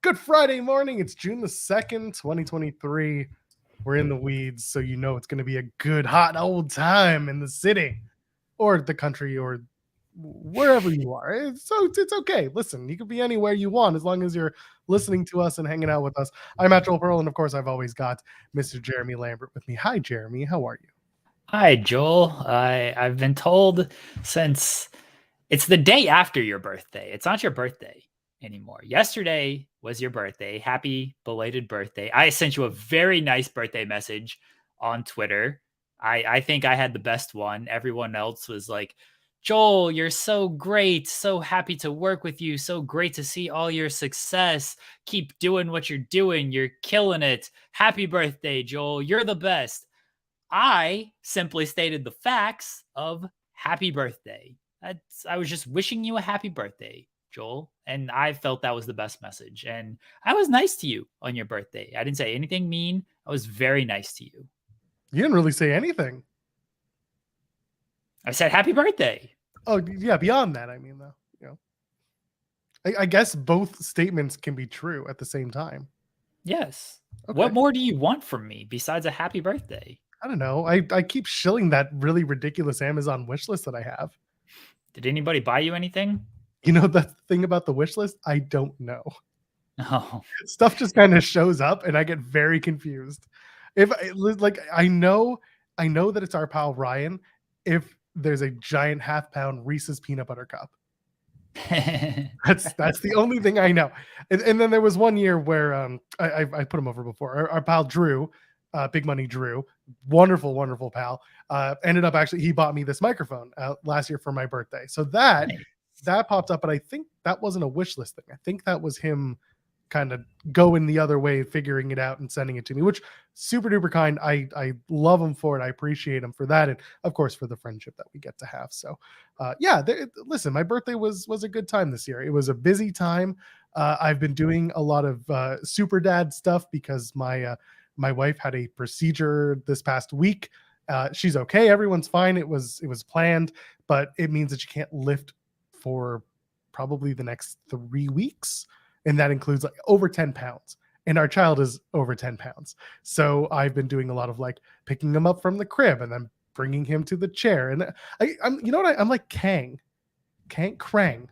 Good Friday morning. It's June the 2nd, 2023. We're in the weeds, so you know it's going to be a good, hot, old time in the city or the country or wherever you are. So it's okay. Listen, you can be anywhere you want as long as you're listening to us and hanging out with us. I'm at Joel Pearl, and of course, I've always got Mr. Jeremy Lambert with me. Hi, Jeremy. How are you? Hi, Joel. I've been told since it's the day after your birthday. It's not your birthday anymore. Yesterday was your birthday. Happy belated birthday. I sent you a very nice birthday message on Twitter. I think I had the best one. Everyone else was like, Joel, you're so great. So happy to work with you. So great to see all your success. Keep doing what you're doing. You're killing it. Happy birthday, Joel. You're the best. I simply stated the facts of happy birthday. I was just wishing you a happy birthday, Joel. And I felt that was the best message. And I was nice to you on your birthday. I didn't say anything mean. I was very nice to you. You didn't really say anything. I said happy birthday. Oh, yeah. Beyond that, I mean, though, you know, I guess both statements can be true at the same time. Yes. Okay. What more do you want from me besides a happy birthday? I don't know. I keep shilling that really ridiculous Amazon wish list that I have. Did anybody buy you anything? You know, the thing about the wish list, I don't know. Oh. Stuff just kind of shows up and I get very confused. I know that it's our pal Ryan if there's a giant half-pound Reese's peanut butter cup. That's the only thing I know. And then there was one year where I put him over before. Our pal Drew, Big Money Drew, wonderful pal, ended up actually, he bought me this microphone last year for my birthday. So that popped up, but I think that wasn't a wish list thing. I think that was him kind of going the other way, figuring it out and sending it to me, which super duper kind. I love him for it. I appreciate him for that. And of course, for the friendship that we get to have. So listen, my birthday was a good time this year. It was a busy time. I've been doing a lot of super dad stuff because my wife had a procedure this past week. She's okay. Everyone's fine. It was planned, but it means that she can't lift for probably the next 3 weeks. And that includes like over 10 pounds. And our child is over 10 pounds. So I've been doing a lot of like picking him up from the crib and then bringing him to the chair. And I'm, you know what? I'm like Krang from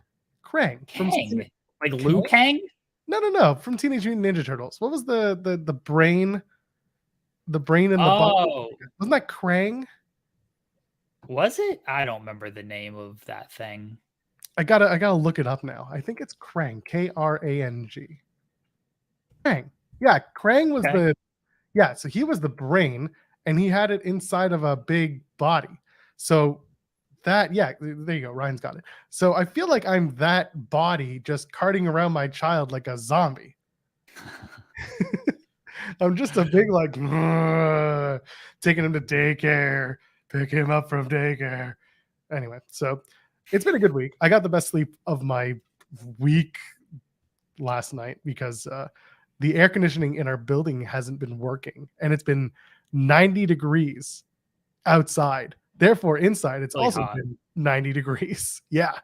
like Liu Kang? No, from Teenage Mutant Ninja Turtles. What was the brain? The brain in the bottle. Wasn't that Krang? Was it? I don't remember the name of that thing. I gotta look it up now. I think it's Krang, Krang. Krang. Yeah, Krang was so he was the brain and he had it inside of a big body. So there you go. Ryan's got it. So I feel like I'm that body just carting around my child like a zombie. I'm just a big like taking him to daycare, pick him up from daycare. Anyway, so it's been a good week. I got the best sleep of my week last night because the air conditioning in our building hasn't been working, and it's been 90 degrees outside. Therefore, inside it's really also hot. Been 90 degrees. Yeah,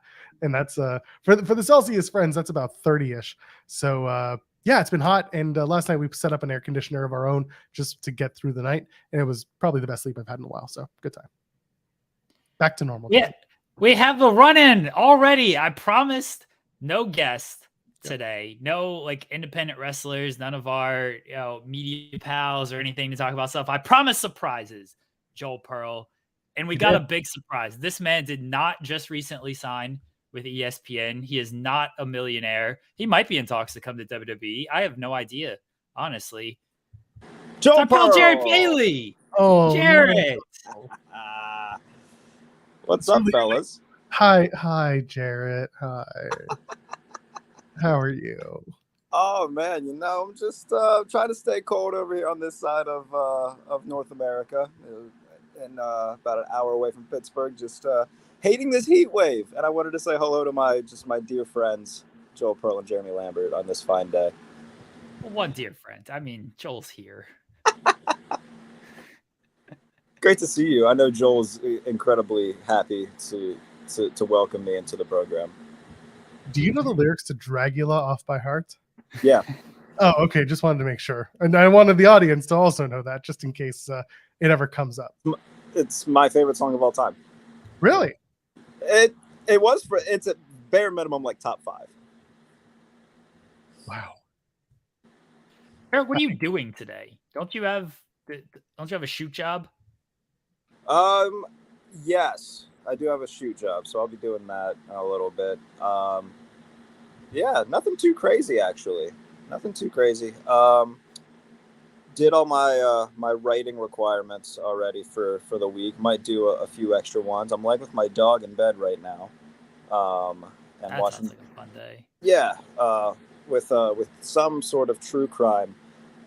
and that's for the Celsius friends, that's about 30ish. So it's been hot, and last night we set up an air conditioner of our own just to get through the night, and it was probably the best sleep I've had in a while. So good time. Back to normal. Yeah. We have a run-in already. I promised no guest today. No like independent wrestlers, none of our media pals or anything to talk about stuff. I promised surprises, Joel Pearl. And we got a big surprise. This man did not just recently sign with ESPN. He is not a millionaire. He might be in talks to come to WWE. I have no idea, honestly. Joel Pearl. Jared Bailey. Oh, Jared. No. What's up, fellas? Hi, Jarrett. Hi. How are you? Oh man, I'm just trying to stay cold over here on this side of North America, and about an hour away from Pittsburgh. Just hating this heat wave, and I wanted to say hello to my dear friends, Joel Pearl and Jeremy Lambert, on this fine day. Well, one dear friend. I mean, Joel's here. Great to see you. I know Joel's incredibly happy to welcome me into the program. Do you know the lyrics to Dragula off by heart? Yeah. Oh, okay. Just wanted to make sure, and I wanted the audience to also know that, just in case it ever comes up. It's my favorite song of all time. Really? It's a bare minimum like top 5. Wow. Eric, what are you doing today? Don't you have a shoot job? Yes, I do have a shoot job, so I'll be doing that in a little bit. Yeah, nothing too crazy actually. Nothing too crazy. Did all my writing requirements already for the week. Might do a few extra ones. I'm laying with my dog in bed right now, and That watching. sounds like a fun day. Yeah, with some sort of true crime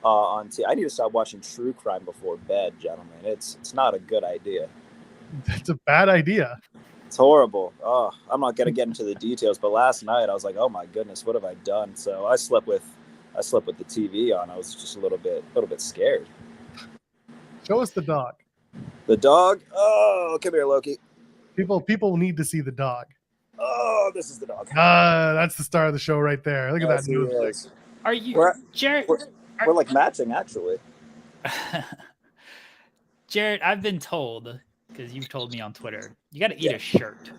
on TV. I need to stop watching true crime before bed, gentlemen. It's not a good idea. It's a bad idea. It's horrible. Oh, I'm not gonna get into the details, but last night I was like, oh my goodness, what have I done? So I slept with the TV on. I was just a little bit scared. Show us the dog. The dog. Oh, come here, Loki. People need to see the dog. Oh, this is the dog. That's the star of the show right there. Look at that nose. Are you, Jared? We're like matching, actually. Jared, I've been told, because you've told me on Twitter, you got to eat a shirt.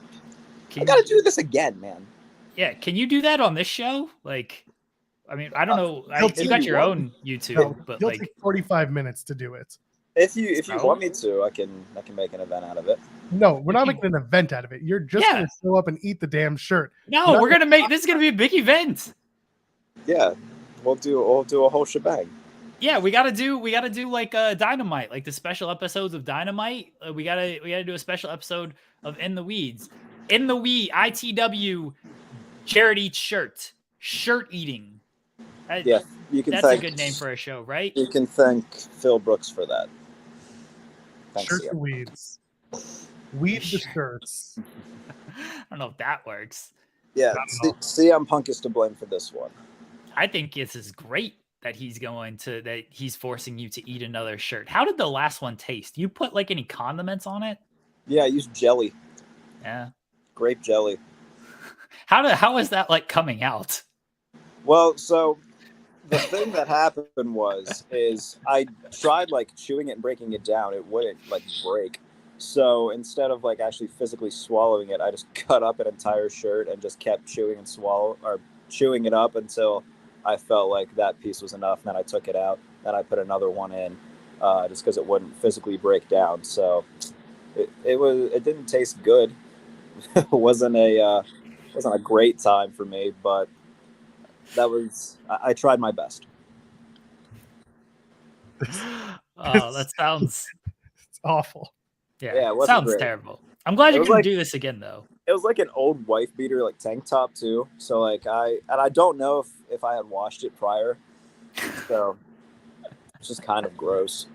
I got to do this again, man. Yeah, can you do that on this show? Like, I mean, I don't know. You got your own YouTube, but you'll like take 45 minutes to do it. If you want me to, I can make an event out of it. No, we're not making an event out of it. You're just gonna show up and eat the damn shirt. No, we're gonna make this is gonna be a big event. Yeah, we'll do a whole shebang. Yeah, we gotta do like Dynamite, like the special episodes of Dynamite. We gotta do a special episode of In the Weeds. In the ITW, Jared eats shirt eating. Yeah, that's a good name for a show, right? You can thank Phil Brooks for that. Thanks, Shirt the weeds. Weed the shirts. I don't know if that works. Yeah, CM Punk is to blame for this one. I think this is great that he's forcing you to eat another shirt. How did the last one taste? You put like any condiments on it? Yeah, I used jelly. Yeah. Grape jelly. How is that like coming out? Well, so the thing that happened is I tried like chewing it and breaking it down. It wouldn't like break. So instead of like actually physically swallowing it, I just cut up an entire shirt and just kept chewing it up until I felt like that piece was enough. And then I took it out. Then I put another one in, just because it wouldn't physically break down. So it didn't taste good. It wasn't a great time for me, but I tried my best. Oh, that sounds it's awful. Yeah, it sounds great. Terrible. I'm glad you're gonna do this again, though. It was like an old wife beater, like tank top too. So like I don't know if I had washed it prior, so it's just kind of gross.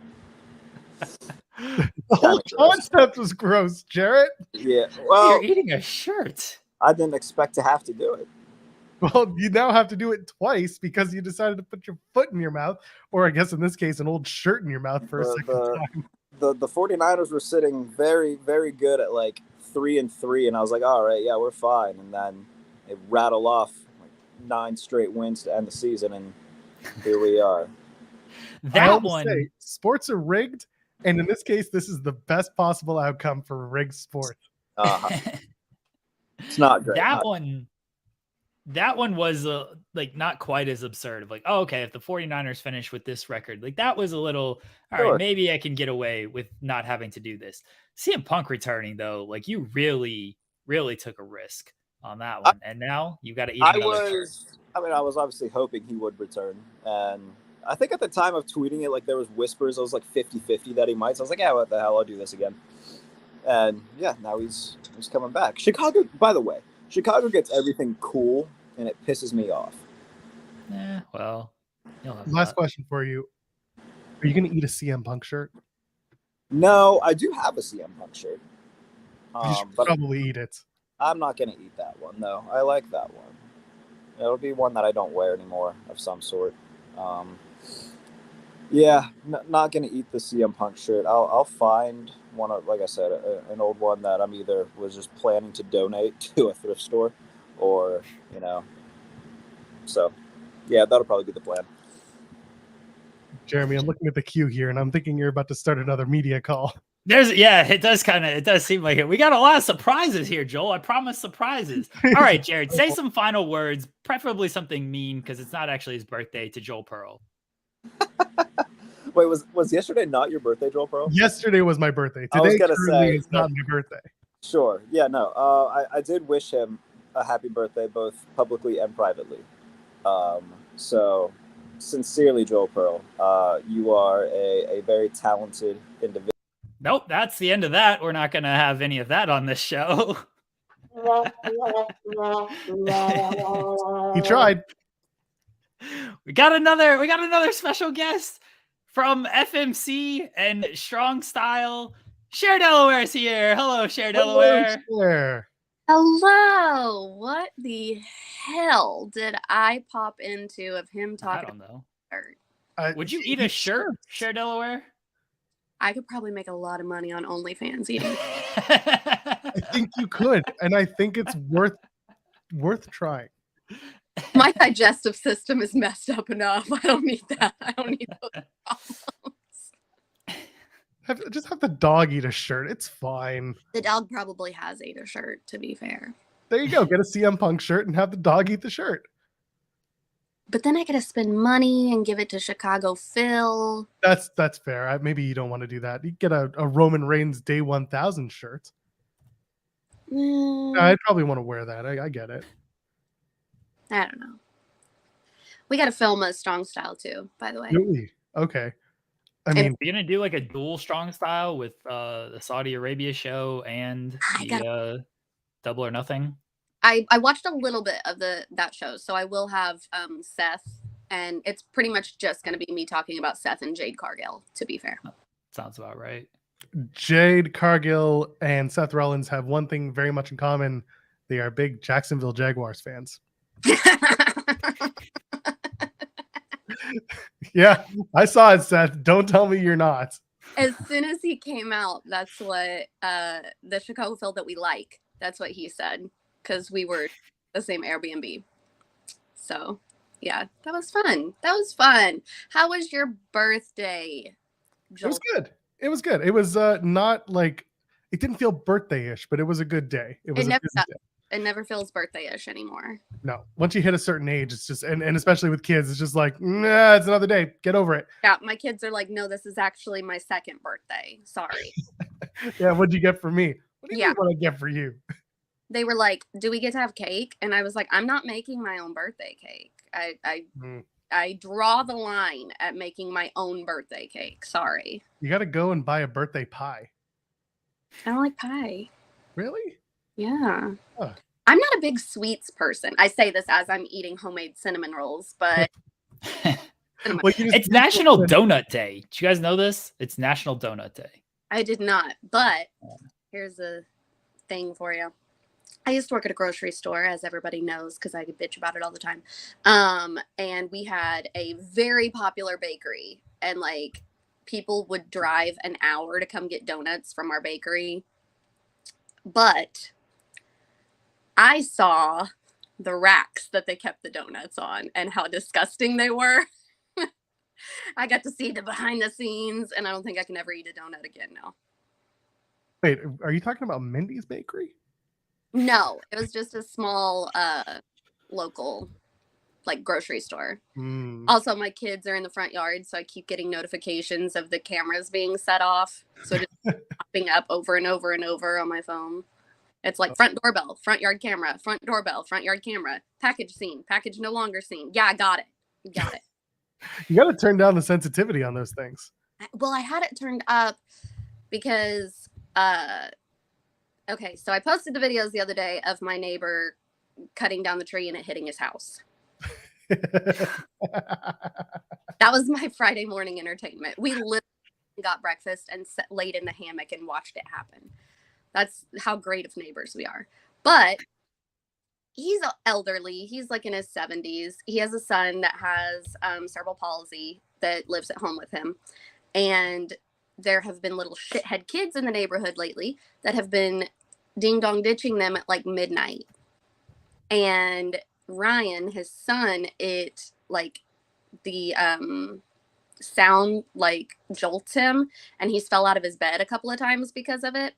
The whole concept was gross, Jarrett. Yeah, well, you're eating a shirt. I didn't expect to have to do it. Well, you now have to do it twice because you decided to put your foot in your mouth, or I guess in this case, an old shirt in your mouth for a second time. The 49ers were sitting very, very good at like 3-3, and I was like, all right, yeah, we're fine. And then it rattled off like 9 straight wins to end the season, and here we are. That one. Say, sports are rigged, and in this case, this is the best possible outcome for rigged sports. It's not great. That one was like not quite as absurd of like, oh, okay, if the 49ers finish with this record, like that was a little, all right, maybe I can get away with not having to do this. CM Punk returning though, like you really, really took a risk on that one. And now you got to eat another shirt. I was obviously hoping he would return. And I think at the time of tweeting it, like there was whispers, it was like 50-50 that he might. So I was like, yeah, what the hell, I'll do this again. And yeah, now he's coming back. Chicago, by the way, Chicago gets everything cool, and it pisses me off. Yeah, well. Last question for you. Are you going to eat a CM Punk shirt? No, I do have a CM Punk shirt. You should probably eat it. I'm not going to eat that one, no. I like that one. It'll be one that I don't wear anymore of some sort. Yeah, not going to eat the CM Punk shirt. I'll find one of, like I said, an old one that I'm either was just planning to donate to a thrift store, or so yeah, that'll probably be the plan. Jeremy, I'm looking at the queue here, and I'm thinking you're about to start another media call. It does seem like it. We got a lot of surprises here, Joel. I promise surprises. All right, Jared, say some final words, preferably something mean, because it's not actually his birthday, to Joel Pearl. Wait, was yesterday not your birthday, Joel Pearl? Yesterday was my birthday. I was Today gonna say is not my birthday. Sure. Yeah, no. I did wish him a happy birthday, both publicly and privately. So sincerely, Joel Pearl, you are a very talented individual. Nope, that's the end of that. We're not going to have any of that on this show. He tried. We got another special guest from FMC and Strong Style. Cher Delaware is here. Hello, Cher Delaware. Hello. What the hell did I pop into of him talking? I don't know. Would you eat a shirt, Cher Delaware? I could probably make a lot of money on OnlyFans eating. I think you could, and I think it's worth trying. My digestive system is messed up enough. I don't need that. I don't need those problems. Just have the dog eat a shirt. It's fine. The dog probably has ate a shirt, to be fair. There you go. Get a CM Punk shirt and have the dog eat the shirt. But then I gotta spend money and give it to Chicago Phil. That's fair. Maybe you don't want to do that. You get a Roman Reigns Day 1000 shirt. I'd probably want to wear that. I get it. I don't know. We got to film a Strong Style too, by the way. Really? Okay. I mean, you're gonna do like a dual Strong Style with the Saudi Arabia show and the Double or Nothing. I watched a little bit of that show, so I will have Seth, and it's pretty much just going to be me talking about Seth and Jade Cargill, to be fair. Sounds about right. Jade Cargill and Seth Rollins have one thing very much in common. They are big Jacksonville Jaguars fans. Yeah, I saw it, Seth. Don't tell me you're not. As soon as he came out, that's what the Chicago Phil that we like. That's what he said. Because we were the same Airbnb. So, yeah, that was fun. How was your birthday, Joel? It was good. It was not like, it didn't feel birthday-ish, but it was a good day. It never feels birthday-ish anymore. No. Once you hit a certain age, it's just, and especially with kids, it's just like, nah, it's another day. Get over it. Yeah, my kids are like, no, this is actually my second birthday. Sorry. Yeah, what'd you get for me? What do you mean what I get for you? They were like, do we get to have cake? And I was like, I'm not making my own birthday cake. I draw the line at making my own birthday cake. Sorry. You got to go and buy a birthday pie. I don't like pie. Really? Yeah. Huh. I'm not a big sweets person. I say this as I'm eating homemade cinnamon rolls, but it's National Donut Day. Did you guys know this? It's National Donut Day. I did not, but here's a thing for you. I used to work at a grocery store, as everybody knows, because I could bitch about it all the time. And we had a very popular bakery, and like people would drive an hour to come get donuts from our bakery. But I saw the racks that they kept the donuts on and how disgusting they were. I got to see the behind the scenes, and I don't think I can ever eat a donut again now. Wait, are you talking about Mindy's Bakery? No, it was just a small local like grocery store. Also, my kids are in the front yard, so I keep getting notifications of the cameras being set off. So just popping up over and over and over on my phone. It's like front doorbell, front yard camera, front doorbell, front yard camera, package seen, package no longer seen. Yeah, I got it. You got to turn down the sensitivity on those things. Well, I had it turned up because okay, so I posted the videos the other day of my neighbor cutting down the tree and it hitting his house. That was my Friday morning entertainment. We literally got breakfast and laid in the hammock and watched it happen. That's how great of neighbors we are. But he's elderly. He's like in his 70s. He has a son that has cerebral palsy that lives at home with him. And there have been little shithead kids in the neighborhood lately that have been ding dong ditching them at like midnight. And Ryan, his son, it like the sound like jolts him, and he's fell out of his bed a couple of times because of it.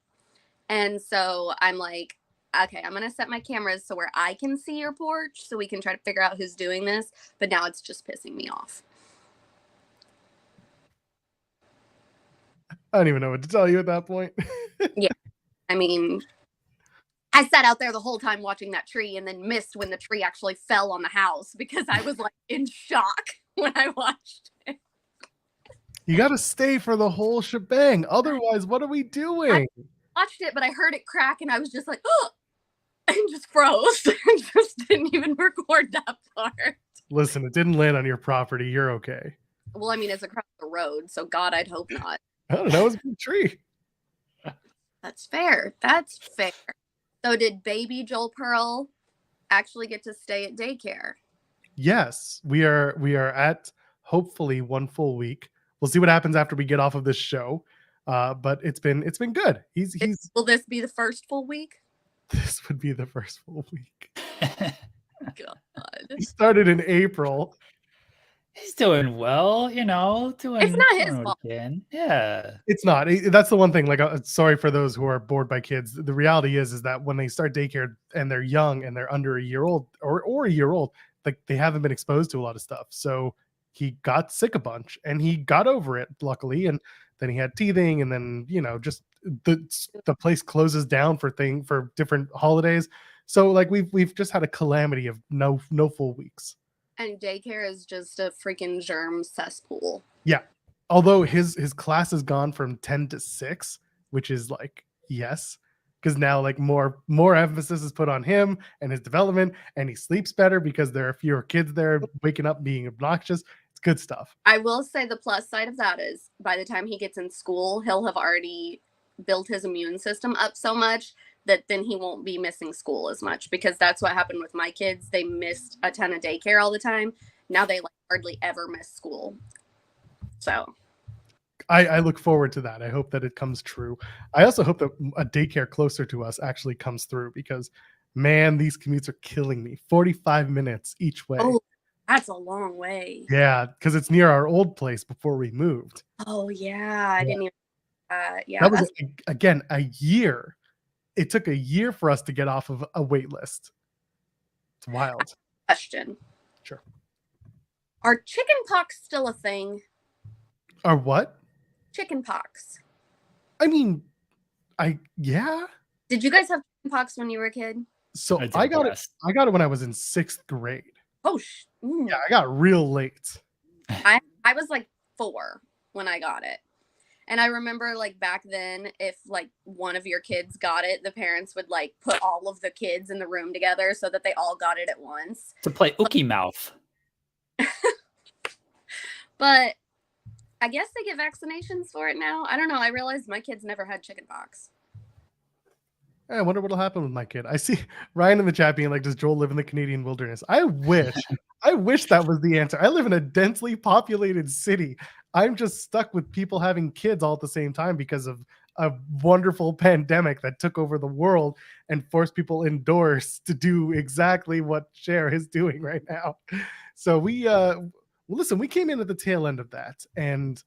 And so I'm like, okay, I'm gonna set my cameras so where I can see your porch so we can try to figure out who's doing this. But now it's just pissing me off. I don't even know what to tell you at that point. Yeah, I mean, I sat out there the whole time watching that tree and then missed when the tree actually fell on the house because I was like in shock when I watched it. You got to stay for the whole shebang. Otherwise, what are we doing? I watched it, but I heard it crack and I was just like, oh, and just froze. And just didn't even record that part. Listen, it didn't land on your property. You're okay. Well, I mean, it's across the road, so God, I'd hope not. I don't know. It was a big tree. That's fair. That's fair. So did baby Joel Pearl actually get to stay at daycare? Yes, we are at hopefully 1 full week. We'll see what happens after we get off of this show. But it's been good. He's Will this be the first full week? This would be the first full week. God. He started in April. He's doing well, doing. It's not his fault. Yeah, It's not. That's the one thing. Like, sorry for those who are bored by kids. The reality is that when they start daycare and they're young and they're under a year old or a year old, like they haven't been exposed to a lot of stuff. So he got sick a bunch and he got over it, luckily. And then he had teething, and then just the place closes down for different holidays. So like we've just had a calamity of no full weeks. And daycare is just a freaking germ cesspool. Yeah. Although his class has gone from 10 to 6, which is like, yes, because now like more emphasis is put on him and his development, and he sleeps better because there are fewer kids there waking up being obnoxious. It's good stuff. I will say the plus side of that is by the time he gets in school, he'll have already built his immune system up so much that then he won't be missing school as much, because that's what happened with my kids. They missed a ton of daycare all the time. Now they like hardly ever miss school. So I look forward to that. I hope that it comes true. I also hope that a daycare closer to us actually comes through, because man, these commutes are killing me. 45 minutes each way. Oh, that's a long way. Yeah, because it's near our old place before we moved. Oh yeah, I didn't even yeah. That was again a year. It took a year for us to get off of a wait list. It's wild. Question. Sure. Are chicken pox still a thing? Are what? Chicken pox. I mean, yeah. Did you guys have chicken pox when you were a kid? So I got it when I was in 6th grade. Oh, yeah, I got real late. I was like 4 when I got it. And I remember like back then, if like one of your kids got it, the parents would like put all of the kids in the room together so that they all got it at once. To play Ookie Mouth. But I guess they get vaccinations for it now. I don't know. I realized my kids never had chicken pox. I wonder what'll happen with my kid. I see Ryan in the chat being like, does Joel live in the Canadian wilderness? I wish that was the answer. I live in a densely populated city. I'm just stuck with people having kids all at the same time because of a wonderful pandemic that took over the world and forced people indoors to do exactly what Cher is doing right now. So we came in at the tail end of that. And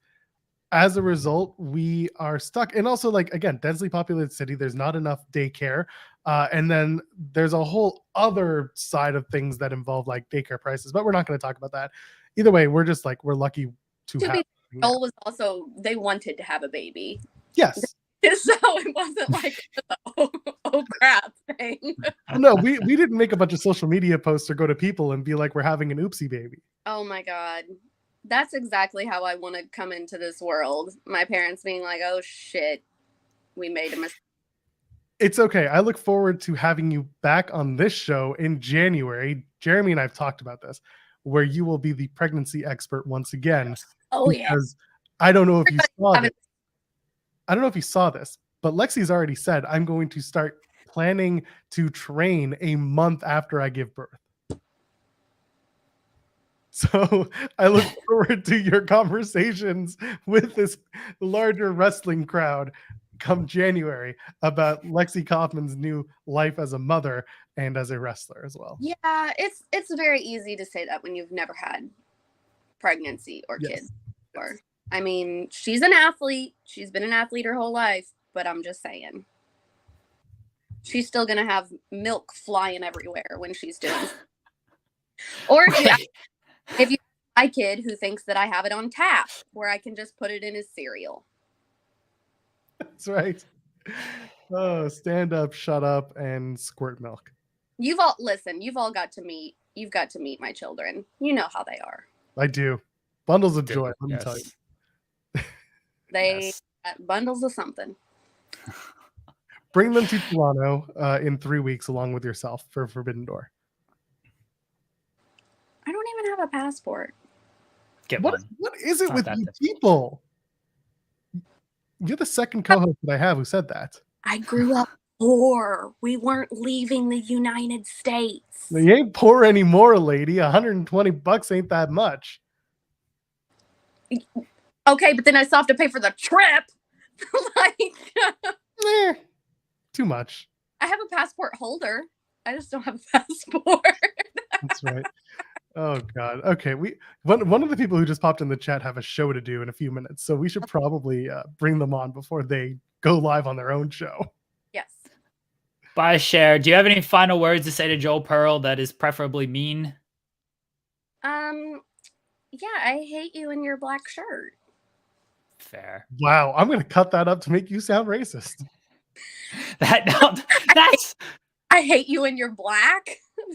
as a result, we are stuck. And also, like, again, densely populated city, there's not enough daycare. And then there's a whole other side of things that involve like daycare prices, but we're not going to talk about that. Either way, we're just like, we're lucky to have. Joel was also, they wanted to have a baby. Yes. So it wasn't like oh crap thing. No, we didn't make a bunch of social media posts or go to people and be like, we're having an oopsie baby. Oh my God. That's exactly how I want to come into this world. My parents being like, oh shit, we made a mistake. It's okay. I look forward to having you back on this show in January. Jeremy and I have talked about this, where you will be the pregnancy expert once again. Yes. Oh yeah. Because I don't know if you saw this. I don't know if you saw this, but Lexi's already said, I'm going to start planning to train a month after I give birth. So I look forward to your conversations with this larger wrestling crowd come January about Lexi Kaufman's new life as a mother and as a wrestler as well. Yeah, it's very easy to say that when you've never had pregnancy or kids. Or, I mean, she's an athlete. She's been an athlete her whole life, but I'm just saying. She's still going to have milk flying everywhere when she's doing it. Or if you my kid who thinks that I have it on tap where I can just put it in his cereal. That's right. Oh, stand up, shut up, and squirt milk. You've all got to meet my children. You know how they are. I do. Bundles of joy, let me tell you. They bundles of something. Bring them to Toronto in 3 weeks along with yourself for Forbidden Door. I don't even have a passport. What is it with you people? You're the second co-host that I have who said that. I grew up poor. We weren't leaving the United States. You ain't poor anymore, lady. $120 ain't that much. Okay, but then I still have to pay for the trip. Too much. I have a passport holder. I just don't have a passport. That's right. Oh God. Okay. One of the people who just popped in the chat have a show to do in a few minutes, so we should probably bring them on before they go live on their own show. Yes. Bye, Cher. Do you have any final words to say to Joel Pearl that is preferably mean? Yeah, I hate you in your black shirt. Fair. Wow, I'm gonna cut that up to make you sound racist. That's. I hate you in your black.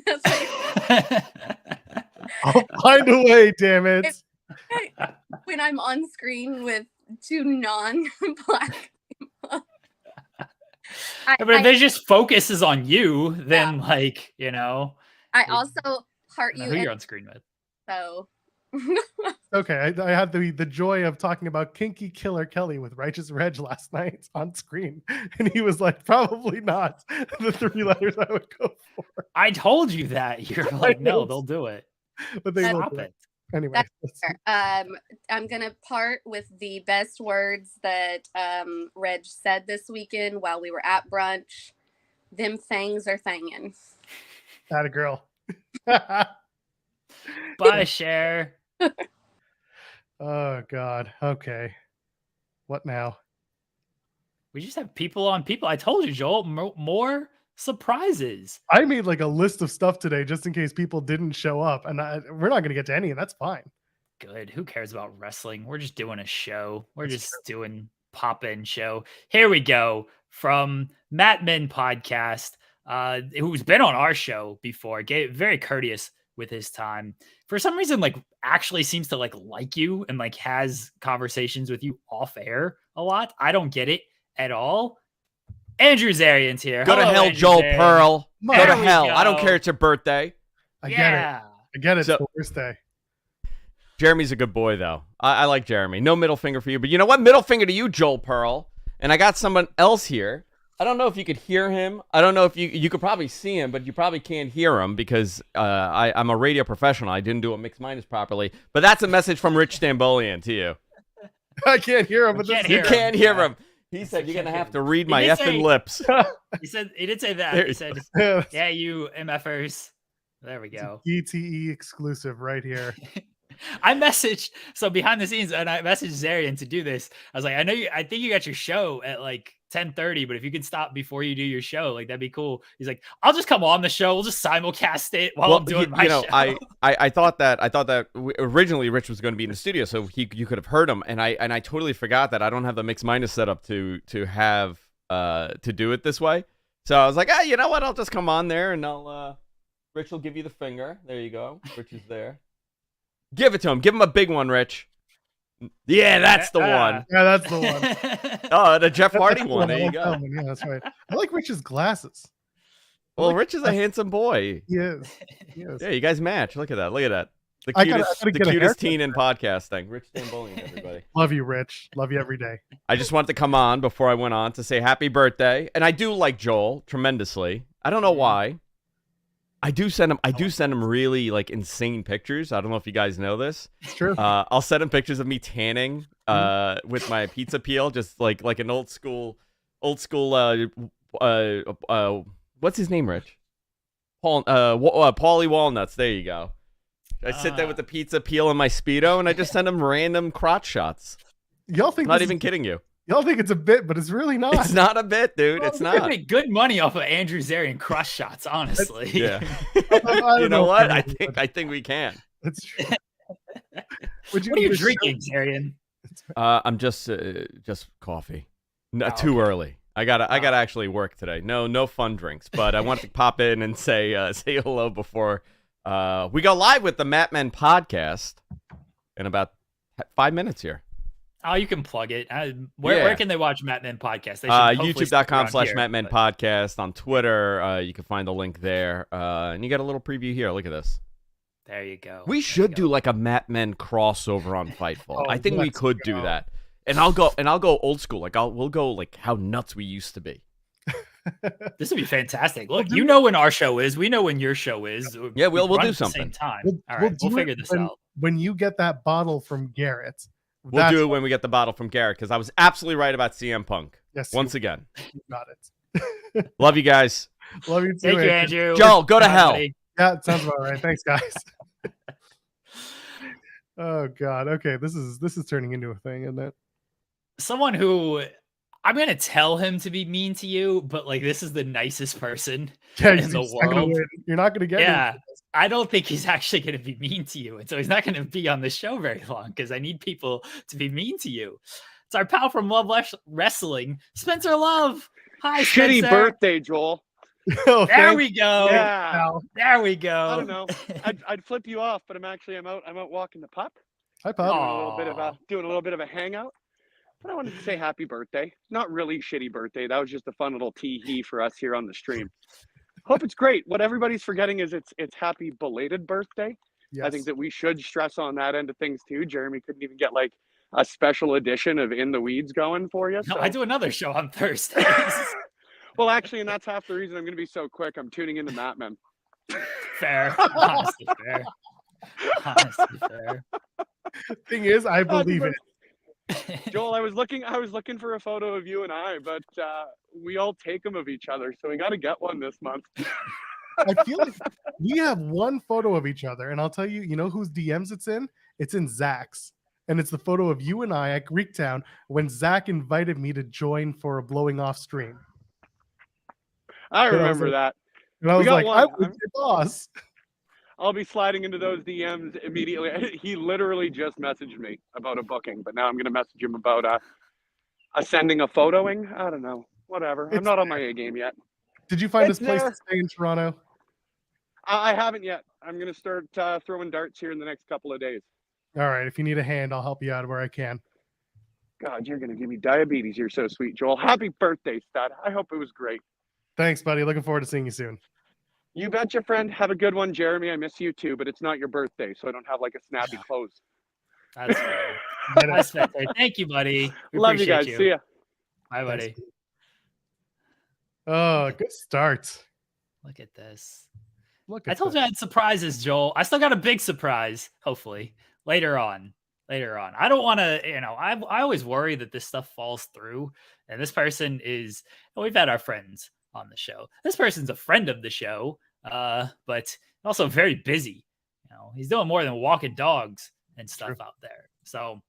That's like... I'll find a way, damn it. When I'm on screen with two non-black people. But if it just focuses on you, then I also heart you. Who you're on screen with? So. Okay, I had the joy of talking about Kinky Killer Kelly with Righteous Reg last night on screen, and he was like, probably not the 3 letters I would go for. I told you that. You're like, no, they'll do it. But they will do it. Anyway. I'm gonna part with the best words that Reg said this weekend while we were at brunch. Them things are thangin'. Atta girl. Bye, Cher. Oh God. Okay. What now? We just have people on people. I told you, Joel, more surprises. I made like a list of stuff today just in case people didn't show up, and we're not going to get to any, and that's fine. Good. Who cares about wrestling? We're just doing a show. We're just doing pop-in show. Here we go from Matt Min podcast, who's been on our show before. Very courteous with his time. For some reason, actually seems to like you and has conversations with you off air a lot. I don't get it at all. Andrew Zarian's here. Go to hell, Andrew Joel Zarian. Pearl. Go to hell. Go. I don't care. It's your birthday. I get it. It's the worst day. Jeremy's a good boy, though. I like Jeremy. No middle finger for you. But you know what? Middle finger to you, Joel Pearl. And I got someone else here. I don't know if you could hear him. I don't know if you could probably see him, but you probably can't hear him because I'm a radio professional. I didn't do a mix minus properly. But that's a message from Rich Stambolian to you. I can't hear him. But you can't hear him. He said you're gonna have to read my effing lips. He did say that. He said, "Yeah, you MFers." There we go. ETE exclusive right here. I messaged behind the scenes, and I messaged Zarian to do this. I was like, I think you got your show at 10:30, but if you could stop before you do your show, that'd be cool. He's like, I'll just come on the show. We'll just simulcast it while I'm doing my show. I thought that originally Rich was going to be in the studio, so you could have heard him, and I totally forgot that I don't have the mix minus set up to have to do it this way. So I was like, you know what? I'll just come on there, and Rich will give you the finger. There you go. Rich is there. Give it to him. Give him a big one, Rich. Yeah, that's the one. Yeah, that's the one. Oh, the Jeff Hardy one. There you go. Yeah, that's right. I like Rich's glasses. Well, Rich is a handsome boy. He is. Yeah, you guys match. Look at that. The cutest teen in podcasting. Rich Stambolian, everybody. Love you, Rich. Love you every day. I just wanted to come on before I went on to say happy birthday. And I do like Joel tremendously. I don't know why. I do send him really insane pictures. I don't know if you guys know this. It's true. I'll send him pictures of me tanning with my pizza peel, just like an old school old school. What's his name, Rich? Paulie Walnuts. There you go. I sit there with the pizza peel in my Speedo, and I just send him random crotch shots. Y'all think I'm not even kidding you. Y'all think it's a bit, but it's really not. It's not a bit, dude. Well, it's we not. could make good money off of Andrew Zarian crush shots, honestly. Yeah. I You don't know what? if I think we can. That's true. What are you drinking, Zarian? I'm just coffee. Too early. I gotta actually work today. No fun drinks, but I want to pop in and say hello before we go live with the Mat Men podcast in about 5 minutes here. Oh, you can plug it. Where can they watch Mat Men podcast? YouTube.com/Mat Men podcast. On Twitter, you can find the link there. And you got a little preview here. Look at this. There you go. We should do like a Mat Men crossover on Fightful. I think we could do that. And I'll go old school. Like we'll go like how nuts we used to be. This would be fantastic. Look, you know when our show is. We know when your show is. Yeah, we'll do at the something. same time. We'll figure this out. When you get that bottle from Garrett. We'll do it when we get the bottle from Garrett, because I was absolutely right about CM Punk. Yes. Once again. Got it. Love you guys. Love you too. Thank you, Andrew. Joel, go to hell. Buddy. Yeah, it sounds about right. Thanks, guys. Oh God. Okay, this is turning into a thing, isn't it? Someone who I'm gonna tell him to be mean to you, but like this is the nicest person in the world. You're not gonna get me. I don't think he's actually gonna be mean to you, and so he's not gonna be on the show very long because I need people to be mean to you. It's our pal from Love Wrestling, Spencer Love. Hi, Shitty Spencer. birthday, Joel. There we go. Yeah. There we go. I don't know. I'd flip you off, but I'm out walking the pup. Hi, pup. Doing a little bit of a hangout. But I wanted to say happy birthday. Not really shitty birthday. That was just a fun little tee-hee for us here on the stream. Hope it's great. What everybody's forgetting is it's happy belated birthday. Yes. I think that we should stress on that end of things too. Jeremy couldn't even get like a special edition of In the Weeds going for you. No, so. I do another show on Thursdays. Well, actually, and that's half the reason I'm going to be so quick. I'm tuning into Mat Men. Fair. Honestly fair. Honestly fair. Thing is, I believe it. Joel, I was looking for a photo of you and I, but we all take them of each other, so we got to get one this month. I feel like we have one photo of each other, and I'll tell you, you know whose DMs it's in? It's in Zach's, and it's the photo of you and I at Greektown when Zach invited me to join for a blowing off stream. I remember that. And I was like, I was your boss. I'll be sliding into those DMs immediately. He literally just messaged me about a booking, but now I'm going to message him about sending a photoing. I don't know. Whatever. I'm not on my A game yet. Did you find this place to stay in Toronto? I haven't yet. I'm going to start throwing darts here in the next couple of days. All right. If you need a hand, I'll help you out where I can. God, you're going to give me diabetes. You're so sweet, Joel. Happy birthday, stud. I hope it was great. Thanks, buddy. Looking forward to seeing you soon. You betcha, friend. Have a good one, Jeremy. I miss you too, but it's not your birthday, so I don't have like a snappy close. That's fair. That's fair. Thank you, buddy. We Love you guys. See ya. Bye, buddy. Oh, good start. Look at this. Look I told you I had surprises, Joel. I still got a big surprise, hopefully, later on. I don't want to, I always worry that this stuff falls through. And this person is, we've had our friends on the show. This person's a friend of the show, but also very busy. He's doing more than walking dogs and stuff out there. So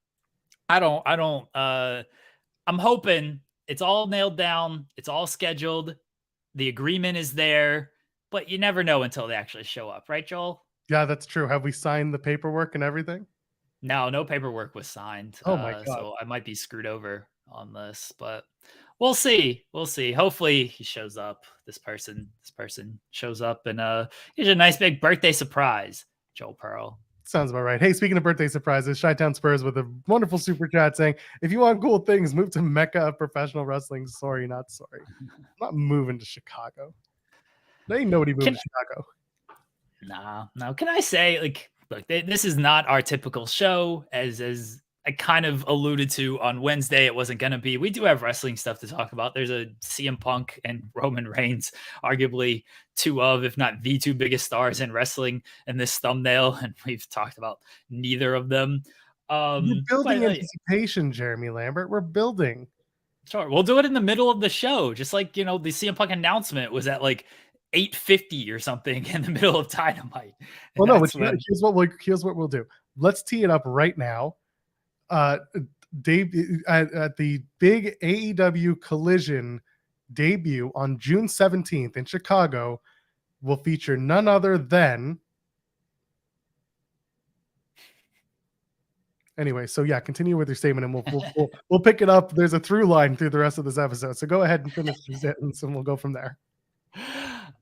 I'm hoping it's all nailed down. It's all scheduled. The agreement is there, but you never know until they actually show up. Right, Joel? Yeah, that's true. Have we signed the paperwork and everything? No paperwork was signed. Oh my God. So I might be screwed over on this, but we'll see. Hopefully he shows up. This person shows up and here's a nice big birthday surprise, Joel Pearl. Sounds about right. Hey, speaking of birthday surprises, Chi-Town Spurs with a wonderful super chat saying, if you want cool things, move to Mecca of professional wrestling. Sorry, not sorry. I'm not moving to Chicago. There ain't nobody moving to Chicago. No. Can I say, look, this is not our typical show, as I kind of alluded to on Wednesday. It wasn't going to be. We do have wrestling stuff to talk about. There's a CM Punk and Roman Reigns, arguably two of, if not the two biggest stars in wrestling in this thumbnail. And we've talked about neither of them. We're building anticipation, Jeremy Lambert. We're building. Sure. We'll do it in the middle of the show. Just like, the CM Punk announcement was at like 8:50 or something in the middle of Dynamite. Well, no, but here's what we'll do. Let's tee it up right now. Debut at the big AEW Collision debut on June 17th in Chicago will feature none other than. Anyway, so yeah, continue with your statement, and we'll pick it up. There's a through line through the rest of this episode, so go ahead and finish your sentence, and we'll go from there.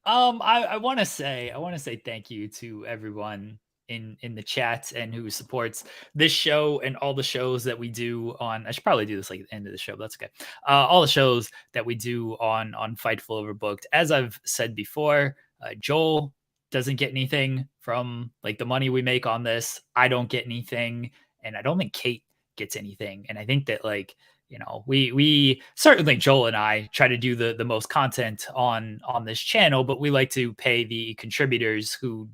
I want to say thank you to everyone in the chat and who supports this show and all the shows that we do on. I should probably do this like at the end of the show. But that's okay. All the shows that we do on Fightful Overbooked. As I've said before, Joel doesn't get anything from like the money we make on this. I don't get anything, and I don't think Kate gets anything. And I think that like, we certainly, Joel and I try to do the most content on this channel, but we like to pay the contributors who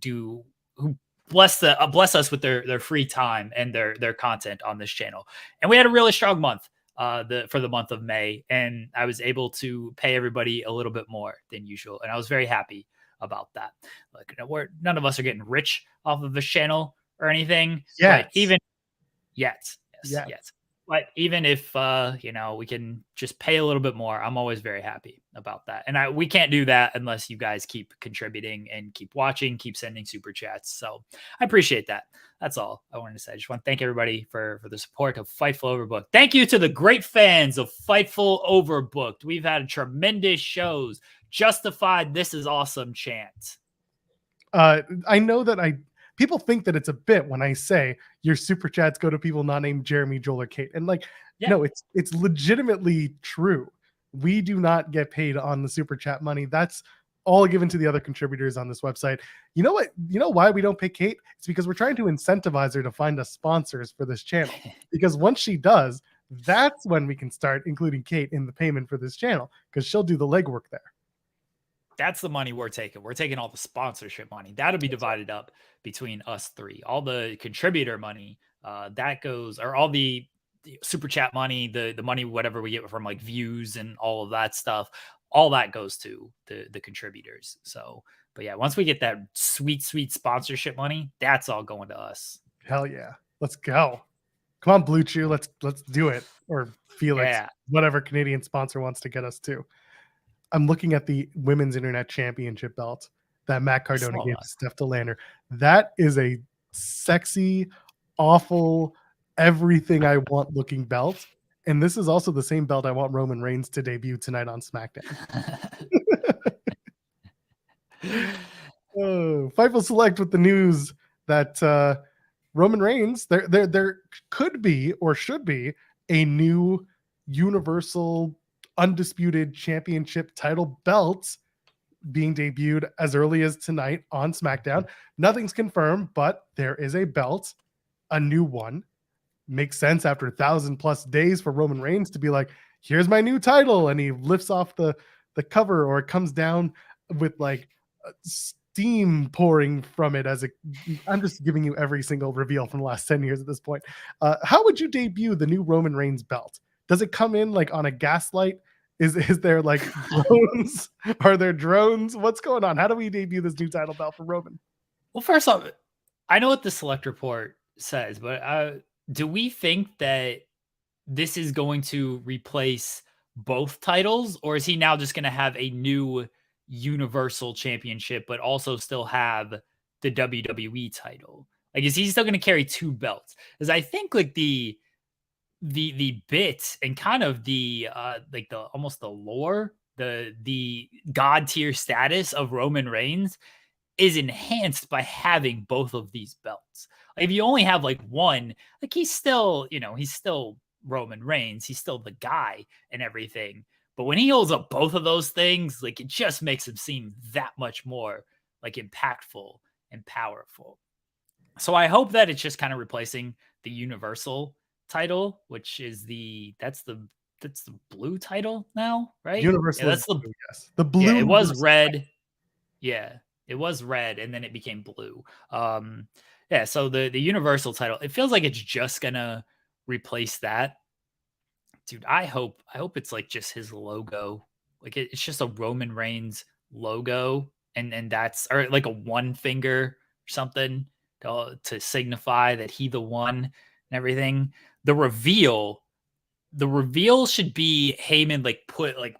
bless us with their free time and their content on this channel. And we had a really strong month for the month of May, and I was able to pay everybody a little bit more than usual, and I was very happy about that. Like, none of us are getting rich off of this channel or anything. Yes. Yes. But even if we can just pay a little bit more, I'm always very happy about that. And we can't do that unless you guys keep contributing and keep watching, keep sending super chats. So I appreciate that. That's all I wanted to say. I just want to thank everybody for the support of Fightful Overbooked. Thank you to the great fans of Fightful Overbooked. We've had tremendous shows. Justified "This is awesome" chant. I know that people think that it's a bit when I say your super chats go to people not named Jeremy, Joel, or Kate. And no, it's legitimately true. We do not get paid on the super chat money. That's all given to the other contributors on this website. You know what? You know why we don't pay Kate? It's because we're trying to incentivize her to find us sponsors for this channel. Because once she does, that's when we can start including Kate in the payment for this channel, because she'll do the legwork there. That's the money we're taking. We're taking all the sponsorship money. That'll be divided up between us three. All the contributor money, that goes, or all the super chat money, the money, whatever we get from like views and all of that stuff, all that goes to the contributors. So, but yeah, once we get that sweet sponsorship money, that's all going to us. Hell yeah. Let's go. Come on, Blue Chew. Let's do it. Or Felix, whatever Canadian sponsor wants to get us to. I'm looking at the Women's Internet Championship belt that Matt Cardona gave to Steph DeLander. That is a sexy, awful, everything I want looking belt. And this is also the same belt I want Roman Reigns to debut tonight on SmackDown. Fightful Select with the news that Roman Reigns, there could be or should be a new Universal Undisputed Championship title belt being debuted as early as tonight on SmackDown. Nothing's confirmed, but there is a belt, a new one. Makes sense after 1,000+ days for Roman Reigns to be like, here's my new title, and he lifts off the cover, or it comes down with like steam pouring from it I'm just giving you every single reveal from the last 10 years at this point. How would you debut the new Roman Reigns belt? Does it come in like on a gaslight? Is there like drones? Are there drones? What's going on? How do we debut this new title belt for Roman? Well, first off, I know what the Select Report says, but do we think that this is going to replace both titles, or is he now just going to have a new Universal Championship, but also still have the WWE title? Like, is he still going to carry two belts? Because I think like the bit and kind of the like the almost the lore, the god tier status of Roman Reigns is enhanced by having both of these belts. Like, if you only have like one, like he's still Roman Reigns, he's still the guy and everything. But when he holds up both of those things, like it just makes him seem that much more like impactful and powerful. So I hope that it's just kind of replacing the Universal title, which is that's the blue title now, right? Universal, that's the blue, yes. The blue. Yeah, it was red. Yeah, it was red, and then it became blue. So the Universal title, it feels like it's just gonna replace that. Dude, I hope it's like just his logo. Like it's just a Roman Reigns logo, and that's, or like a one finger or something to signify that he the one and everything. The reveal should be Heyman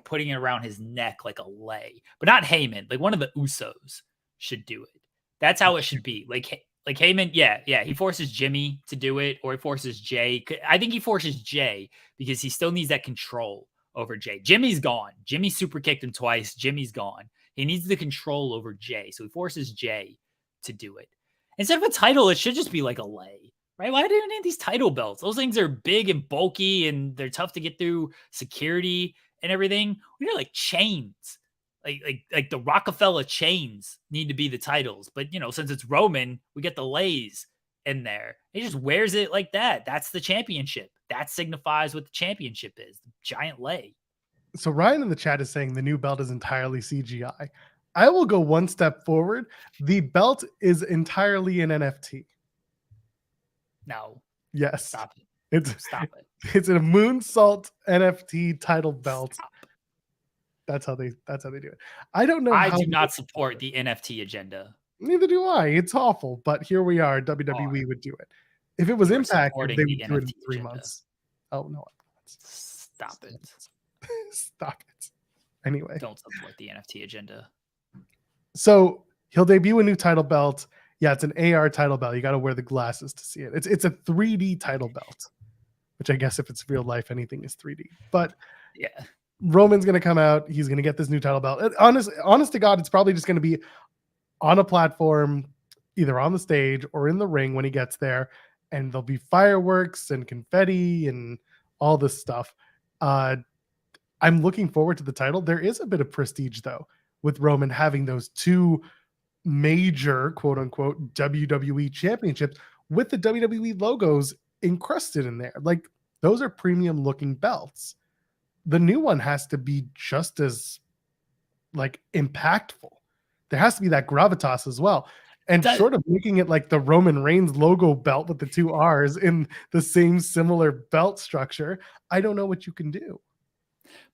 putting it around his neck like a lei, but not Heyman. Like one of the Usos should do it. That's how it should be. Like Heyman, yeah, he forces Jimmy to do it, or he forces Jay. I think he forces Jay because he still needs that control over Jay. Jimmy's gone. Jimmy super kicked him twice. Jimmy's gone. He needs the control over Jay, so he forces Jay to do it. Instead of a title, it should just be like a lei, right? Why do you need these title belts? Those things are big and bulky, and they're tough to get through security and everything. We need like chains. Like the Rockefeller chains need to be the titles, but since it's Roman, we get the leis in there. He just wears it like that. That's the championship. That signifies what the championship is. The giant lei. So Ryan in the chat is saying the new belt is entirely CGI. I will go one step forward. The belt is entirely an NFT. No. Yes. Stop it. Stop it. It's a moonsault NFT title belt. Stop. That's how they do it. I don't know. I do not support the NFT agenda. Neither do I. It's awful, but here we are. WWE would do it. If it was Impact, they would do it in 3 months. Oh no! Stop it. Stop it. Anyway, don't support the NFT agenda. So he'll debut a new title belt. Yeah, it's an AR title belt. You got to wear the glasses to see it. It's a 3D title belt, which I guess if it's real life, anything is 3D. But yeah. Roman's going to come out. He's going to get this new title belt. Honest to God, it's probably just going to be on a platform, either on the stage or in the ring when he gets there. And there'll be fireworks and confetti and all this stuff. I'm looking forward to the title. There is a bit of prestige, though, with Roman having those two major, quote unquote, WWE championships with the WWE logos encrusted in there. Like, those are premium looking belts. The new one has to be just as impactful. There has to be that gravitas as well. And short of making it like the Roman Reigns logo belt with the 2 R's in the same similar belt structure, I don't know what you can do.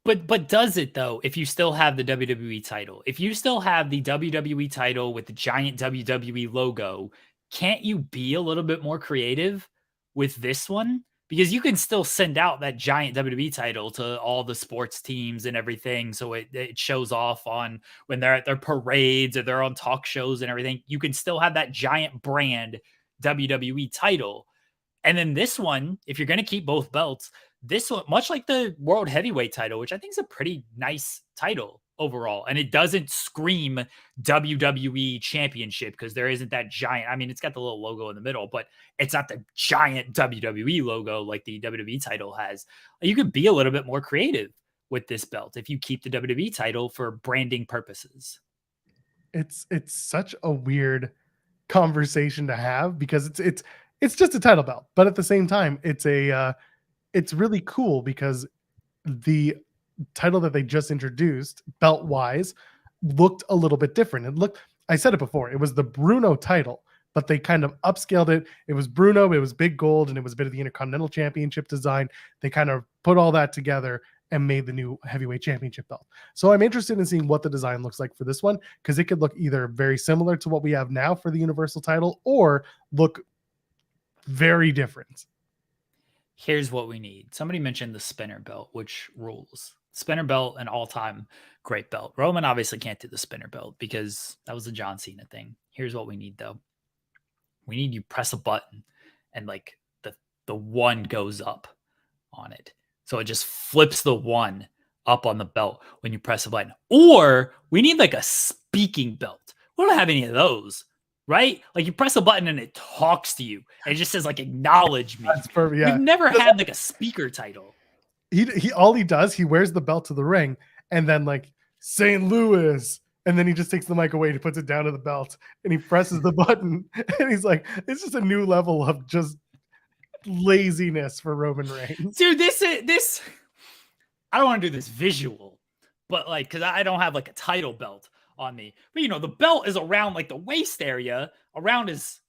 But does it though? If you still have the WWE title, if you still have the WWE title with the giant WWE logo, can't you be a little bit more creative with this one? Because you can still send out that giant WWE title to all the sports teams and everything. So it shows off on when they're at their parades or they're on talk shows and everything. You can still have that giant brand WWE title. And then this one, if you're going to keep both belts, this one, much like the World Heavyweight title, which I think is a pretty nice title overall. And it doesn't scream WWE Championship because there isn't that giant. I mean, it's got the little logo in the middle, but it's not the giant WWE logo like the WWE title has. You could be a little bit more creative with this belt if you keep the WWE title for branding purposes. It's such a weird conversation to have because it's just a title belt, but at the same time, it's really cool because the title that they just introduced belt wise looked a little bit different. I said it before, it was the Bruno title, but they kind of upscaled it. It was Bruno, it was big gold, and it was a bit of the Intercontinental Championship design. They kind of put all that together and made the new heavyweight championship belt. So I'm interested in seeing what the design looks like for this one, because it could look either very similar to what we have now for the Universal title or look very different. Here's what we need. Somebody mentioned the spinner belt, which rules. Spinner belt, an all-time great belt. Roman obviously can't do the spinner belt because that was the John Cena thing. Here's what we need, though. We need you press a button and like the one goes up on it. So it just flips the one up on the belt when you press a button. Or we need like a speaking belt. We don't have any of those, right? Like you press a button and it talks to you. And it just says like, acknowledge me. That's perfect. Yeah. We've never had like a speaker title. He all he does, he wears the belt to the ring and then like St. Louis, and then he just takes the mic away and he puts it down to the belt and he presses the button and he's like, it's just a new level of just laziness for Roman Reigns. Dude, this I don't want to do this visual, but like, cause I don't have like a title belt on me, but you know, the belt is around like the waist area around his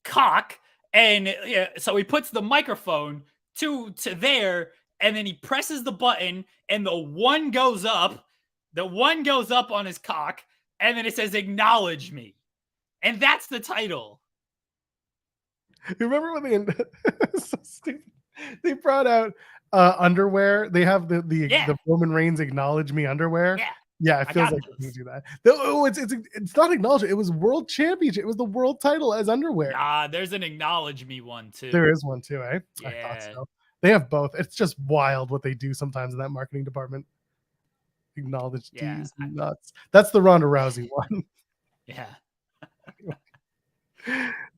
cock. And yeah, so he puts the microphone to there and then he presses the button, and the one goes up. The one goes up on his cock, and then it says, "Acknowledge me." And that's the title. You remember when they so stupid. They brought out underwear. They have the Roman Reigns "Acknowledge Me" underwear. Yeah, it feels like they can do that. It's not acknowledged. It was World Championship. It was the world title as underwear. Nah, there's an "Acknowledge Me" one too. There is one too, eh? Yeah. I thought so. They have both. It's just wild what they do sometimes in that marketing department. Acknowledge these nuts. That's the Ronda Rousey one. Yeah.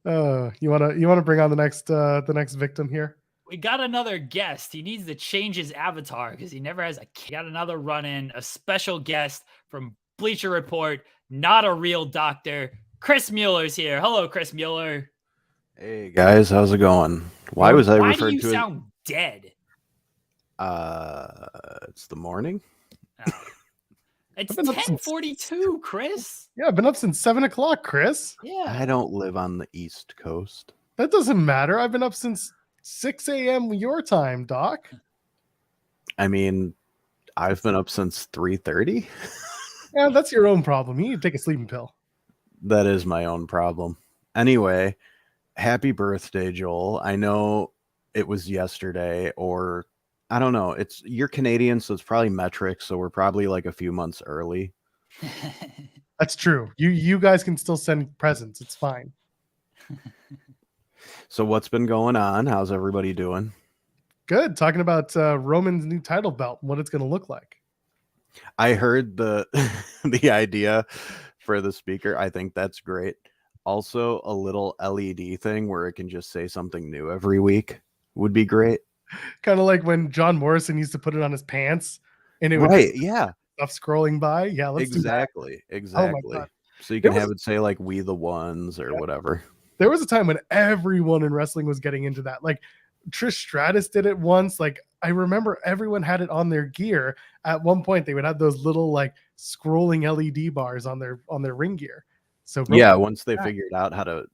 You wanna bring on the next victim here? We got another guest. He needs to change his avatar because he never has a kid. Got another run-in, a special guest from Bleacher Report, not a real doctor. Chris Mueller's here. Hello, Chris Mueller. Hey guys, how's it going? Why was I Why referred do you to sound dead? It's the morning. It's I've been up since- 10:42, Chris. Yeah, I've been up since 7:00, Chris. Yeah. I don't live on the East Coast. That doesn't matter. I've been up since 6 a.m. your time, Doc. I mean, I've been up since 3:30. Yeah, that's your own problem. You need to take a sleeping pill. That is my own problem. Anyway, happy birthday, Joel. I know it was yesterday, or I don't know. You're Canadian, so it's probably metric, so we're probably like a few months early. That's true. You guys can still send presents. It's fine. So what's been going on? How's everybody doing? Good. Talking about Roman's new title belt, what it's going to look like. I heard the the idea for the speaker. I think that's great. Also, a little LED thing where it can just say something new every week would be great. Kind of like when John Morrison used to put it on his pants, and it would yeah, stuff scrolling by. Yeah, let's exactly. do that. Oh my God. So you can have it say like "We the Ones" or whatever. There was a time when everyone in wrestling was getting into that. Like Trish Stratus did it once. Like I remember everyone had it on their gear. At one point, they would have those little like scrolling LED bars on their ring gear. So yeah, once they figured out how to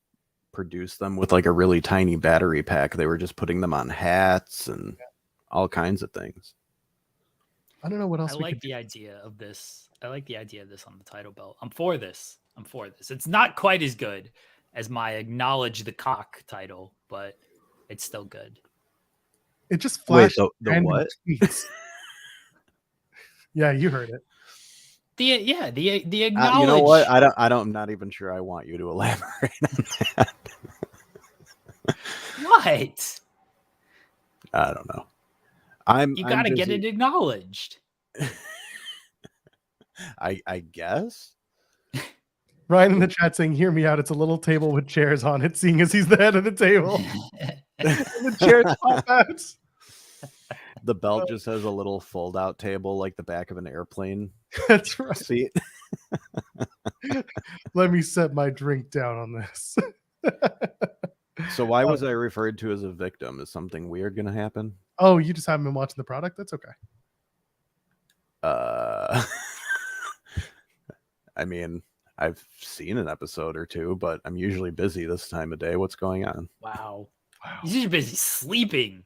produce them with like a really tiny battery pack, they were just putting them on hats and all kinds of things. I don't know what else. I like the idea of this. I like the idea of this on the title belt. I'm for this. It's not quite as good as my "Acknowledge the Cock" title, but it's still good. It just flashed. Wait, the what? Yeah, you heard it. The acknowledge. You know what? I'm not even sure I want you to elaborate on that. What? I don't know. You got to get it acknowledged. I guess. Ryan in the chat saying, "Hear me out. It's a little table with chairs on it, seeing as he's the head of the table." And the chairs pop out. The belt just has a little fold-out table like the back of an airplane. That's right. See? Let me set my drink down on this. So why was I referred to as a victim? Is something weird going to happen? Oh, you just haven't been watching the product? That's okay. I mean, I've seen an episode or two, but I'm usually busy this time of day. What's going on? Wow. You're busy sleeping.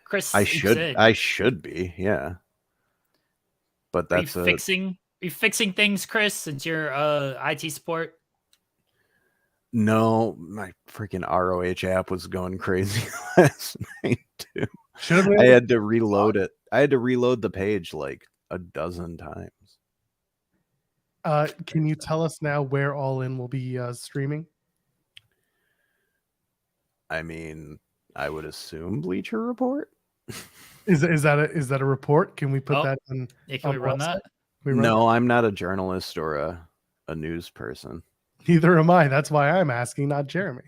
Chris, I should be, yeah. But that's are you fixing things, Chris, since you're IT support? No, my freaking ROH app was going crazy last night too. I had to reload it. I had to reload the page like a dozen times. Can you tell us now where All In will be streaming? I mean, I would assume Bleacher Report. Is that a report? Can we put that in? Yeah, can we run that? No, I'm not a journalist or a news person. Neither am I. That's why I'm asking, not Jeremy.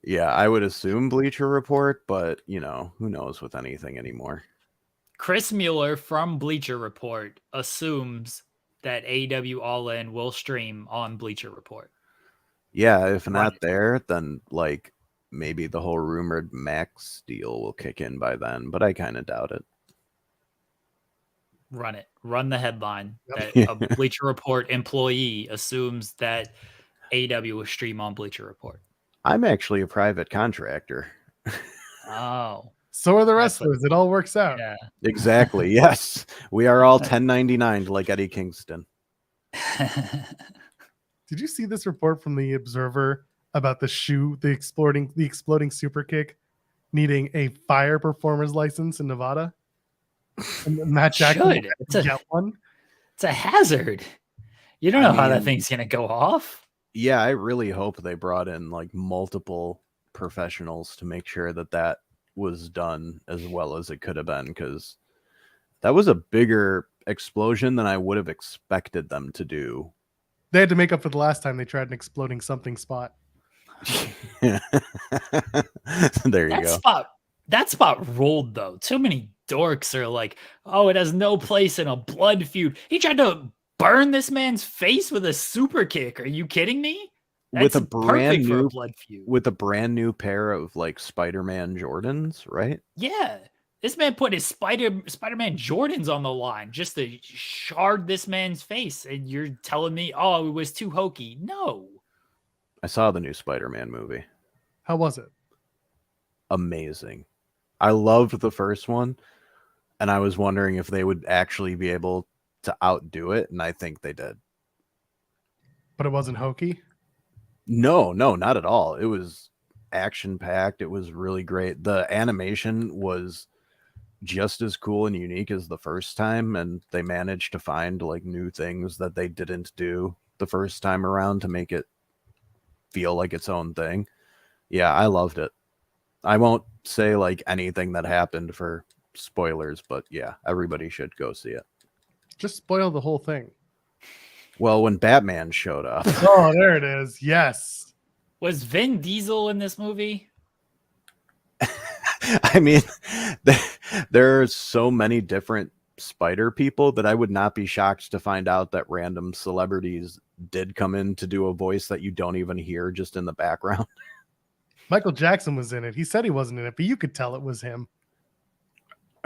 Yeah, I would assume Bleacher Report, but you know, who knows with anything anymore. Chris Mueller from Bleacher Report assumes that AEW All In will stream on Bleacher Report. Yeah, if not there, then like maybe the whole rumored Max deal will kick in by then, but I kind of doubt it. Run it. Run the headline that Yeah. a Bleacher Report employee assumes that AEW will stream on Bleacher Report. I'm actually a private contractor. Oh. So are the That's what- wrestlers. It all works out. Yeah. Exactly. Yes. We are all 1099 like Eddie Kingston. Did you see this report from the Observer about the exploding super kick needing a fire performer's license in Nevada? And Matt Jackson Should. It's a- get one. It's a hazard. You don't I know how that mean- thing's gonna go off. Yeah, I really hope they brought in like multiple professionals to make sure that that was done as well as it could have been, because that was a bigger explosion than I would have expected them to do. They had to make up for the last time they tried an exploding something spot. There you go. That spot rolled though. Too many dorks are like, oh, it has no place in a blood feud. He tried to burn this man's face with a super kick. Are you kidding me? With a That's brand perfect for new a blood feud. with a brand new pair of like Spider-Man Jordans, right? Yeah. This man put his Spider-Man Jordans on the line just to shard this man's face. And you're telling me, oh, it was too hokey. No. I saw the new Spider-Man movie. How was it? Amazing. I loved the first one, and I was wondering if they would actually be able to outdo it, and I think they did. But it wasn't hokey. No, not at all. It was action-packed. It was really great. The animation was just as cool and unique as the first time, and they managed to find like new things that they didn't do the first time around to make it feel like its own thing. Yeah, I loved it. I won't say like anything that happened for spoilers, but yeah, everybody should go see it. Just spoil the whole thing. Well, when Batman showed up, Oh, there it is. Yes. Was Vin Diesel in this movie? I mean, there are so many different spider people that I would not be shocked to find out that random celebrities did come in to do a voice that you don't even hear just in the background. Michael Jackson was in it. He said he wasn't in it, but you could tell it was him.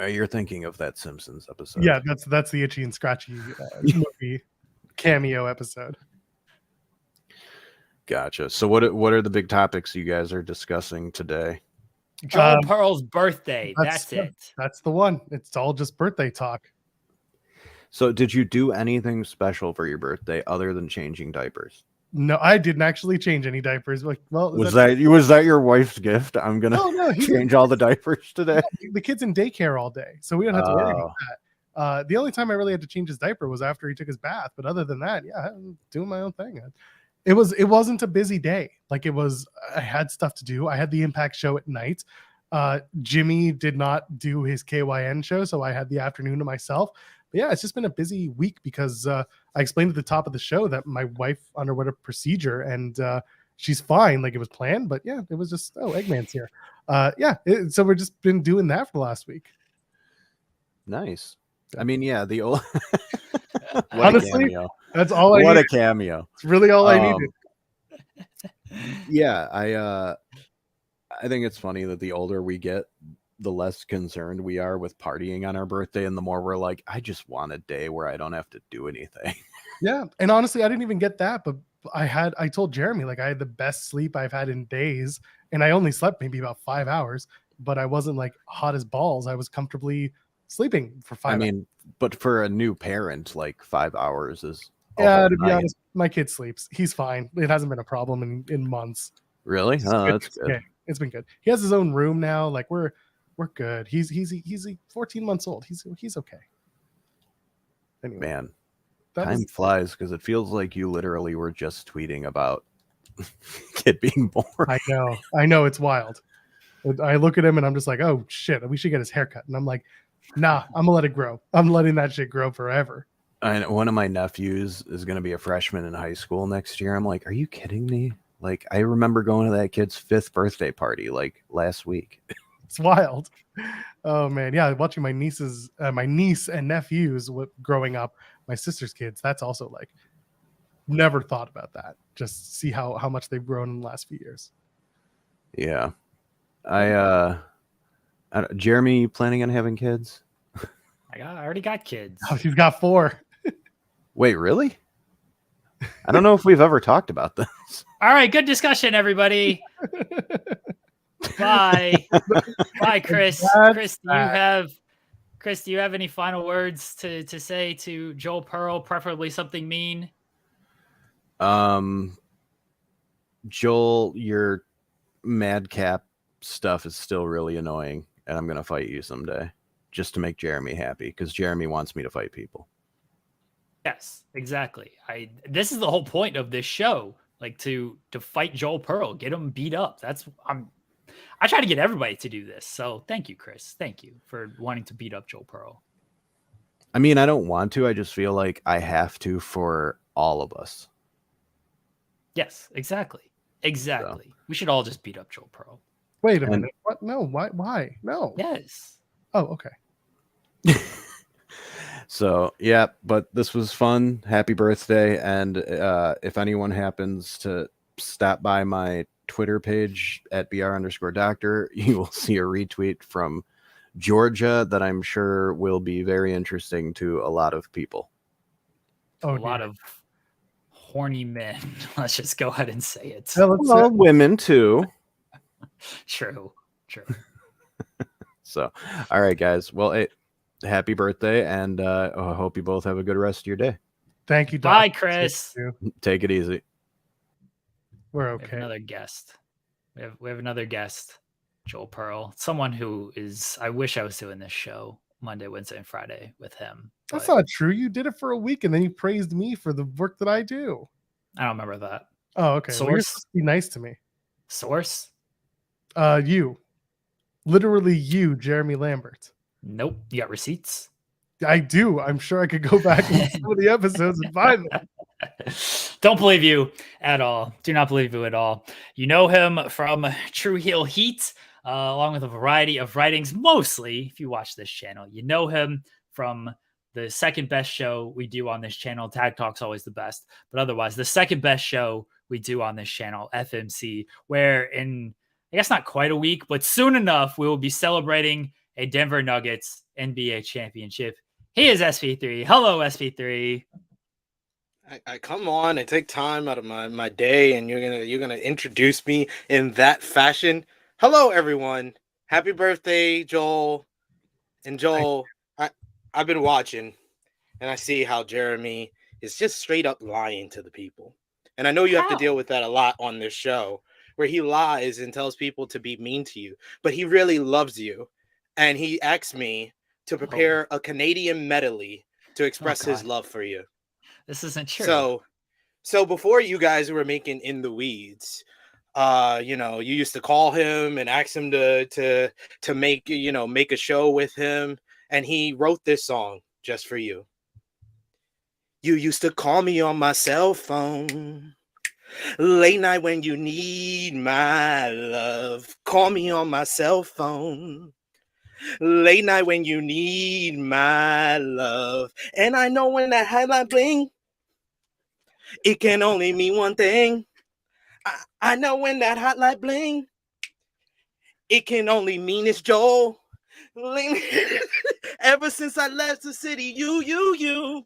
You're thinking of that Simpsons episode. Yeah, that's the Itchy and Scratchy movie cameo episode. Gotcha. So what are the big topics you guys are discussing today? Joel Pearl's birthday. That's it. That's the one. It's all just birthday talk. So did you do anything special for your birthday other than changing diapers? No, I didn't actually change any diapers. Like, well, Was that your wife's gift? I'm gonna he change all the diapers today. The kid's in daycare all day, so we don't have to worry about that. The only time I really had to change his diaper was after he took his bath. But other than that, yeah, I'm doing my own thing. It wasn't a busy day. Like it was, I had stuff to do. I had the Impact show at night. Jimmy did not do his KYN show, so I had the afternoon to myself. But yeah, it's just been a busy week because I explained at the top of the show that my wife underwent a procedure and she's fine. Like it was planned, but yeah, it was just, Eggman's here. So we've just been doing that for the last week. Nice. I mean, yeah, the old Honestly, that's all I what needed. a cameo. It's really all I needed. Yeah, I think it's funny that the older we get, the less concerned we are with partying on our birthday, and the more we're like, I just want a day where I don't have to do anything. Yeah, and honestly, I didn't even get that, but I told Jeremy like I had the best sleep I've had in days, and I only slept maybe about 5 hours, but I wasn't like hot as balls. I was comfortably sleeping for 5 hours. I mean, but for a new parent, like 5 hours is a Yeah, whole to be night. honest, my kid sleeps. He's fine. It hasn't been a problem in months. Really? It's Oh, good. that's It's good. okay. It's been good. He has his own room now. Like we're good. He's 14 months old. He's okay. Anyway, Man, that time was, flies because it feels like you literally were just tweeting about kid being born. I know it's wild. I look at him and I'm just like, oh shit, we should get his haircut. And I'm like, nah, I'm gonna let it grow. I'm letting that shit grow forever. And one of my nephews is going to be a freshman in high school next year. I'm like, are you kidding me? Like, I remember going to that kid's 5th birthday party like last week. It's wild. Oh man, yeah. Watching my niece and nephews growing up, my sister's kids. That's also like, never thought about that. Just see how much they've grown in the last few years. Yeah. Jeremy, you planning on having kids? I already got kids. Oh, she's got 4. Wait, really? I don't know if we've ever talked about this. All right, good discussion, everybody. Bye. Bye, Chris. That's Chris, do you have any final words to say to Joel Pearl, preferably something mean? Joel, your madcap stuff is still really annoying, and I'm gonna fight you someday just to make Jeremy happy, because Jeremy wants me to fight people. Yes, exactly. This is the whole point of this show, like to fight Joel Pearl, get him beat up. I try to get everybody to do this. So thank you, Chris. Thank you for wanting to beat up Joel Pearl. I mean, I don't want to. I just feel like I have to for all of us. Yes, exactly. Exactly. So. We should all just beat up Joel Pearl. Wait a minute. What? No. Why? No. Yes. Oh, okay. So, yeah, but this was fun. Happy birthday. And if anyone happens to stop by my Twitter page at @BR_doctor, you will see a retweet from Georgia that I'm sure will be very interesting to a lot of people. A lot of horny men. Let's just go ahead and say it. Well, women too. True. So, all right, guys. Well, happy birthday, and I hope you both have a good rest of your day. Thank you, Doc. Bye, Chris. Take it easy. We're okay. We have another guest. We have another guest, Joel Pearl. Someone who is. I wish I was doing this show Monday, Wednesday, and Friday with him. That's not true. You did it for a week, and then you praised me for the work that I do. I don't remember that. Oh, okay. Source? Well, you're supposed to be nice to me. Source? You. Literally you, Jeremy Lambert. Nope. You got receipts? I do. I'm sure I could go back and some of the episodes and find them. Don't believe you at all. Do not believe you at all. You know him from True Heel Heat, along with a variety of writings. Mostly, if you watch this channel, you know him from the second best show we do on this channel. Tag Talk's always the best, but otherwise, the second best show we do on this channel, FMC, where in, I guess not quite a week, but soon enough, we will be celebrating a Denver Nuggets NBA championship. He is SP3. Hello, SP3. I come on, I take time out of my day, and you're gonna introduce me in that fashion. Hello, everyone. Happy birthday, Joel. And Joel, I've been watching, and I see how Jeremy is just straight up lying to the people. And I know you have to deal with that a lot on this show, where he lies and tells people to be mean to you, but he really loves you. And he asked me to prepare a Canadian medley to express his love for you. This isn't true. So before you guys were making In the Weeds, you used to call him and ask him to make a show with him, and he wrote this song just for you. You used to call me on my cell phone late night when you need my love. Call me on my cell phone late night when you need my love. And I know when that highlight bling, it can only mean one thing. I know when that hotlight bling, it can only mean it's Joel. Ever since I left the city, you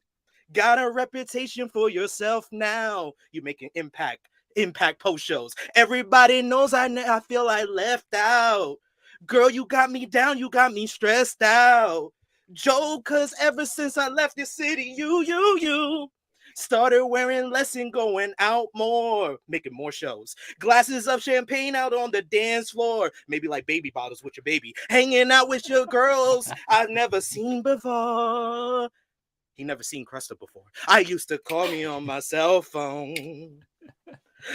got a reputation for yourself now. You making impact post shows. Everybody knows I feel I left out. Girl, you got me down, you got me stressed out. Joel, cause ever since I left the city, you started wearing less and going out more, making more shows. Glasses of champagne out on the dance floor. Maybe like baby bottles with your baby. Hanging out with your girls I've never seen before. He never seen Cresta before. I used to call me on my cell phone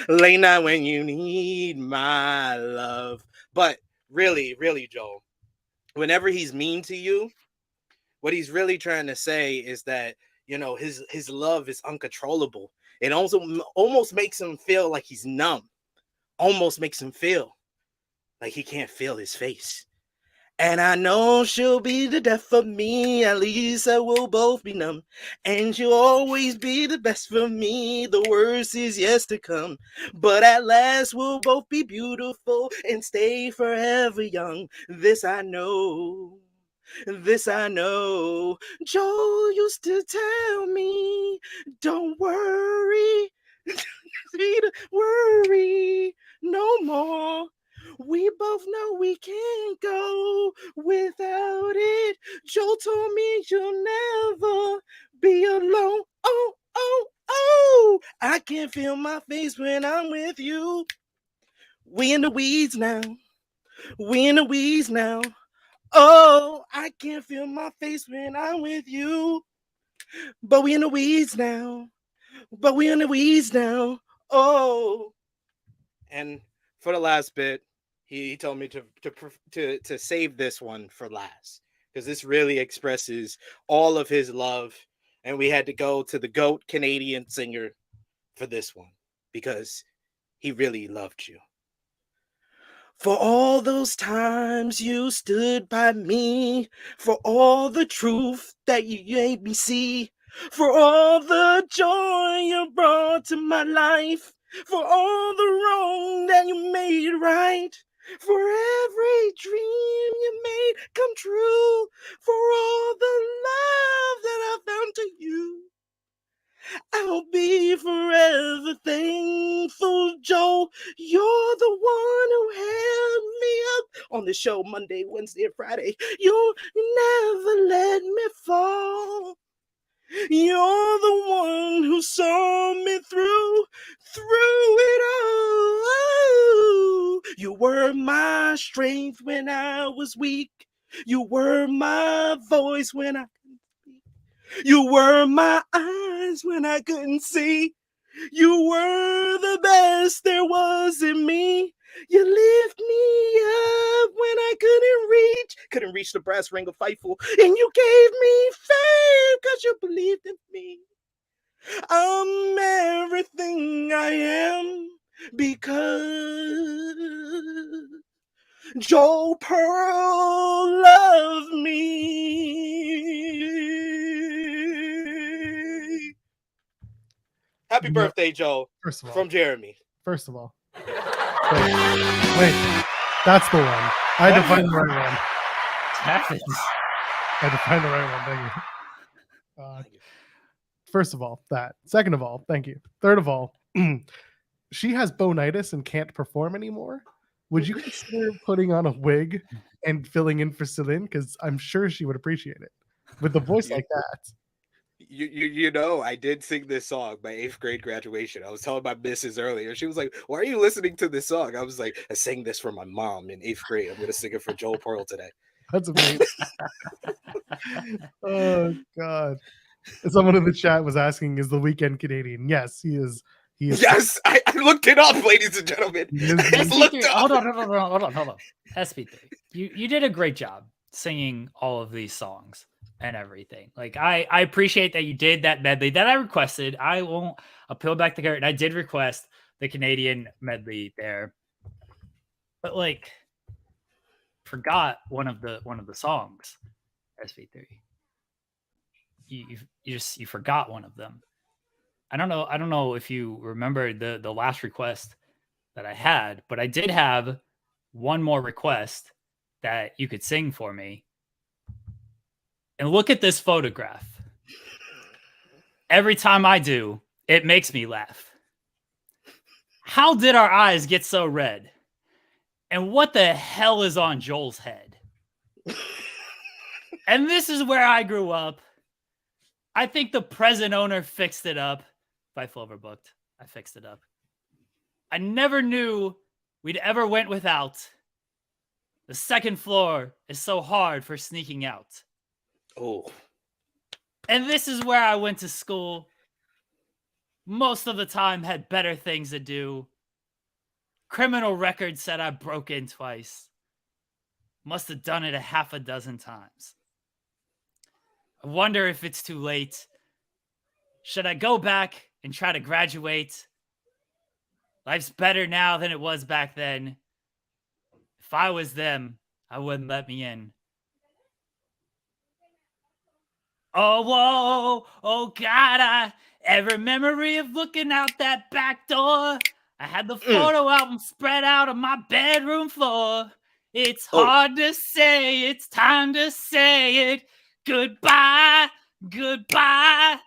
late night when you need my love. But really, Joel, whenever he's mean to you, what he's really trying to say is that, his love is uncontrollable. It also almost makes him feel like he's numb. Almost makes him feel like he can't feel his face. And I know she'll be the death of me. At least I will both be numb. And she'll always be the best for me. The worst is yet to come. But at last we'll both be beautiful and stay forever young. This I know. This I know. Joel used to tell me, don't worry. Worry no more. We both know we can't go without it. Joel told me you'll never be alone. Oh, oh, oh. I can feel my face when I'm with you. We in the weeds now. We in the weeds now. Oh, I can feel my face when I'm with you. But we in the weeds now. But we in the weeds now. Oh. And for the last bit, he told me to save this one for last, because this really expresses all of his love. And we had to go to the GOAT Canadian singer for this one, because he really loved you. For all those times you stood by me, for all the truth that you made me see, for all the joy you brought to my life, for all the wrong that you made right, for every dream you made come true, for all the love that I found to you. I'll be forever thankful, Joe. You're the one who held me up on the show Monday, Wednesday, and Friday. You never let me fall. You're the one who saw me through it all. You were my strength when I was weak. You were my voice when I couldn't speak. You were my eyes when I couldn't see. You were the best there was in me. You lift me up when I couldn't reach the brass ring of Fightful, and you gave me faith because you believed in me. I'm everything I am because Joe Pearl loved me. Happy birthday, Joe. First of all, from Jeremy. First of all, wait, that's the one. I had to find the right one. Happens. I had to find the right one. Thank you. First of all, that. Second of all, thank you. Third of all, she has bonitis and can't perform anymore. Would you consider putting on a wig and filling in for Celine? Because I'm sure she would appreciate it with a voice like that. You know, I did sing this song my 8th grade graduation. I was telling my missus earlier. She was like, "Why are you listening to this song?" I was like, "I sang this for my mom in 8th grade. I'm going to sing it for Joel Pearl today." That's amazing. Oh God! Someone in the chat was asking, "Is The Weeknd Canadian?" Yes, he is. He is. Yes, I looked it up, ladies and gentlemen. Hold on. SP3, you did a great job singing all of these songs and everything. Like I appreciate that you did that medley that I requested. I won't peel back the curtain. I did request the Canadian medley there, but like forgot one of the songs. SP3, you forgot one of them. I don't know if you remember the last request that I had, but I did have one more request that you could sing for me. And look at this photograph. Every time I do, it makes me laugh. How did our eyes get so red? And what the hell is on Joel's head? And this is where I grew up. I think the present owner fixed it up. Fightful overbooked. I fixed it up. I never knew we'd ever went without. The second floor is so hard for sneaking out. Oh. And this is where I went to school. Most of the time had better things to do. Criminal record said I broke in twice. Must have done it a half a dozen times. I wonder if it's too late. Should I go back and try to graduate? Life's better now than it was back then. If I was them, I wouldn't let me in. Oh, whoa, oh God, every memory of looking out that back door. I had the photo album spread out on my bedroom floor. It's hard to say, it's time to say it. Goodbye, goodbye.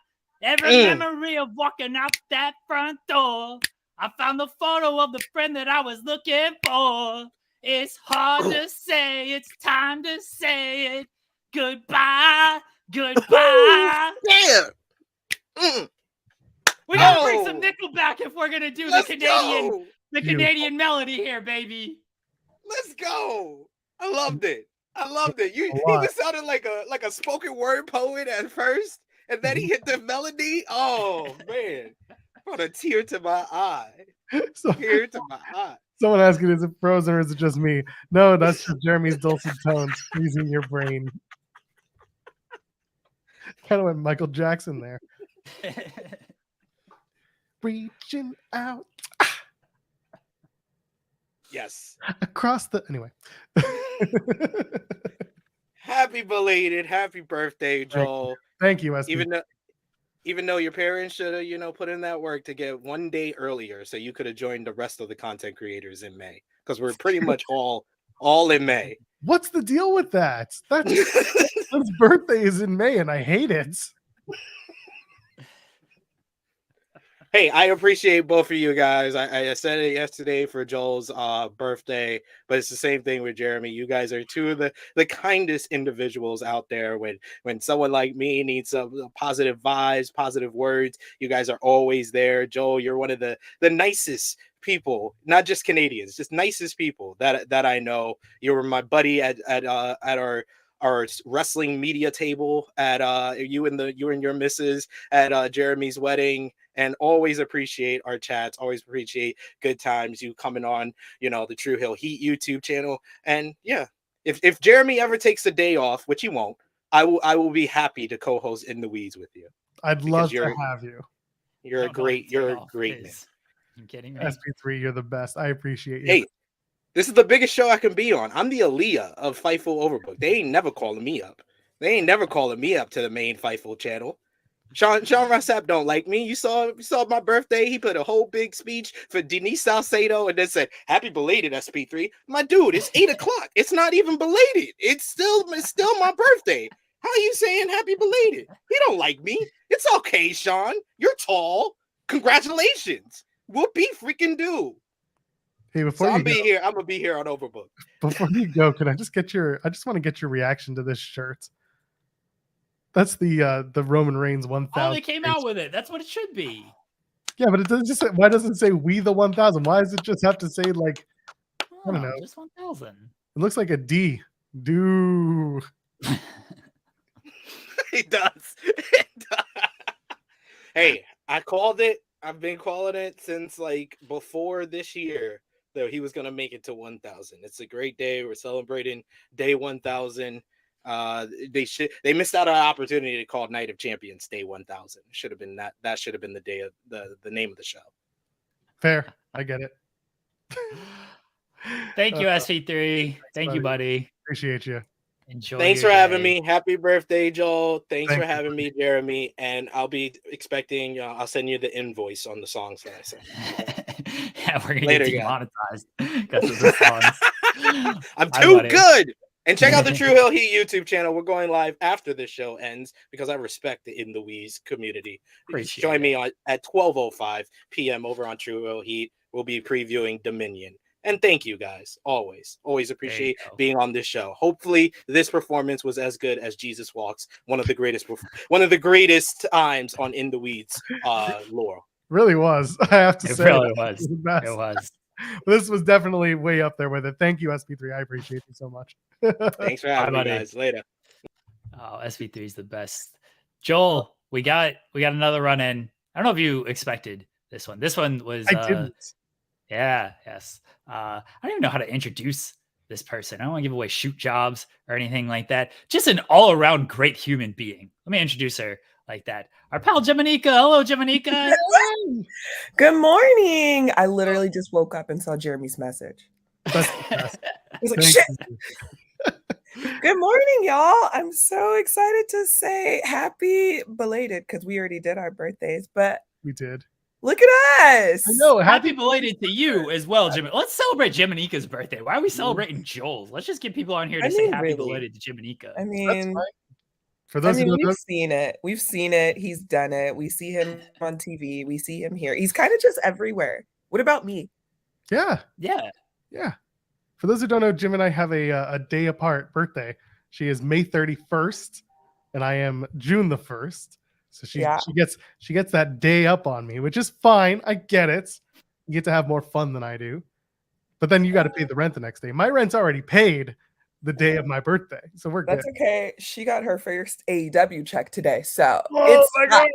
Every memory of walking out that front door. I found the photo of the friend that I was looking for. It's hard to say. It's time to say it. Goodbye. Goodbye. Yeah. We gotta Oh. bring some Nickelback if we're gonna do Let's the Canadian, go. the Canadian melody here, baby. Let's go. I loved it. He lot. just sounded like a spoken word poet at first, and then he hit the melody. Oh man, brought a tear to my eye. So, Tear to my eye. someone asking, is it frozen or is it just me? No, that's just Jeremy's dulcet tones freezing your brain. Kind of went Michael Jackson there. Reaching out Yes. across the anyway. Happy belated, happy birthday, Joel. Thank you, SB. Even though your parents should have, put in that work to get one day earlier, so you could have joined the rest of the content creators in May, because we're pretty much all in May. What's the deal with that? His birthday is in May, and I hate it. Hey, I appreciate both of you guys. I said it yesterday for Joel's birthday, but it's the same thing with Jeremy. You guys are two of the kindest individuals out there. When someone like me needs some positive vibes, positive words, you guys are always there. Joel, you're one of the nicest people, not just Canadians, just nicest people that I know. You were my buddy at our wrestling media table at you and your missus at Jeremy's wedding. And always appreciate our chats, always appreciate good times, you coming on, the True Hill Heat YouTube channel. And yeah, if Jeremy ever takes a day off, which he won't, I will be happy to co-host In the Weeds with you. I'd love to have you. You're a great man. You kidding me? SP3, you're the best. I appreciate you. Hey, this is the biggest show I can be on. I'm the Aaliyah of Fightful Overbook. They ain't never calling me up. They ain't never calling me up to the main Fightful channel. Sean Rossap don't like me. You saw my birthday. He put a whole big speech for Denise Salcedo and then said, "Happy belated, SP3." My dude, it's 8:00. It's not even belated. It's still my birthday. How are you saying happy belated? He don't like me. It's okay, Sean. You're tall. Congratulations. Whoopee freaking do. Hey, before I'm you go, here. I'm gonna be here on Overbook. before you go, can I just get I just want to get your reaction to this shirt. That's the Roman Reigns 1000. Oh, they came out with it. That's what it should be. Yeah, but it doesn't just say, why doesn't it say we the 1000? Why does it just have to say like I don't know? Just 1000. It looks like a D. Do. It does. Hey, I called it. I've been calling it since like before this year that he was gonna make it to 1000. It's a great day. We're celebrating day 1000. They missed out on an opportunity to call Night of Champions Day 1000. Should have been that should have been the day of the name of the show. Fair. I get it. Thank you, SP3. Thank you, buddy. Appreciate you. Enjoy. Thanks for your having day. me. Happy birthday, Joel. Thanks Thank for having me, Jeremy. And I'll be expecting. I'll send you the invoice on the songs that I sent. Yeah, we're gonna Later, get guys. demonetized because of the songs. I'm Hi, too buddy. good. And check out the True Hill Heat YouTube channel. We're going live after the show ends because I respect the In the Weeds community. Appreciate Join it. me at 12:05 p.m. over on True Hill Heat. We'll be previewing Dominion. And thank you guys. Always appreciate go. being on this show. Hopefully this performance was as good as Jesus Walks, one of the greatest times on In the Weeds lore. Really was. I have to It say. really that was. the best. It was. This was definitely way up there with it. Thank you, SP3. I appreciate you so much. Thanks for having me, buddy. guys. Later. Oh, SV3 is the best. Joel, we got another run in. I don't know if you expected this one. This one was I didn't. Yeah, yes. I don't even know how to introduce this person. I don't want to give away shoot jobs or anything like that. Just an all-around great human being. Let me introduce her like that. Our pal Jaminika. Hello, Jaminika. Good morning. I literally just woke up and saw Jeremy's message. That's the best. He's like, Thank shit. you. Good morning, y'all. I'm so excited to say happy belated because we already did our birthdays, but We did. look at us. I know. Happy belated to you as well, Jimmy. Let's celebrate Jaminika's birthday. Why are we celebrating Joel's? Let's just get people on here to say happy really. belated to Jaminika. I That's mean, fine. For those who don't know, we've seen it. We've seen it. He's done it. We see him on TV. We see him here. He's kind of just everywhere. What about me? yeah. Yeah. For those who don't know, Jim and I have a day apart birthday. She is May 31st, and I am June the 1st. So she gets that day up on me, which is fine. I get it. You get to have more fun than I do. But then you got to pay the rent the next day. My rent's already paid the day of my birthday, so we're good. That's okay. She got her first AEW check today, so Oh my god!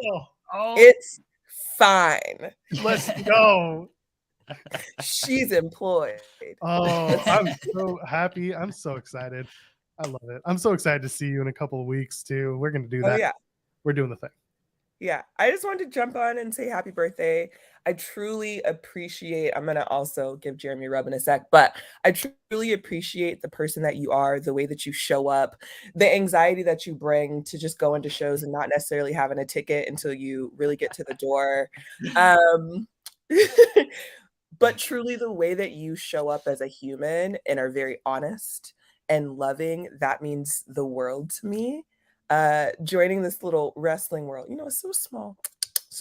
It's fine. Let's go. She's employed. Oh, I'm so happy. I'm so excited. I love it. I'm so excited to see you in a couple of weeks too. We're gonna do that. Oh yeah, we're doing the thing. Yeah, I just wanted to jump on and say happy birthday. I truly appreciate, I'm going to also give Jeremy a rub in a sec, but I truly appreciate the person that you are, the way that you show up, the anxiety that you bring to just go into shows and not necessarily having a ticket until you really get to the door. But truly the way that you show up as a human and are very honest and loving, that means the world to me. Joining this little wrestling world, it's so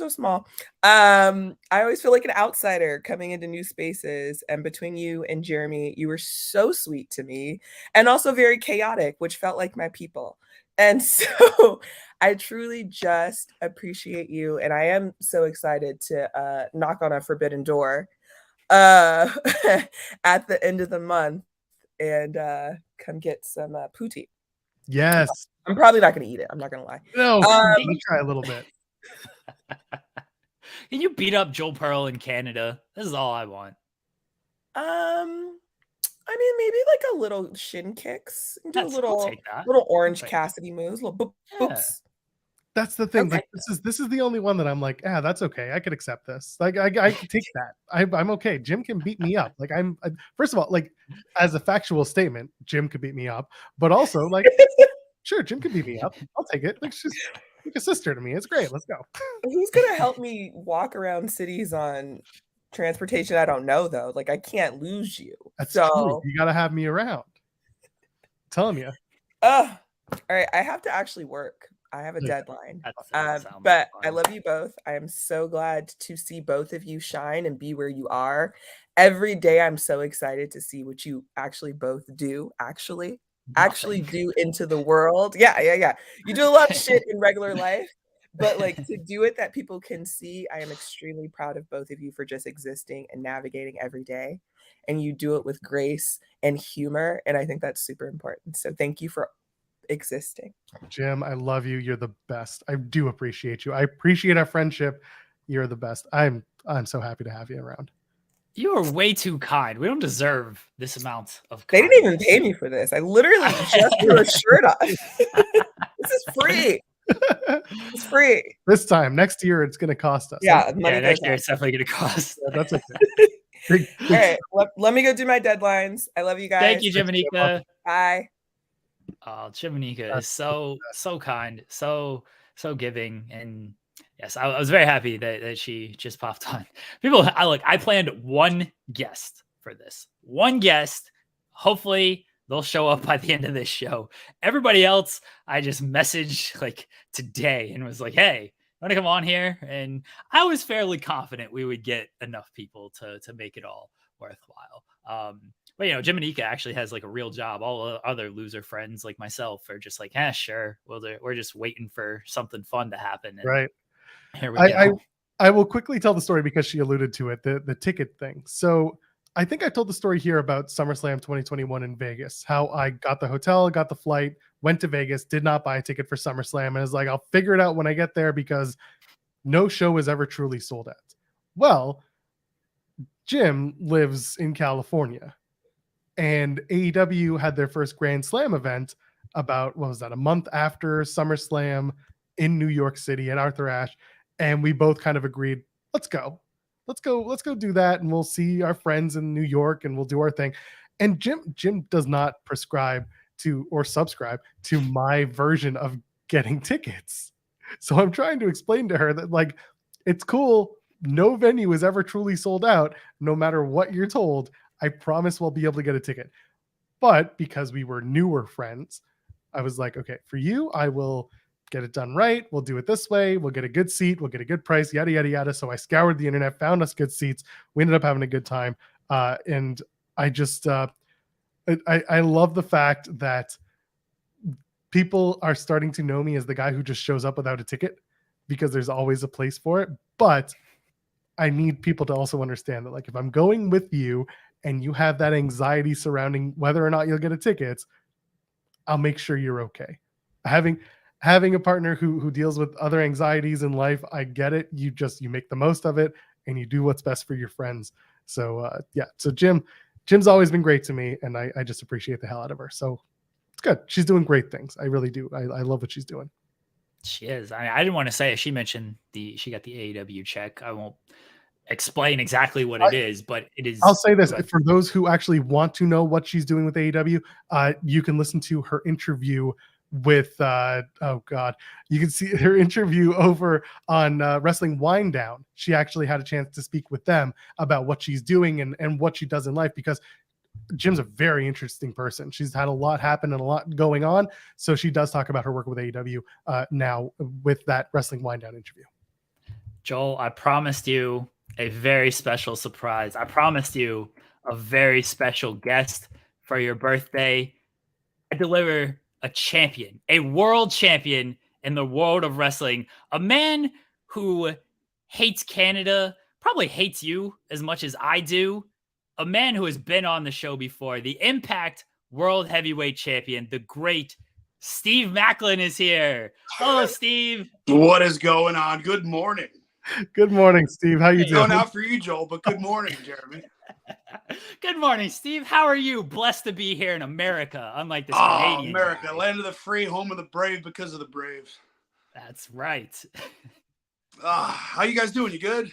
small. I always feel like an outsider coming into new spaces, and between you and Jeremy, you were so sweet to me and also very chaotic, which felt like my people. And so I truly just appreciate you, and I am so excited to knock on a forbidden door at the end of the month and come get some pootie. Yes. I'm probably not going to eat it. I'm not going to lie. No, let's try a little bit. Can you beat up Joel Pearl in Canada? This is all I want. I mean, maybe like a little shin kicks. Do a little Orange Cassidy moves, little boops. That's the thing. Okay. Like this is the only one that I'm like, that's okay. I could accept this. Like I can take that. I'm okay. Jim can beat me up. Like first of all, like as a factual statement, Jim could beat me up, but also like, sure, Jim could beat me up. I'll take it. Like she's like a sister to me. It's great. Let's go. Who's gonna help me walk around cities on transportation I don't know though? Like I can't lose you. That's true. You gotta have me around. I'm telling you. All right. I have to actually work. I have a deadline. But I love you both. I am so glad to see both of you shine and be where you are. Every day I'm so excited to see what you actually both do. Actually do into the world. Yeah. You do a lot of shit in regular life, but like to do it that people can see, I am extremely proud of both of you for just existing and navigating every day. And you do it with grace and humor. And I think that's super important. So thank you for existing. Jim, I love you. You're the best. I do appreciate you. I appreciate our friendship. You're the best. I'm so happy to have you around. You are way too kind. We don't deserve this amount of kindness. They didn't even pay me for this. I literally just threw a shirt on. This is free. It's free. This time. Next year, it's going to cost us. Yeah, next year, it's definitely going to cost. Yeah, that's okay. All right. Let me go do my deadlines. I love you guys. Thank you, Jaminika. Bye. Oh, Jaminika is so kind, so giving, and yes, I was very happy that she just popped on. I planned one guest for this. One guest. Hopefully they'll show up by the end of this show. Everybody else, I just messaged like today and was like, hey, want to come on here? And I was fairly confident we would get enough people to make it all worthwhile. But Jaminika actually has like a real job. All other loser friends like myself are just like, sure. Well, we're just waiting for something fun to happen. And right. Here we go. I will quickly tell the story because she alluded to it, the ticket thing. So I think I told the story here about SummerSlam 2021 in Vegas, how I got the hotel, got the flight, went to Vegas, did not buy a ticket for SummerSlam. And I was like, I'll figure it out when I get there because no show is ever truly sold out. Well, Jim lives in California. And AEW had their first Grand Slam event about, a month after SummerSlam in New York City at Arthur Ashe. And we both kind of agreed, let's go do that. And we'll see our friends in New York and we'll do our thing. And Jim does not prescribe to or subscribe to my version of getting tickets. So I'm trying to explain to her that like, it's cool. No venue is ever truly sold out, no matter what you're told. I promise we'll be able to get a ticket. But because we were newer friends, I was like, okay, for you, I will get it done right. We'll do it this way. We'll get a good seat. We'll get a good price, yada, yada, yada. So I scoured the internet, found us good seats. We ended up having a good time. And I just, I love the fact that people are starting to know me as the guy who just shows up without a ticket, because there's always a place for it. But I need people to also understand that, like, if I'm going with you and you have that anxiety surrounding whether or not you'll get a ticket, I'll make sure you're okay. Having a partner who deals with other anxieties in life, I get it. You make the most of it and you do what's best for your friends. So yeah. So Jim's always been great to me, and I just appreciate the hell out of her. So it's good. She's doing great things. I really do. I love what she's doing. She is. I didn't want to say it. She mentioned she got the AEW check. I won't explain exactly what it is, but it is. I'll say this for those who actually want to know what she's doing with AEW. You can listen to her interview with you can see her interview over on Wrestling Wind Down. She actually had a chance to speak with them about what she's doing and what she does in life, because Jim's a very interesting person. She's had a lot happen and a lot going on. So she does talk about her work with AEW now with that Wrestling Wind Down interview. Joel, I promised you a very special surprise. I promised you a very special guest for your birthday. I deliver a champion, a world champion in the world of wrestling, a man who hates Canada, probably hates you as much as I do, a man who has been on the show before, the Impact World Heavyweight Champion, the great Steve Macklin is here. Hello, Steve. What is going on? Good morning. Good morning, Steve. How you doing? No, not for you, Joel, but good morning, Jeremy. Good morning, Steve. How are you? Blessed to be here in America, unlike this Canadian America, guy. land of the free, home of the brave because of the brave. That's right. How you guys doing? You good?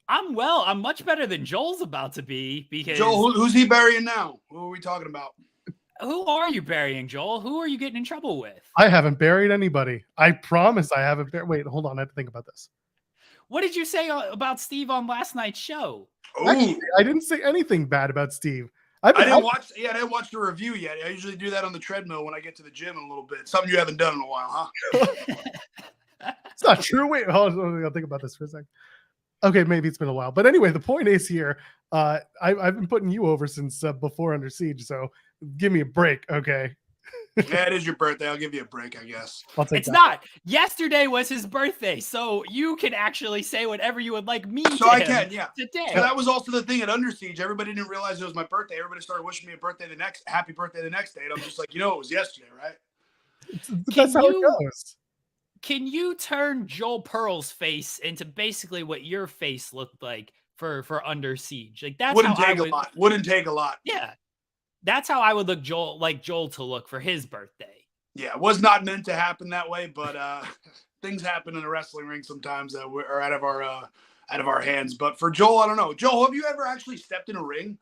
I'm well. I'm much better than Joel's about to be, because Joel, who's he burying now? Who are we talking about? Who are you burying, Joel? Who are you getting in trouble with? I haven't buried anybody. I promise I haven't Wait, hold on. I have to think about this. What did you say about Steve on last night's show? Actually, I didn't say anything bad about Steve. I didn't watch the review yet. I usually do that on the treadmill when I get to the gym in a little bit. Something you haven't done in a while, huh? It's not true. Wait, hold on. I'll think about this for a second. Okay, maybe it's been a while. But anyway, the point is here, I've been putting you over since before Under Siege, so give me a break, okay? Yeah, it is your birthday. I'll give you a break, I guess. It's not. Yesterday was his birthday, so you can actually say whatever you would like me to So I him can, yeah. today. So that was also the thing at Under Siege. Everybody didn't realize it was my birthday. Everybody started wishing me a happy birthday the next day. And I'm just like, it was yesterday, right? That's how it goes. Can you turn Joel Pearl's face into basically what your face looked like for Under Siege? Like that's Wouldn't take a lot. Yeah. That's how I would look Joel to look for his birthday. Yeah, it was not meant to happen that way, but things happen in a wrestling ring sometimes that are out of our hands. But for Joel, I don't know. Joel, have you ever actually stepped in a ring?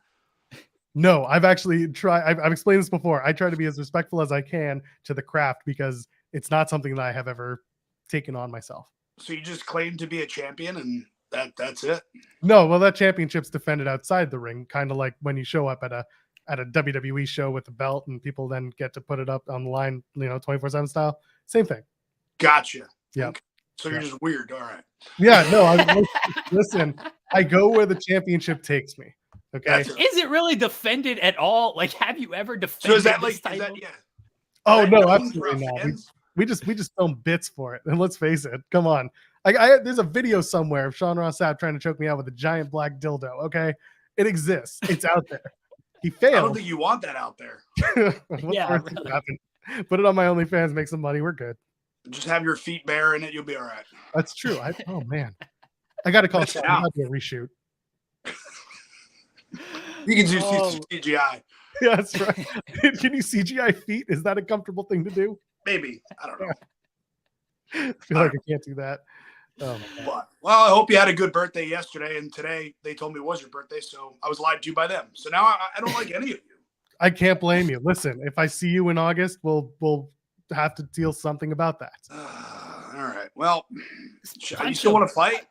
No, I've actually tried. I've explained this before. I try to be as respectful as I can to the craft, because it's not something that I have ever taken on myself. So you just claim to be a champion and that's it? No, well, that championship's defended outside the ring, kind of like when you show up at a WWE show with the belt and people then get to put it up on the line, 24/7 style. Same thing. Gotcha. Yeah. Okay. So you're just weird. All right. Yeah, no, listen, I go where the championship takes me. Okay. Is it really defended at all? Like, have you ever defended this title? Oh, no, absolutely not. We just film bits for it. And let's face it, come on. There's a video somewhere of Sean Ross Sapp trying to choke me out with a giant black dildo. Okay. It exists. It's out there. He failed. I don't think you want that out there. Yeah. Really. Put it on my OnlyFans, make some money. We're good. Just have your feet bare in it. You'll be all right. That's true. Oh, man. I got to call Sean. I got to do a reshoot. You can do CGI. Yeah, that's right. Can you CGI feet? Is that a comfortable thing to do? Maybe. I don't know. I feel like I can't do that. Oh my God. Well, I hope you had a good birthday yesterday, and today they told me it was your birthday, so I was lied to by them. So now I don't like any of you. I can't blame you. Listen, if I see you in August, we'll have to deal something about that. All right. Well, you still want to fight?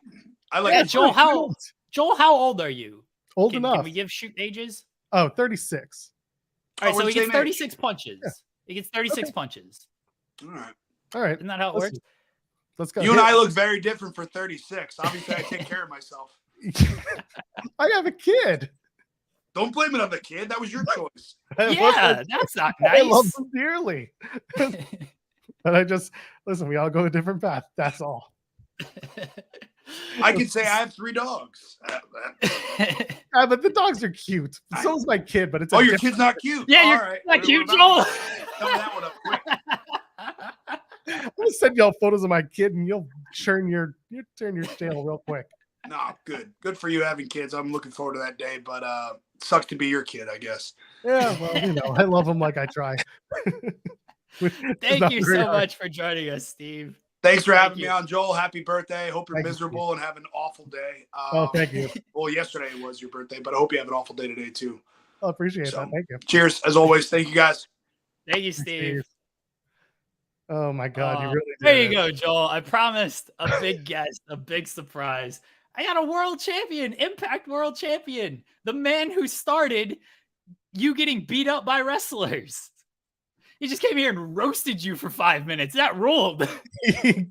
I like. Yeah, Joel. How old are you? Old enough. Can we give shoot ages? Oh, 36. All right, so he gets 36 punches. Yeah. He gets 36 punches. All right. Isn't that how it works? Let's go. You and I look very different for 36. Obviously, I take care of myself. I have a kid. Don't blame it on the kid. That was your choice. Yeah, that's not I love nice. him dearly. But I just listen. We all go a different path. That's all. I can say I have 3 dogs. But the dogs are cute. So is my kid. But it's your kid's not cute. Yeah, All you're right. not cute, Joel. Tell that one up quick. I'll send y'all photos of my kid, and you'll turn your tail real quick. No, good for you having kids. I'm looking forward to that day. But sucks to be your kid, I guess. Yeah, well, I love them like I try. Thank you so much for joining us, Steve. Thanks for having me on, Joel. Happy birthday. Hope you're miserable you. And have an awful day. Thank you. Well, yesterday was your birthday, but I hope you have an awful day today, too. I appreciate that. Thank you. Cheers, as always. Thank you, guys. Thank you, Steve. Oh, my God. You really did. There you go, Joel. I promised a big guest, a big surprise. I got a world champion, Impact world champion, the man who started you getting beat up by wrestlers. He just came here and roasted you for 5 minutes. That ruled. He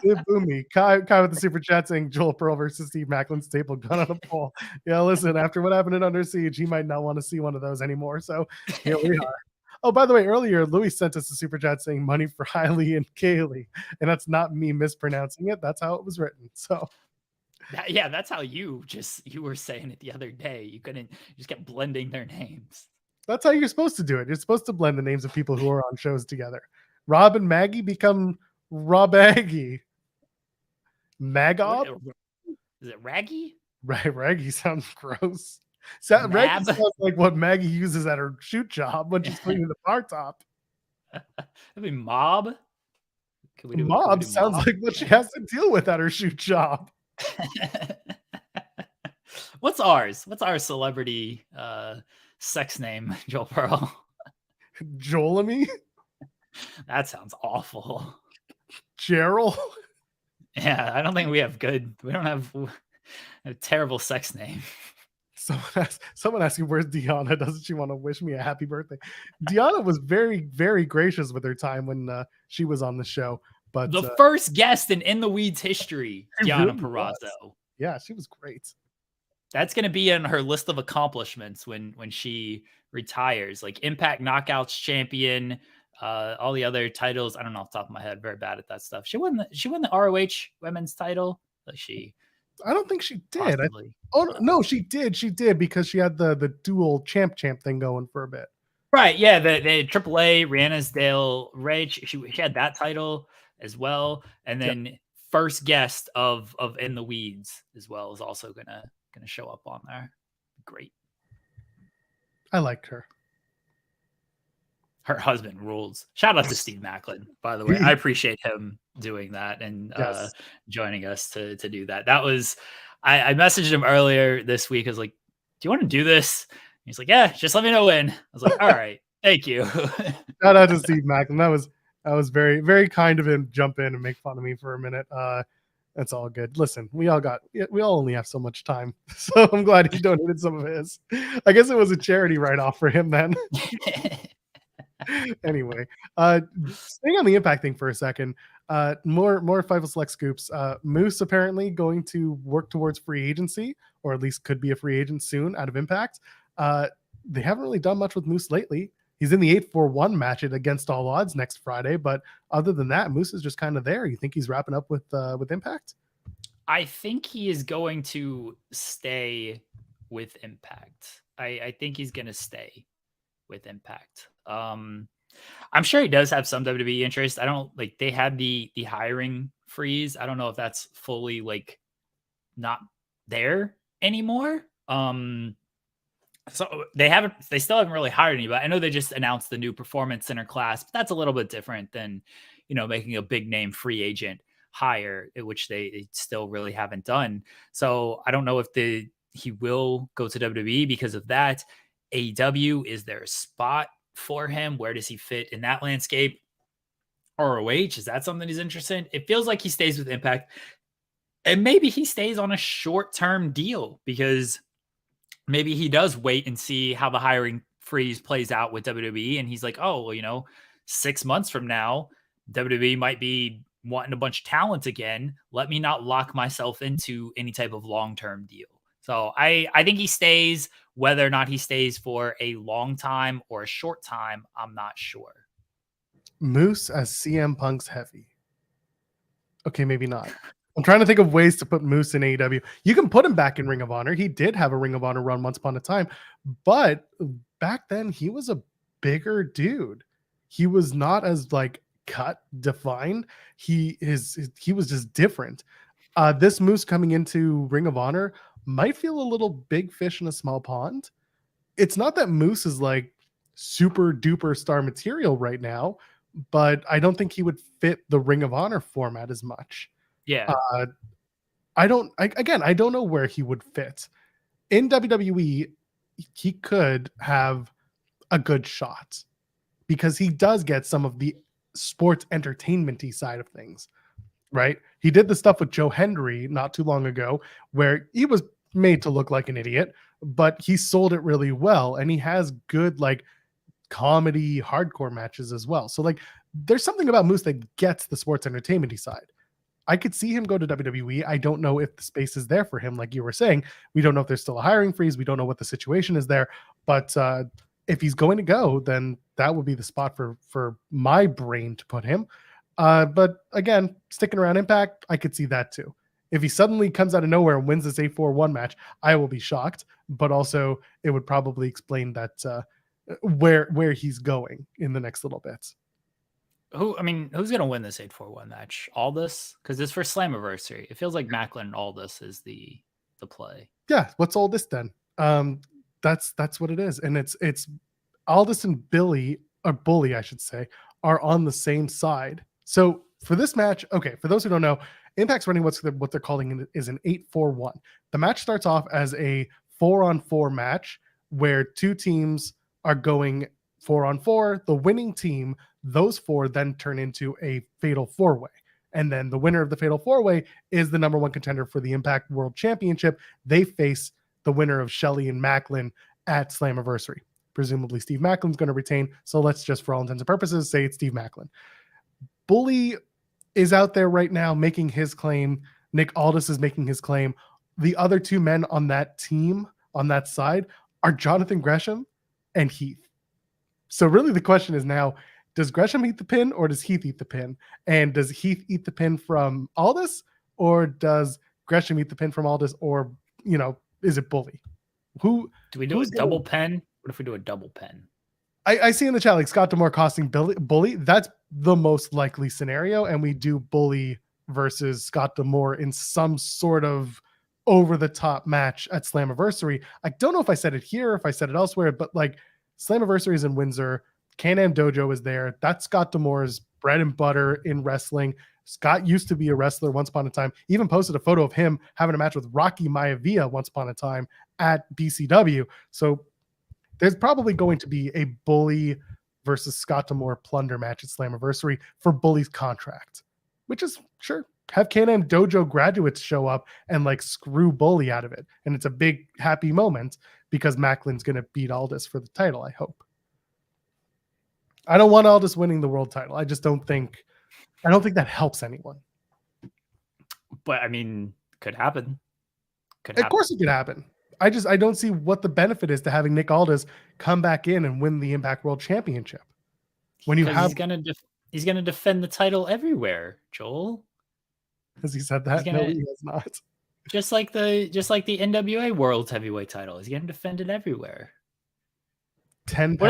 did boo me. Kai with the super chat saying Joel Pearl versus Steve Macklin staple gun on a pole. Yeah, listen, after what happened in Under Siege, he might not want to see one of those anymore. So here we are. Oh, by the way, earlier, Louis sent us a super chat saying money for Hailey and Kaylee. And that's not me mispronouncing it. That's how it was written. So yeah, that's how you were saying it the other day. You just kept blending their names. That's how you're supposed to do it. You're supposed to blend the names of people who are on shows together. Rob and Maggie become Rob Aggie. Magob? Is it Raggy? Right, Raggy sounds gross. Raggy sounds like what Maggie uses at her shoot job when she's cleaning the bar top. That'd be Mob. Mob sounds like what she has to deal with at her shoot job. What's ours? What's our celebrity sex name, Joel Pearl? Jolemy? That sounds awful. Gerald? Yeah, I don't think we don't have a terrible sex name. Someone asking where's Deanna? Doesn't she want to wish me a happy birthday? Deanna was very, very gracious with her time when she was on the show. But the first guest in the Weeds history, Deanna really Purrazzo. Yeah, she was great. That's going to be in her list of accomplishments when she retires. Like Impact Knockouts champion, all the other titles. I don't know off the top of my head. Very bad at that stuff. She won the ROH women's title. I don't think she did. No, she did. She did because she had the dual champ thing going for a bit. Right. Yeah. The AAA Rihanna's Ray. She had that title as well. And then first guest of In the Weeds as well is also gonna show up on there. Great. I liked her. Her husband rules. Shout out to Steve Macklin, by the way. I appreciate him doing that and joining us to do that. That was, I messaged him earlier this week. I was like, do you want to do this? And he's like, yeah, just let me know when. I was like, all right, thank you. Shout out to Steve Macklin. That was very, very kind of him to jump in and make fun of me for a minute. That's all good. Listen, we all only have so much time. So I'm glad he donated some of his. I guess it was a charity write-off for him then. Anyway, staying on the Impact thing for a second, more Fightful Select scoops. Moose apparently going to work towards free agency, or at least could be a free agent soon out of Impact. They haven't really done much with Moose lately. He's in the 8-4-1 match at Against All Odds next Friday, but other than that, Moose is just kind of there. You think he's wrapping up with Impact? I think he is going to stay with Impact. I think he's going to stay with Impact. I'm sure he does have some WWE interest. I don't they had the hiring freeze. I don't know if that's fully not there anymore. So they still haven't really hired anybody. I know they just announced the new Performance Center class, but that's a little bit different than, making a big name free agent hire, which they still really haven't done. So I don't know if he will go to WWE because of that. AEW, is there a spot for him? Where does he fit in that landscape? ROH, is that something he's interested in? It feels like he stays with Impact, and maybe he stays on a short-term deal because maybe he does wait and see how the hiring freeze plays out with WWE. And he's like, 6 months from now, WWE might be wanting a bunch of talent again. Let me not lock myself into any type of long-term deal. So I think he stays. Whether or not he stays for a long time or a short time, I'm not sure. Moose as CM Punk's heavy. Okay, maybe not. I'm trying to think of ways to put Moose in AEW. You can put him back in Ring of Honor. He did have a Ring of Honor run once upon a time, but back then he was a bigger dude. He was not as like cut, defined. He was just different. This Moose coming into Ring of Honor might feel a little big fish in a small pond. It's not that Moose is like super duper star material right now, but I don't think he would fit the Ring of Honor format as much. Yeah. I don't know where he would fit. In WWE, he could have a good shot because he does get some of the sports entertainment-y side of things, right? He did the stuff with Joe Hendry not too long ago where he was made to look like an idiot, but he sold it really well, and he has good like comedy hardcore matches as well. So like there's something about Moose that gets the sports entertainment side. I could see him go to WWE. I don't know if the space is there for him. Like you were saying, we don't know if there's still a hiring freeze. We don't know what the situation is there, but if he's going to go, then that would be the spot for my brain to put him. But again, sticking around Impact, I could see that too. If he suddenly comes out of nowhere and wins this 8-4-1 match, I will be shocked, but also it would probably explain that where he's going in the next little bit. Who's gonna win this 8-4-1 match? Aldis? Because it's for Slammiversary. It feels like Macklin and Aldis is the play. Yeah, what's all this then? That's what it is. And it's Aldis and Bully, I should say, are on the same side. So for this match, okay, for those who don't know, Impact's running what they're calling is an 8-4-1. The match starts off as a 4-on-4 match where two teams are going 4-on-4. The winning team, those four then turn into a fatal four-way. And then the winner of the fatal four-way is the number one contender for the Impact World Championship. They face the winner of Shelley and Macklin at Slammiversary. Presumably Steve Macklin's going to retain. So let's just, for all intents and purposes, say it's Steve Macklin. Bully is out there right now making his claim. Nick Aldis is making his claim. The other two men on that team, on that side, are Jonathan Gresham and Heath. So really the question is now, does Gresham eat the pin or does Heath eat the pin? And does Heath eat the pin from Aldis or does Gresham eat the pin from Aldis, or, is it Bully? Do we do a double pen? What if we do a double pen? I see in the chat like Scott D'Amore costing Bully. That's the most likely scenario, and we do Bully versus Scott D'Amore in some sort of over-the-top match at Slammiversary. I don't know if I said it here or if I said it elsewhere, but like Slammiversary is in Windsor. Can-Am Dojo is there. That's Scott D'Amore's bread and butter in wrestling. Scott used to be a wrestler once upon a time. He even posted a photo of him having a match with Rocky Maivia once upon a time at BCW. So there's probably going to be a Bully versus Scott D'Amore plunder match at Slammiversary for Bully's contract, which is sure. Have Can-Am Dojo graduates show up and like screw Bully out of it. And it's a big happy moment because Macklin's going to beat Aldis for the title, I hope. I don't want Aldis winning the world title. I don't think that helps anyone. But could happen. Of course it could happen. I don't see what the benefit is to having Nick Aldis come back in and win the Impact World Championship. When you have he's gonna defend the title everywhere, Joel. Has he said that? No, he has not. Just like the NWA World Heavyweight title, he's gonna defend it everywhere. 10 pounds.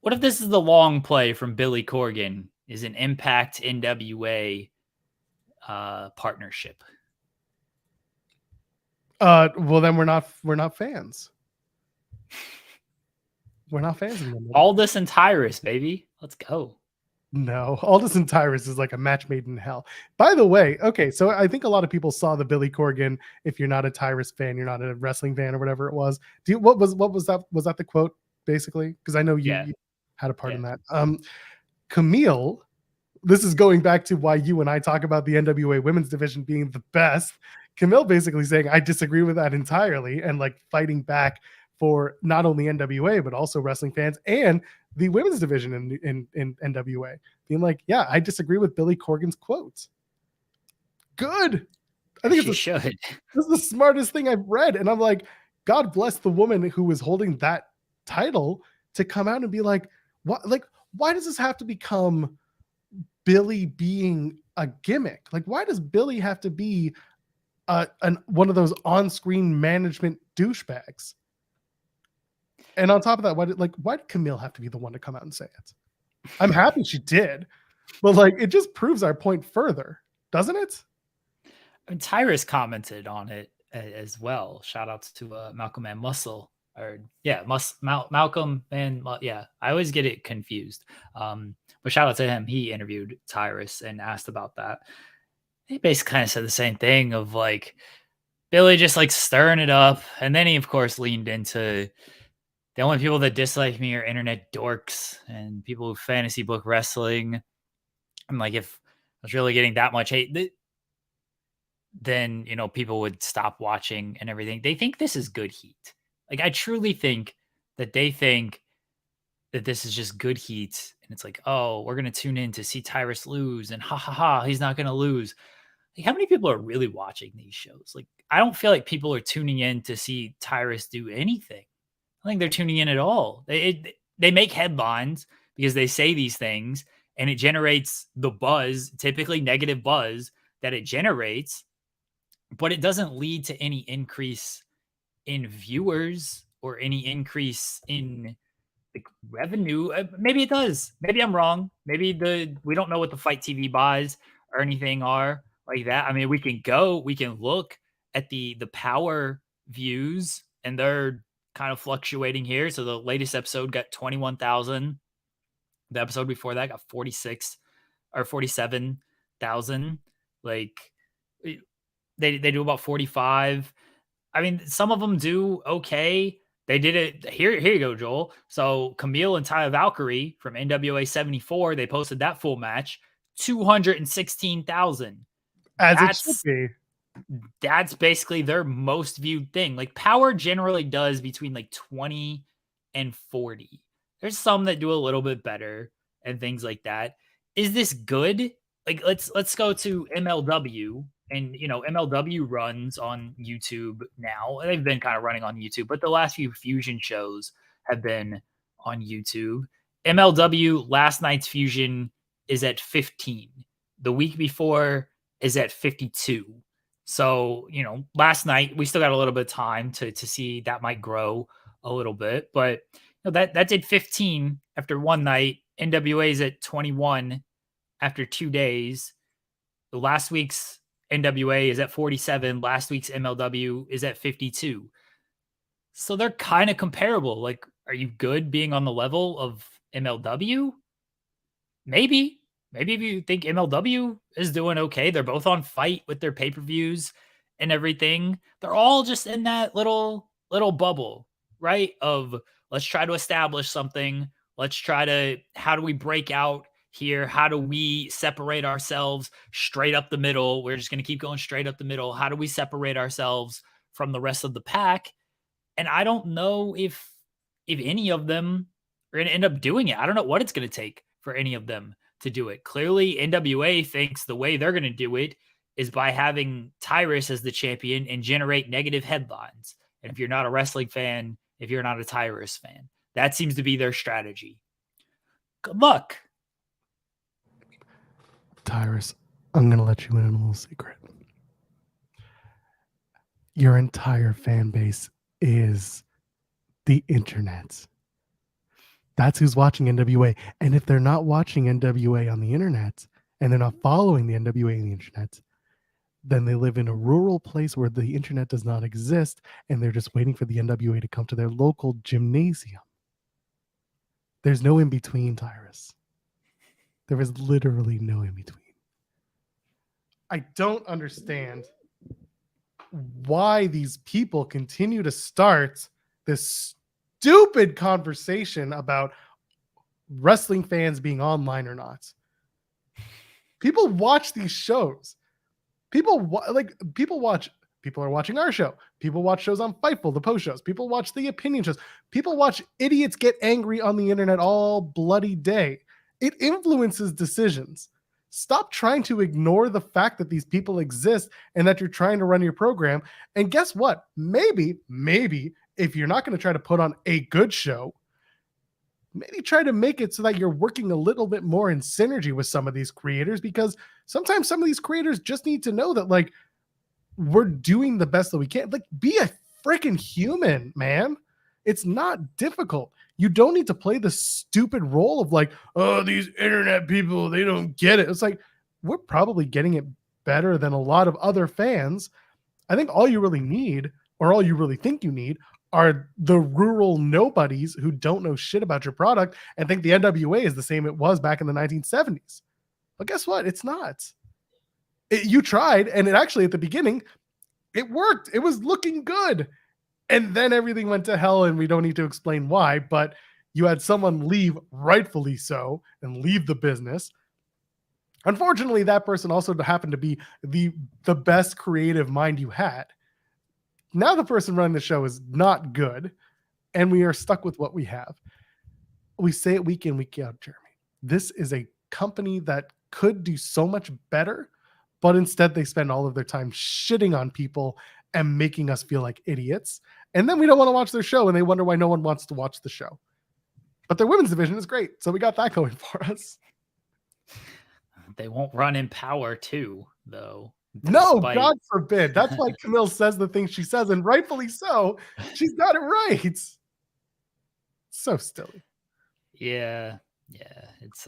What if this is the long play from Billy Corgan? Is an Impact NWA partnership? Well, then we're not fans. We're not fans of them. Aldis and Tyrus, baby. Let's go. No, Aldis and Tyrus is like a match made in hell. By the way, okay, so I think a lot of people saw the Billy Corgan. If you're not a Tyrus fan, you're not a wrestling fan or whatever it was. What was that? Was that the quote basically? Because I know you had a part in that. Camille, this is going back to why you and I talk about the NWA women's division being the best. Camille basically saying, I disagree with that entirely, and like fighting back for not only NWA, but also wrestling fans and the women's division in NWA. Being like, yeah, I disagree with Billy Corgan's quotes. Good. I think She should. this is the smartest thing I've read. And I'm like, God bless the woman who was holding that title to come out and be like, what? Like, why does this have to become Billy being a gimmick? Like, why does Billy have to be one of those on-screen management douchebags? And on top of that, why did Camille have to be the one to come out and say it? I'm happy she did, but like, it just proves our point further, doesn't it? And Tyrus commented on it as well. Shout outs to Malcolm and Muscle, or Malcolm and I always get it confused. But shout out to him. He interviewed Tyrus and asked about that. He basically kind of said the same thing of like Billy just like stirring it up, and then he of course leaned into the only people that dislike me are internet dorks and people who fantasy book wrestling. I'm like, if I was really getting that much hate, then, you know, people would stop watching and everything. They think this is good heat. Like, I truly think that they think that this is just good heat. And it's like, oh, we're going to tune in to see Tyrus lose and ha ha ha, he's not going to lose. Like, how many people are really watching these shows? Like, I don't feel like people are tuning in to see Tyrus do anything. I think they're tuning in at all. They make headlines because they say these things and it generates the buzz, typically negative buzz that it generates, but it doesn't lead to any increase in viewers or any increase in like revenue. Maybe it does. Maybe I'm wrong. Maybe we don't know what the Fight TV buys or anything are like that. I mean, we can look at the power views and they're kind of fluctuating here. So the latest episode got 21,000. The episode before that got 46 or 47,000. Like they do about 45. I mean, some of them do okay. They did it. Here you go, Joel. So Camille and Taya Valkyrie from NWA 74, they posted that full match, 216,000. As it should be. That's basically their most viewed thing. Like Power generally does between like 20 and 40. There's some that do a little bit better and things like that. Is this good? Like let's go to MLW, and you know MLW runs on YouTube now. They've been kind of running on YouTube, but the last few Fusion shows have been on YouTube. MLW last night's Fusion is at 15. The week before is at 52. So, you know, last night we still got a little bit of time to see that might grow a little bit, but you know, that did 15 after one night. NWA is at 21 after 2 days. The last week's NWA is at 47. Last week's MLW is at 52. So they're kind of comparable. Like, are you good being on the level of MLW? Maybe if you think MLW is doing okay, they're both on Fight with their pay-per-views and everything. They're all just in that little bubble, right? Of let's try to establish something. Let's try to, how do we break out here? How do we separate ourselves straight up the middle? We're just going to keep going straight up the middle. How do we separate ourselves from the rest of the pack? And I don't know if any of them are going to end up doing it. I don't know what it's going to take for any of them to do it. Clearly, NWA thinks the way they're going to do it is by having Tyrus as the champion and generate negative headlines. And if you're not a wrestling fan, if you're not a Tyrus fan, that seems to be their strategy. Good luck. Tyrus, I'm going to let you in on a little secret. Your entire fan base is the internet. That's who's watching NWA. And if they're not watching NWA on the internet and they're not following the NWA on the internet, then they live in a rural place where the internet does not exist and they're just waiting for the NWA to come to their local gymnasium. There's no in between, Tyrus. There is literally no in between. I don't understand why these people continue to start this stupid conversation about wrestling fans being online or not. People watch these shows. People are watching our show. People watch shows on Fightful, the post shows. People watch the opinion shows. People watch idiots get angry on the internet all bloody day. It influences decisions. Stop trying to ignore the fact that these people exist and that you're trying to run your program. And guess what? Maybe if you're not going to try to put on a good show, maybe try to make it so that you're working a little bit more in synergy with some of these creators, because sometimes some of these creators just need to know that, like, we're doing the best that we can. Like, be a freaking human, man. It's not difficult. You don't need to play the stupid role of like, oh, these internet people, they don't get it. It's like, we're probably getting it better than a lot of other fans. I think all you really need, or all you really think you need, are the rural nobodies who don't know shit about your product and think the NWA is the same it was back in the 1970s. But guess what? It's not. You tried, and it actually, at the beginning, it worked. It was looking good. And then everything went to hell, and we don't need to explain why, but you had someone leave, rightfully so, and leave the business. Unfortunately, that person also happened to be the best creative mind you had. Now the person running the show is not good, and we are stuck with what we have. We say it week in, week out, Jeremy. This is a company that could do so much better, but instead they spend all of their time shitting on people and making us feel like idiots. And then we don't want to watch their show, and they wonder why no one wants to watch the show. But their women's division is great, so we got that going for us. They won't run in Power too, though. No, God forbid. That's why Camille says the things she says, and rightfully so. She's got it right. So silly. Yeah. It's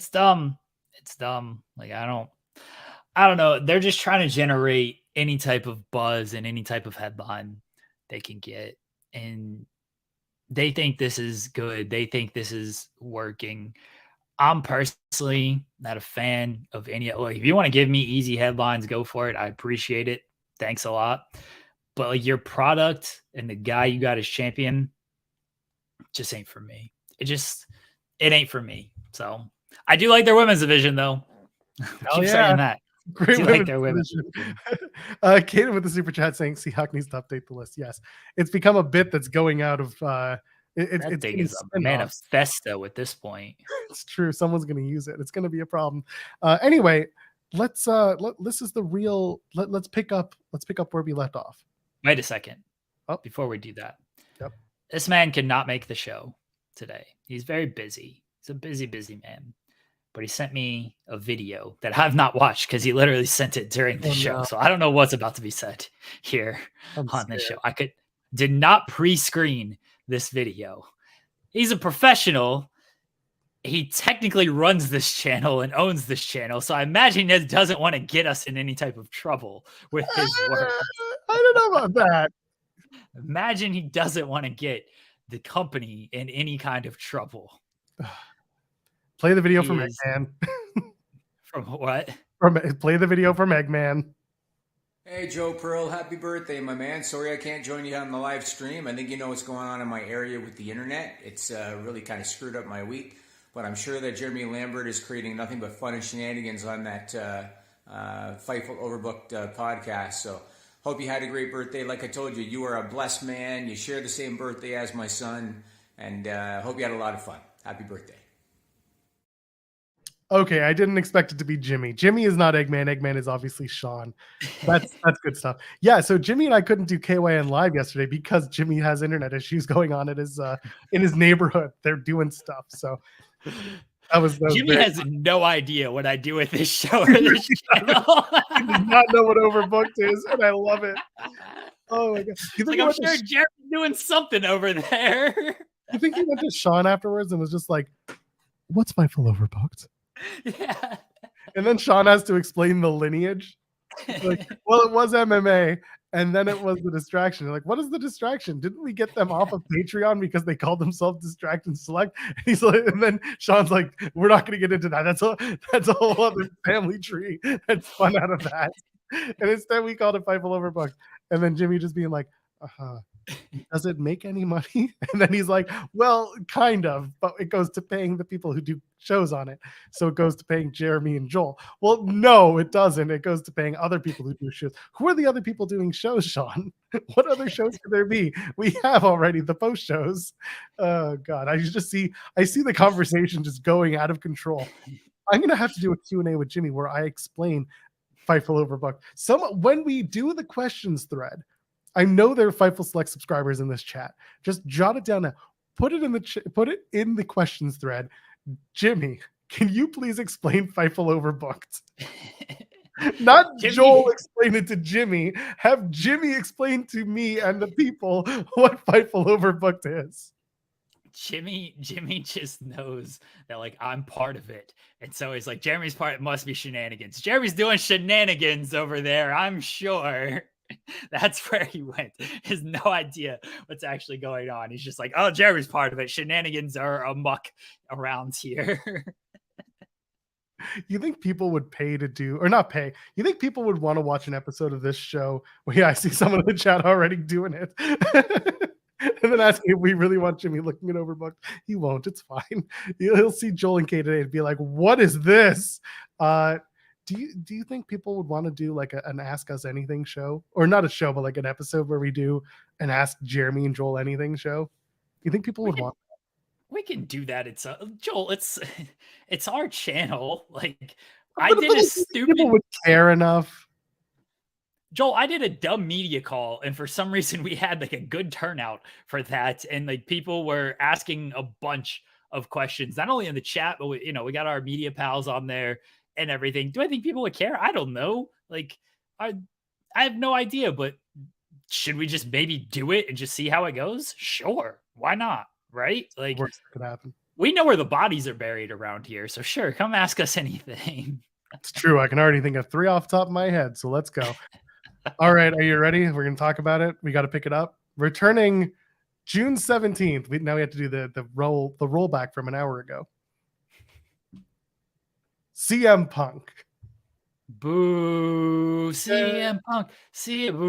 dumb. It's dumb. Like, I don't know. They're just trying to generate any type of buzz and any type of headline they can get. And they think this is good. They think this is working. I'm personally not a fan of any. Like, if you want to give me easy headlines, go for it. I appreciate it. Thanks a lot. But like, your product and the guy you got as champion just ain't for me. It ain't for me. So I do like their women's division, though. Keep saying that. Great like their women's Kaden with the super chat saying Seahawk needs to update the list. Yes, it's become a bit that's going out of. That thing is a manifesto at this point. It's true. Someone's going to use it. It's going to be a problem. Anyway, let's. This is the real. Let's pick up where we left off. Wait a second. Oh, before we do that, yep. This man cannot make the show today. He's very busy. He's a busy man. But he sent me a video that I've not watched because he literally sent it during the show. No. So I don't know what's about to be said here on this show. I did not pre-screen this video. He's a professional. He technically runs this channel and owns this channel. So I imagine he doesn't want to get us in any type of trouble with his work. I don't know about that. Imagine he doesn't want to get the company in any kind of trouble. Play the video from Eggman. From what? Play the video from Eggman. Hey, Joe Pearl, happy birthday, my man. Sorry I can't join you on the live stream. I think you know what's going on in my area with the internet. It's really kind of screwed up my week. But I'm sure that Jeremy Lambert is creating nothing but fun and shenanigans on that Fightful Overbooked podcast. So hope you had a great birthday. Like I told you, you are a blessed man. You share the same birthday as my son. And hope you had a lot of fun. Happy birthday. Okay, I didn't expect it to be Jimmy. Jimmy is not Eggman. Eggman is obviously Sean. That's good stuff. Yeah, so Jimmy and I couldn't do KYN live yesterday because Jimmy has internet issues going on at his in his neighborhood. They're doing stuff. So that was Jimmy has no idea what I do with this show or this channel. He does not know what Overbooked is, and I love it. Oh my god! Like, I'm sure Jeremy's doing something over there. You think he went to Sean afterwards and was just like, "What's Fightful Overbooked?" Yeah. And then Sean has to explain the lineage. Like, well, it was MMA, and then it was the distraction. You're like, what is the distraction? Didn't we get them off of Patreon because they called themselves Distract and Select? And he's like, and then Sean's like, we're not going to get into that. That's a whole other family tree. That's fun out of that. And instead, we called it Fightful Overbooked. And then Jimmy just being like, does it make any money? And then he's like, well, kind of, but it goes to paying the people who do shows on it. So it goes to paying Jeremy and Joel. Well, no, it doesn't. It goes to paying other people who do shows. Who are the other people doing shows, Sean? What other shows could there be? We have already the post shows. Oh God, I see the conversation just going out of control. I'm gonna have to do a Q&A with Jimmy where I explain Fightful Overbooked. When we do the questions thread, I know there are Fightful Select subscribers in this chat. Just jot it down now. Put it in the questions thread. Jimmy, can you please explain Fightful Overbooked? Not Jimmy. Joel explain it to Jimmy. Have Jimmy explain to me and the people what Fightful Overbooked is. Jimmy just knows that like I'm part of it. And so he's like, Jeremy's part, it must be shenanigans. Jeremy's doing shenanigans over there, I'm sure. That's where he went. He has no idea what's actually going on. He's just like, oh, Jeremy's part of it. Shenanigans are amok around here. You think people would pay to do, or not pay, you think people would want to watch an episode of this show? Well, yeah, I see someone in the chat already doing it. And then asking if we really want Jimmy looking at Overbooked. He won't. It's fine. He'll see Joel and Kay today and be like, what is this? Do you think people would want to do like an Ask Us Anything show? Or not a show, but like an episode where we do an Ask Jeremy and Joel Anything show? You think people would want that? We can do that. It's Joel, it's our channel. Like I But did a stupid people would care enough. Joel, I did a dumb media call, and for some reason we had like a good turnout for that, and like people were asking a bunch of questions, not only in the chat, but we got our media pals on there and everything. Do I think people would care? I don't know. Like, I have no idea, but should we just maybe do it and just see how it goes? Sure, why not? Right? Like, Worst that could happen. we know where the bodies are buried around here, so sure, come ask us anything. It's true. I can already think of 3 off the top of my head, so let's go. All right, are you ready? We're going to talk about it. We got to pick it up. Returning June 17th. Now we have to do the rollback from an hour ago. CM Punk. Boo, CM Punk, CM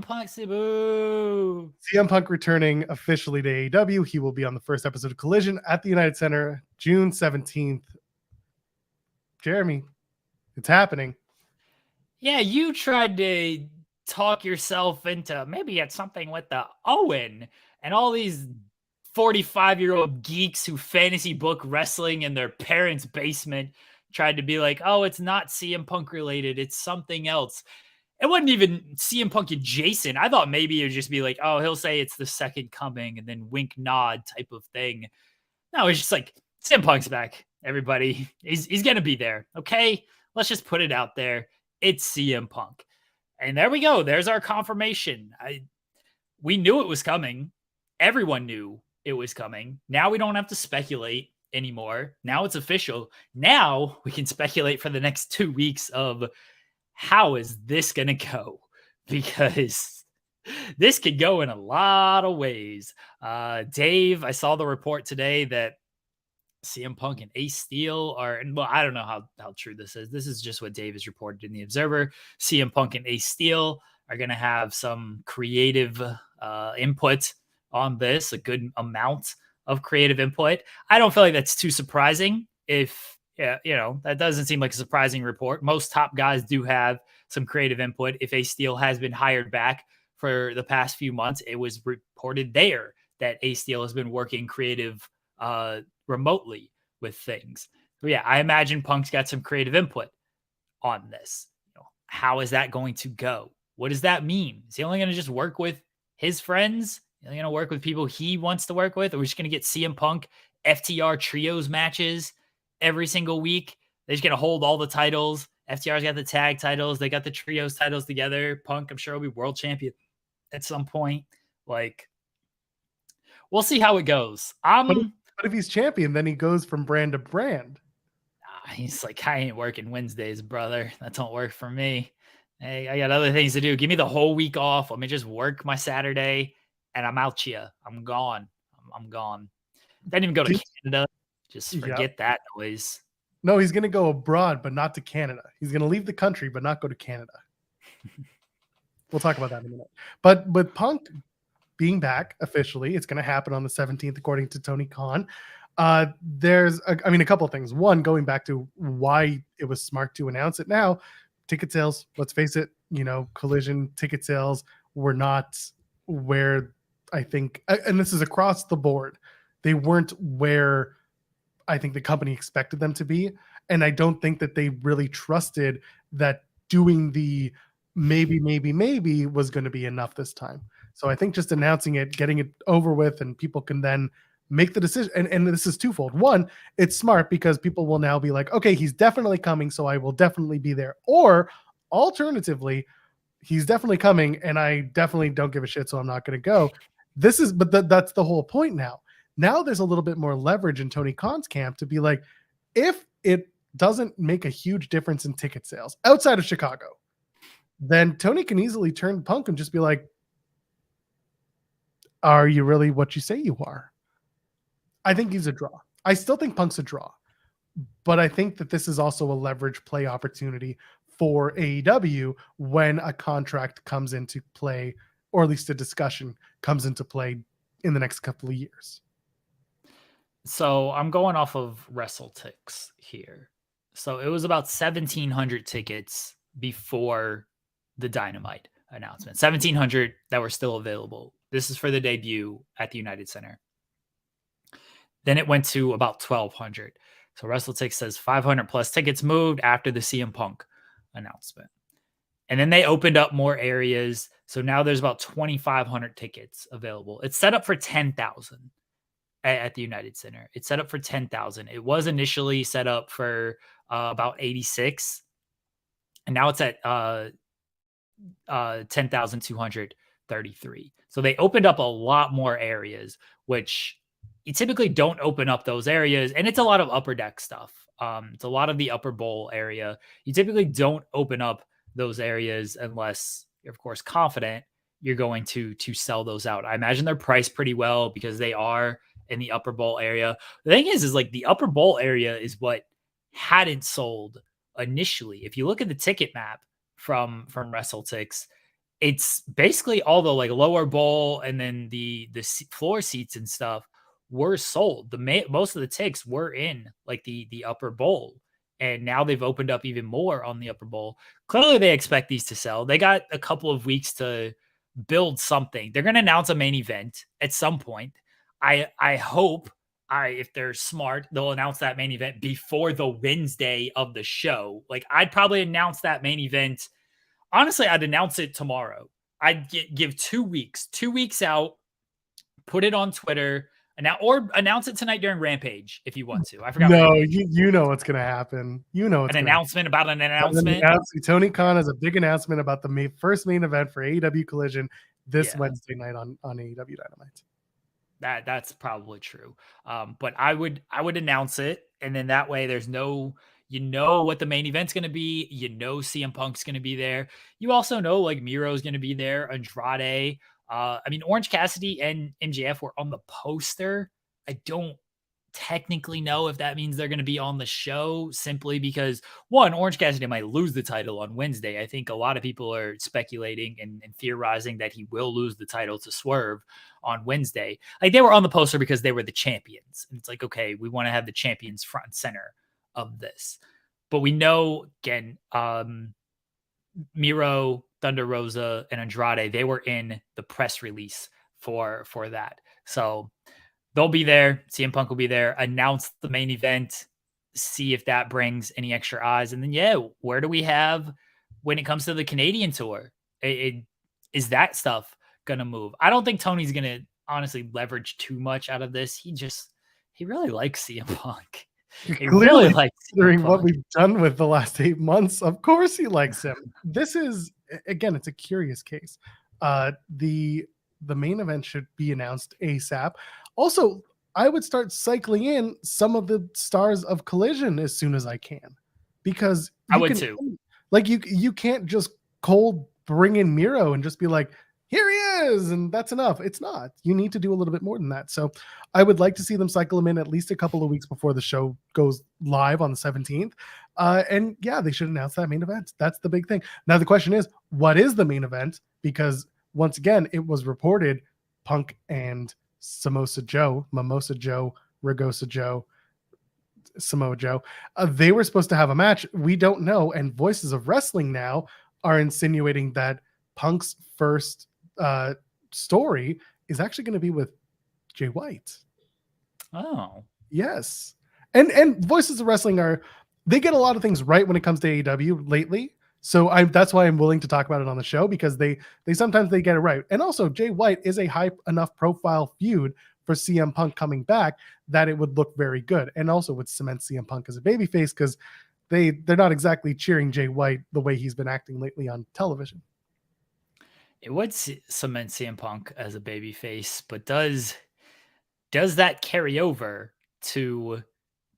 Punk, boo. CM Punk returning officially to AEW. He will be on the first episode of Collision at the United Center, June 17th. Jeremy, it's happening. Yeah, you tried to talk yourself into maybe it's something with the Owen and all these 45-year-old geeks who fantasy book wrestling in their parents' basement tried to be like, oh, it's not CM Punk related. It's something else. It wasn't even CM Punk adjacent. I thought maybe it would just be like, oh, he'll say it's the second coming and then wink nod type of thing. No, it's just like CM Punk's back, everybody. He's going to be there. Okay, let's just put it out there. It's CM Punk. And there we go. There's our confirmation. We knew it was coming. Everyone knew it was coming. Now we don't have to speculate anymore. Now it's official. Now we can speculate for the next 2 weeks of how is this going to go? Because this could go in a lot of ways. Dave, I saw the report today that CM Punk and Ace Steel are, and well, I don't know how true this is. This is just what Dave has reported in the Observer. CM Punk and Ace Steel are going to have some creative input on this, a good amount of creative input. I don't feel like that's too surprising. If that doesn't seem like a surprising report. Most top guys do have some creative input. If Ace Steel has been hired back for the past few months, it was reported there that Ace Steel has been working creative remotely with things. So yeah, I imagine Punk's got some creative input on this. How is that going to go? What does that mean? Is he only going to just work with his friends? Is he going to work with people he wants to work with? Or are we just going to get CM Punk FTR trios matches every single week? They're just going to hold all the titles. FTR's got the tag titles. They got the trios titles together. Punk, I'm sure, will be world champion at some point. Like, we'll see how it goes. But if he's champion, then he goes from brand to brand. He's like, I ain't working Wednesdays, brother. That don't work for me. Hey, I got other things to do. Give me the whole week off. Let me just work my Saturday, and I'm out here. I'm gone. I'm gone. Didn't even go to Canada. Just forget that noise. No, he's going to go abroad, but not to Canada. He's going to leave the country, but not go to Canada. We'll talk about that in a minute. But with Punk being back officially, it's going to happen on the 17th, according to Tony Khan. There's, a couple of things. One, going back to why it was smart to announce it now, ticket sales, let's face it, Collision ticket sales were not where I think, and this is across the board, they weren't where I think the company expected them to be. And I don't think that they really trusted that doing the maybe was going to be enough this time. So I think just announcing it, getting it over with, and people can then make the decision. And this is twofold. One, it's smart because people will now be like, okay, he's definitely coming, so I will definitely be there. Or alternatively, he's definitely coming and I definitely don't give a shit, so I'm not going to go. That's the whole point now. Now there's a little bit more leverage in Tony Khan's camp to be like, if it doesn't make a huge difference in ticket sales outside of Chicago, then Tony can easily turn Punk and just be like, are you really what you say you are? I think he's a draw. I still think Punk's a draw, but I think that this is also a leverage play opportunity for AEW when a contract comes into play, or at least a discussion comes into play in the next couple of years. So I'm going off of WrestleTix here. So it was about 1,700 tickets before the Dynamite announcement. 1,700 that were still available. This is for the debut at the United Center. Then it went to about 1,200. So WrestleTix says 500 plus tickets moved after the CM Punk announcement. And then they opened up more areas. So now there's about 2,500 tickets available. It's set up for 10,000 at the United Center. It's set up for 10,000. It was initially set up for about 86. And now it's at 10,233. So they opened up a lot more areas, which you typically don't open up those areas. And it's a lot of upper deck stuff. It's a lot of the upper bowl area. You typically don't open up those areas unless you're, of course, confident you're going to sell those out. I imagine they're priced pretty well because they are in the upper bowl area. The thing is like the upper bowl area is what hadn't sold initially. If you look at the ticket map from WrestleTix, it's basically all the like lower bowl and then the floor seats and stuff were sold. Most of the tickets were in like the upper bowl, and now they've opened up even more on the upper bowl. Clearly they expect these to sell. They got a couple of weeks to build something. They're going to announce a main event at some point. I hope if they're smart, they'll announce that main event before the Wednesday of the show. Like I'd probably announce that main event. Honestly, I'd announce it tomorrow. I'd give 2 weeks out, put it on Twitter, or announce it tonight during Rampage if you want to. I forgot. No, you know what's going to happen. You know an announcement about an announcement. Tony Khan has a big announcement about the first main event for AEW Collision this Wednesday night on AEW Dynamite. That's probably true. But I would announce it, and then that way there's no, you know what the main event's going to be. You know CM Punk's going to be there. You also know like Miro's going to be there. Andrade. I mean, Orange Cassidy and MJF were on the poster. I don't technically know if that means they're going to be on the show, simply because one, Orange Cassidy might lose the title on Wednesday. I think a lot of people are speculating and theorizing that he will lose the title to Swerve on Wednesday. Like they were on the poster because they were the champions. And it's like, okay, we want to have the champions front and center of this. But we know, again, Miro, Thunder Rosa, and Andrade, they were in the press release for that. So they'll be there. CM Punk will be there. Announce the main event. See if that brings any extra eyes. And then, where do we have when it comes to the Canadian tour? Is that stuff going to move? I don't think Tony's going to honestly leverage too much out of this. He really likes CM Punk. He really likes considering what we've done with the last 8 months. Of course he likes him. This is, again, it's a curious case. The main event should be announced ASAP. Also, I would start cycling in some of the stars of Collision as soon as I can, because I would too. Like you can't just cold bring in Miro and just be like, here he is, and that's enough. It's not. You need to do a little bit more than that. So I would like to see them cycle him in at least a couple of weeks before the show goes live on the 17th. And they should announce that main event. That's the big thing. Now the question is, what is the main event? Because once again, it was reported Punk and Mimosa Joe, Ragosa Joe, Samoa Joe, they were supposed to have a match. We don't know. And Voices of Wrestling now are insinuating that Punk's first story is actually going to be with Jay White. Oh, yes. And Voices of Wrestling they get a lot of things right when it comes to AEW lately. So that's why I'm willing to talk about it on the show, because they sometimes they get it right. And also Jay White is a high enough profile feud for CM Punk coming back that it would look very good, and also would cement CM Punk as a babyface, because they're not exactly cheering Jay White the way he's been acting lately on television. It would cement CM Punk as a babyface, but does that carry over to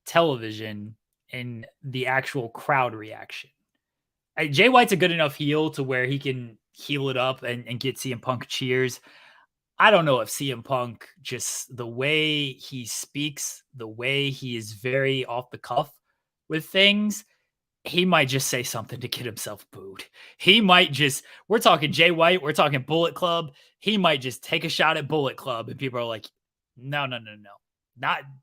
television in the actual crowd reaction? Jay White's a good enough heel to where he can heel it up and get CM Punk cheers. I don't know if CM Punk, just the way he speaks, the way he is very off the cuff with things, he might just say something to get himself booed. He might just, we're talking Jay White, we're talking Bullet Club. He might just take a shot at Bullet Club and people are like, no.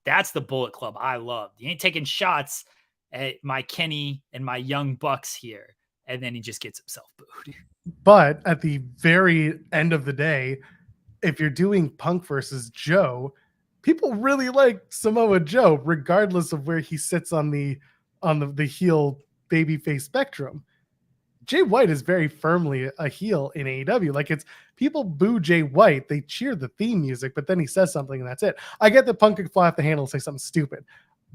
That's the Bullet Club I love. You ain't taking shots at my Kenny and my Young Bucks here. And then he just gets himself booed. But at the very end of the day, if you're doing Punk versus Joe, people really like Samoa Joe, regardless of where he sits on the heel babyface spectrum. Jay White is very firmly a heel in AEW. Like, it's people boo Jay White, they cheer the theme music, but then he says something and that's it. I get that Punk could fly off the handle and say something stupid,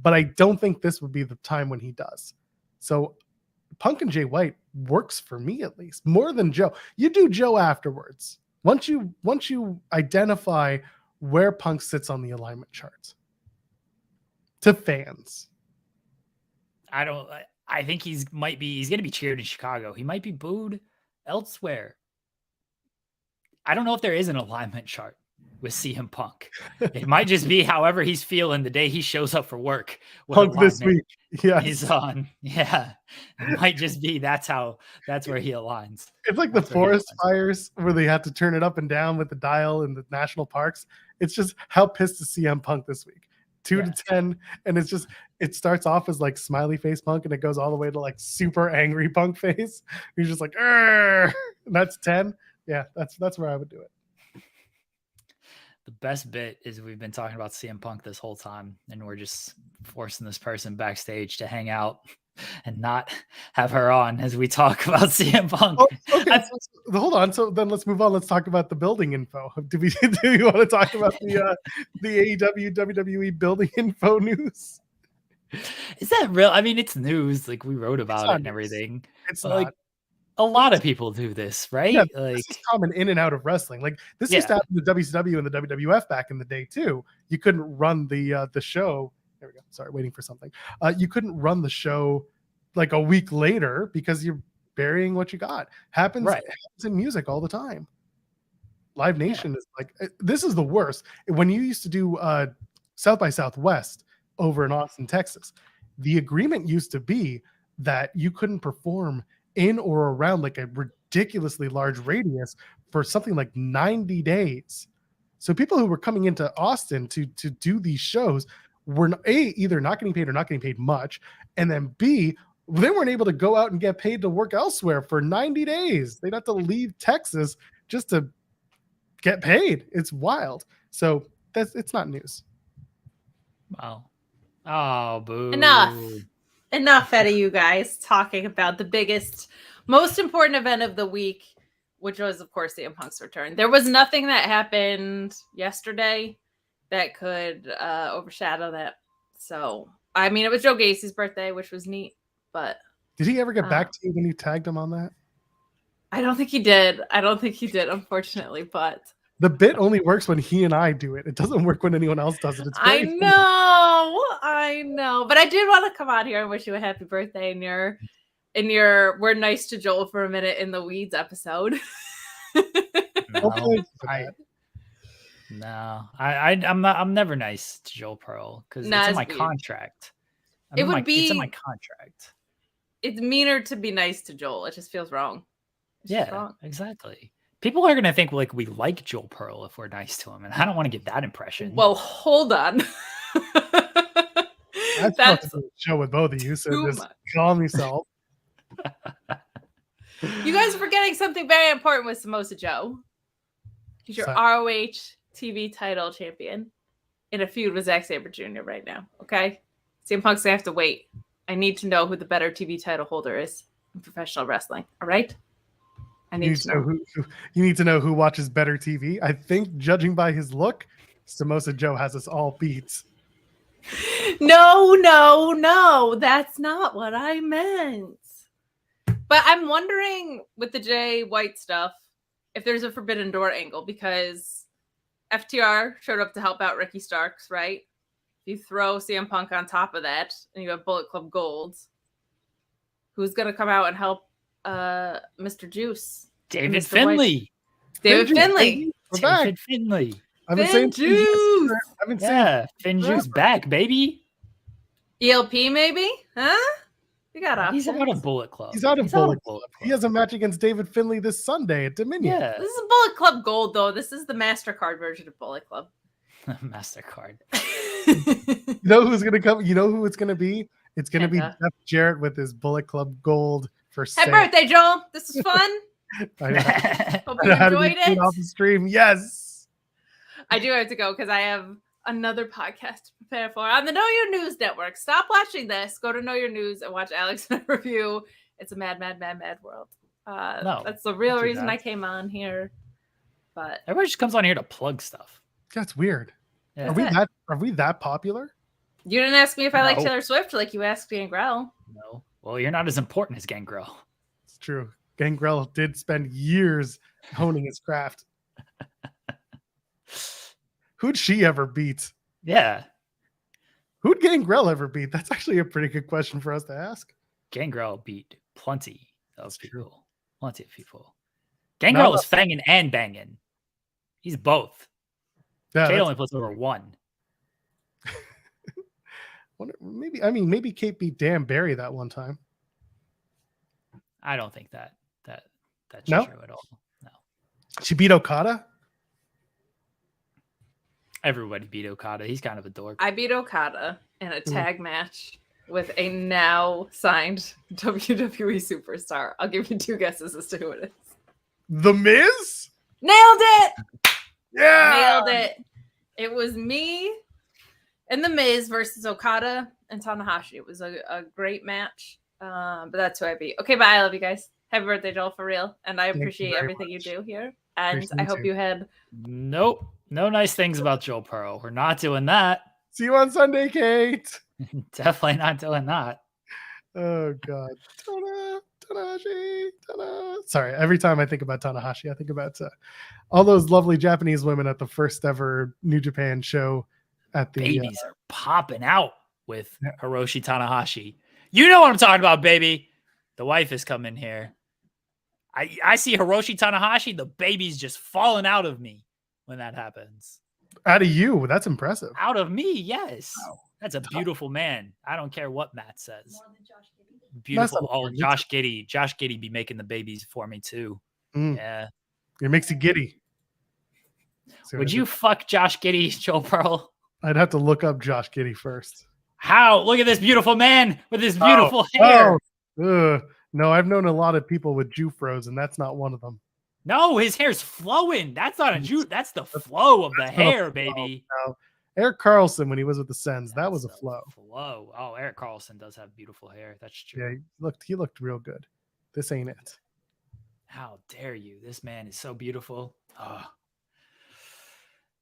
but I don't think this would be the time when he does. So Punk and Jay White works for me, at least more than Joe. You do Joe afterwards. Once you identify where Punk sits on the alignment charts to fans. I think he's going to be cheered in Chicago. He might be booed elsewhere. I don't know if there is an alignment chart with CM Punk. It might just be however he's feeling the day he shows up for work. Punk this week. Yeah. He's on. Yeah. It might just be that's where he aligns. It's like the forest fires where they have to turn it up and down with the dial in the national parks. It's just how pissed is CM Punk this week. 2 to 10, and it's just, it starts off as like smiley face Punk and it goes all the way to like super angry Punk face. He's just like, and that's 10. Yeah, that's where I would do it. The best bit is we've been talking about CM Punk this whole time, and we're just forcing this person backstage to hang out and not have her on as we talk about CM Punk. Oh, okay, hold on. So then let's move on. Let's talk about the building info. Do you want to talk about the AEW WWE building info news? Is that real? I mean, it's news. Like, we wrote about it and everything. It's like not. A lot of people do this, right? Yeah, like, this is common in and out of wrestling. Like, this used to happen to WCW and the WWF back in the day too. You couldn't run the show. There we go. Sorry, waiting for something. You couldn't run the show like a week later because you're burying what you got. Happens in music all the time. Live Nation is like, this is the worst. When you used to do South by Southwest over in Austin, Texas, the agreement used to be that you couldn't perform in or around like a ridiculously large radius for something like 90 days. So people who were coming into Austin to do these shows were either not getting paid or not getting paid much. And then B, they weren't able to go out and get paid to work elsewhere for 90 days. They'd have to leave Texas just to get paid. It's wild. So it's not news. Wow. Oh, boo. Enough out of you guys talking about the biggest, most important event of the week, which was, of course, CM Punk's return. There was nothing that happened yesterday that could overshadow that. So, I mean, it was Joe Gacy's birthday, which was neat, but... Did he ever get back to you when you tagged him on that? I don't think he did. Unfortunately, but... The bit only works when he and I do it. It doesn't work when anyone else does it. It's I know. But I did want to come out here and wish you a happy birthday in your We're Nice to Joel for a Minute in the Weeds episode. I'm never nice to Joel Pearl because it's in my contract. It's in my contract. It's meaner to be nice to Joel. It just feels wrong. Exactly. People are going to think like we like Joel Pearl if we're nice to him, and I don't want to get that impression. Well, hold on. That's a show with both of you, so just calm yourself. You guys are forgetting something very important with Samoa Joe. He's your ROH TV title champion in a feud with Zack Sabre Jr. right now. Okay, CM Punk's gonna have to wait. I need to know who the better TV title holder is in professional wrestling. All right. I need to know. You need to know who watches better TV. I think, judging by his look, Samosa Joe has us all beat. No. That's not what I meant. But I'm wondering with the Jay White stuff if there's a Forbidden Door angle, because FTR showed up to help out Ricky Starks, right? If you throw CM Punk on top of that and you have Bullet Club Gold, who's going to come out and help Mr. Juice? David Finlay. David Finlay. David Finlay. I've been saying Juice. Finn Juice back, baby. ELP maybe? Huh? You got options. He's out of Bullet Club. He's out of Bullet Club. He has a match against David Finlay this Sunday at Dominion. Yeah. This is Bullet Club Gold, though. This is the MasterCard version of Bullet Club. MasterCard. You know who's going to come? You know who it's going to be? It's going to be Jeff Jarrett with his Bullet Club Gold for sale. Happy birthday, Joel. This was fun. Hope you enjoyed it. Off the stream. Yes. I do have to go because I have another podcast to prepare for on the Know Your News Network. Stop watching this. Go to Know Your News and watch Alex and I review. It's a mad world. No, that's the real reason I came on here. But everybody just comes on here to plug stuff. That's weird. Yeah. Are we that popular? You didn't ask me if I like Taylor Swift like you asked Gangrel. No. Well, you're not as important as Gangrel. It's true. Gangrel did spend years honing his craft. Who'd she ever beat? Yeah. Who'd Gangrel ever beat? That's actually a pretty good question for us to ask. Gangrel beat plenty of people. Plenty of people. Gangrel is fanging and banging. He's both. Yeah, Kate only puts over one. Maybe Kate beat Dan Barry that one time. I don't think that's No? true at all. No. She beat Okada? Everybody beat Okada. He's kind of a dork. I beat Okada in a tag match with a now signed WWE superstar. I'll give you two guesses as to who it is. The Miz? Nailed it! Yeah! Nailed it. It was me and The Miz versus Okada and Tanahashi. It was a great match. But that's who I beat. Okay, bye. I love you guys. Happy birthday, Joel, for real. And I appreciate everything you do here. And I hope you had... Nope. No nice things about Joel Pearl. We're not doing that. See you on Sunday, Kate. Definitely not doing that. Oh, God. Tanahashi. Sorry, every time I think about Tanahashi, I think about all those lovely Japanese women at the first ever New Japan show at the... Babies are popping out with Hiroshi Tanahashi. You know what I'm talking about, baby. The wife is coming here. I see Hiroshi Tanahashi, the baby's just falling out of me when that happens. Out of you? That's impressive. Out of me, yes. Wow. That's a beautiful man. I don't care what Matt says. Beautiful. Oh, Josh Giddey. Josh Giddey be making the babies for me too. Yeah. It makes you giddy. Would you fuck Josh Giddey, Joel Pearl? I'd have to look up Josh Giddey first. How? Look at this beautiful man with his beautiful hair. No, I've known a lot of people with Jufros, and that's not one of them. No, his hair's flowing. That's not a Jew. That's the flow of the hair, baby. No. Eric Carlson, when he was with the Sens, that was a flow. Oh, Eric Carlson does have beautiful hair. That's true. Yeah, he looked real good. This ain't it. How dare you? This man is so beautiful. Oh.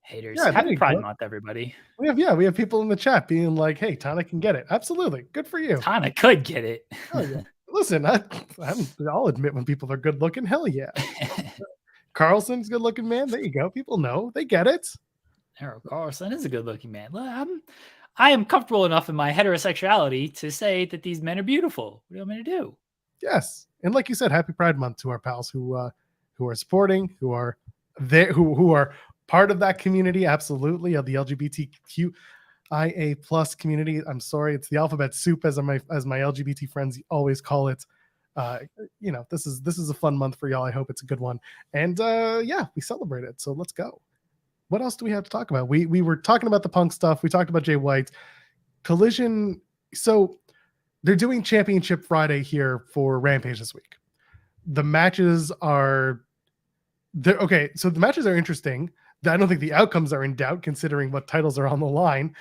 Haters. Yeah, Happy Pride Month, everybody. We have people in the chat being like, "Hey, Tana can get it." Absolutely, good for you. Tana could get it. Oh, yeah. Listen, I'll admit when people are good looking. Hell yeah. Carlson's good looking man. There you go. People know. They get it. Eric Carlson is a good looking man. I am comfortable enough in my heterosexuality to say that these men are beautiful. What do you want me to do? Yes. And like you said, happy Pride Month to our pals who are supporting, who are there, who are part of that community. Absolutely. Of the LGBTQIA plus community. I'm sorry. It's the alphabet soup as my LGBT friends always call it. This is a fun month for y'all. I hope it's a good one. And we celebrate it. So let's go. What else do we have to talk about? We were talking about the Punk stuff. We talked about Jay White. Collision. So they're doing Championship Friday here for Rampage this week. The matches are okay. So the matches are interesting. I don't think the outcomes are in doubt considering what titles are on the line.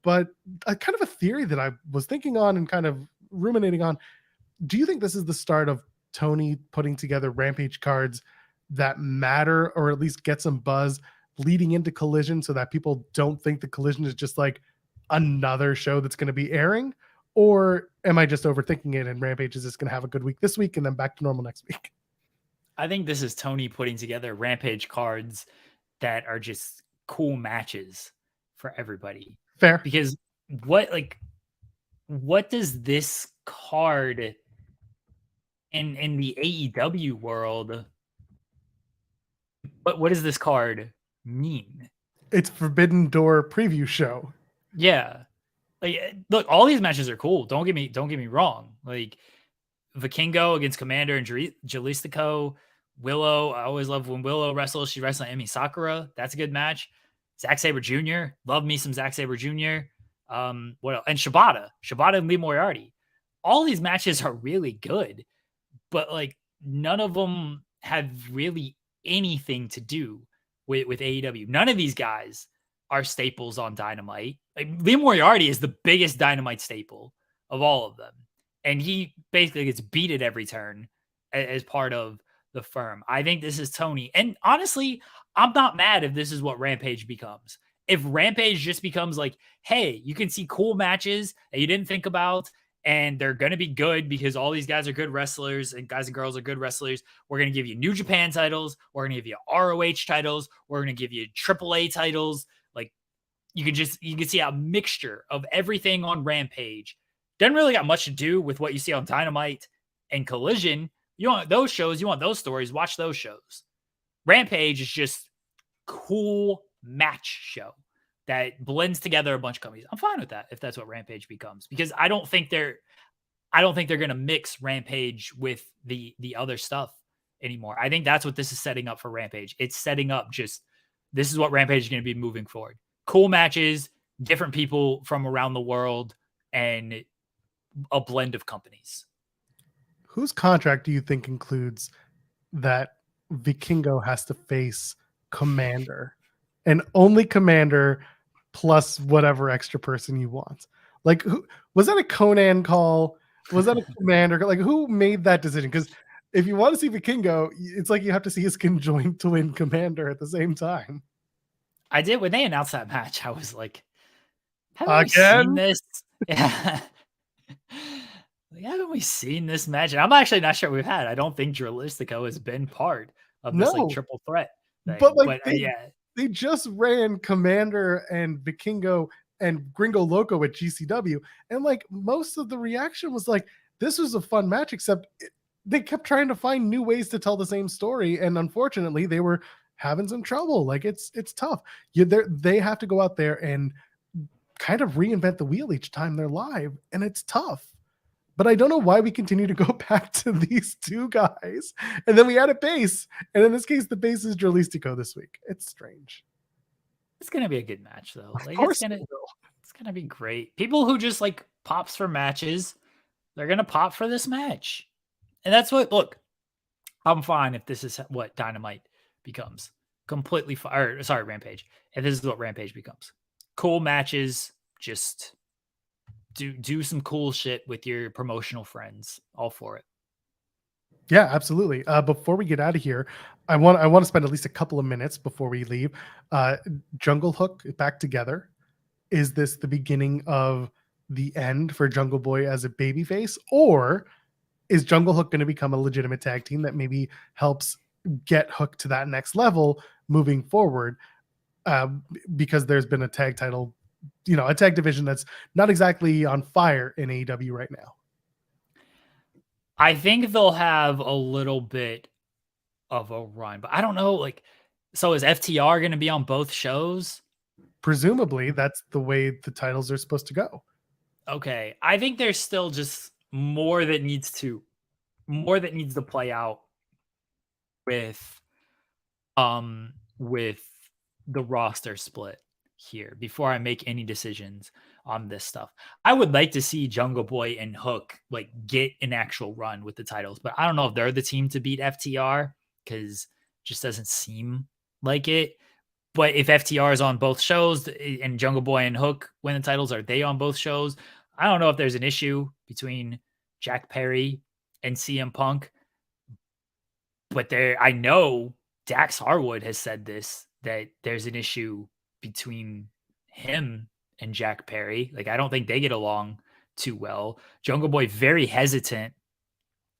But a kind of a theory that I was thinking on and kind of ruminating on. Do you think this is the start of Tony putting together Rampage cards that matter, or at least get some buzz leading into Collision, so that people don't think the Collision is just like another show that's going to be airing? Or am I just overthinking it and Rampage is just going to have a good week this week and then back to normal next week? I think this is Tony putting together Rampage cards that are just cool matches for everybody. Fair. Because what does this card in the AEW world, what does this card mean? It's Forbidden Door preview show. Yeah. Like, look, all these matches are cool. Don't get me wrong. Like, Vikingo against Commander and Jalistico. Willow, I always love when Willow wrestles. She wrestles Emi Sakura. That's a good match. Zack Sabre Jr. Love me some Zack Sabre Jr. What else? And Shibata and Lee Moriarty. All these matches are really good, but like none of them have really anything to do with AEW. None of these guys are staples on Dynamite. Like, Lee Moriarty is the biggest Dynamite staple of all of them, and he basically gets beat at every turn as part of the firm. I think this is Tony, and honestly, I'm not mad if this is what Rampage becomes. If Rampage just becomes like, hey, you can see cool matches that you didn't think about, and they're going to be good because all these guys are good wrestlers and guys and girls are good wrestlers. We're going to give you New Japan titles. We're going to give you ROH titles. We're going to give you AAA titles. Like, you can see a mixture of everything on Rampage. Doesn't really got much to do with what you see on Dynamite and Collision. You want those shows, you want those stories, watch those shows. Rampage is just cool match show that blends together a bunch of companies. I'm fine with that if that's what Rampage becomes, because I don't think they're going to mix Rampage with the other stuff anymore. I think that's what this is setting up for Rampage. It's setting up just, this is what Rampage is going to be moving forward. Cool matches, different people from around the world, and a blend of companies. Whose contract do you think includes that Vikingo has to face Commander, and only Commander plus whatever extra person you want? Like, who was that? A Conan call? Was that a Commander? Like, who made that decision? Because if you want to see Vikingo, it's like you have to see his conjoined twin Commander at the same time. I did when they announced that match. I was like, haven't we seen this? Yeah. Like, haven't we seen this match? And I'm actually not sure we've had. I don't think Jalistico has been part of this like triple threat thing. But like, they just ran Commander and Vikingo and Gringo Loco at GCW, and like most of the reaction was like, this was a fun match, except they kept trying to find new ways to tell the same story, and unfortunately they were having some trouble. Like, it's tough. They have to go out there and kind of reinvent the wheel each time they're live, and it's tough. But I don't know why we continue to go back to these two guys, and then we add a base, and in this case the base is Jalistico this week. It's strange. It's gonna be a good match though. Of Like, course it's gonna be great. People who just like pops for matches, they're gonna pop for this match. And that's what, look, I'm fine if this is what Dynamite becomes. Completely Rampage. If this is what Rampage becomes. Cool matches, just do some cool shit with your promotional friends. All for it. Yeah, absolutely. Before we get out of here, I want to spend at least a couple of minutes before we leave. Jungle Hook back together. Is this the beginning of the end for Jungle Boy as a babyface, or is Jungle Hook going to become a legitimate tag team that maybe helps get Hook to that next level moving forward? Because there's been a tag title, a tag division that's not exactly on fire in AEW right now. I think they'll have a little bit of a run, but I don't know. Like, so is FTR going to be on both shows? Presumably, that's the way the titles are supposed to go. Okay, I think there's still just more that needs to play out with the roster split here before I make any decisions on this stuff. I would like to see Jungle Boy and Hook like get an actual run with the titles, but I don't know if they're the team to beat FTR, because it just doesn't seem like it. But if FTR is on both shows and Jungle Boy and Hook win the titles, are they on both shows? I don't know if there's an issue between Jack Perry and CM Punk, but I know Dax Harwood has said this, that there's an issue between him and Jack Perry. Like, I don't think they get along too well. Jungle Boy very hesitant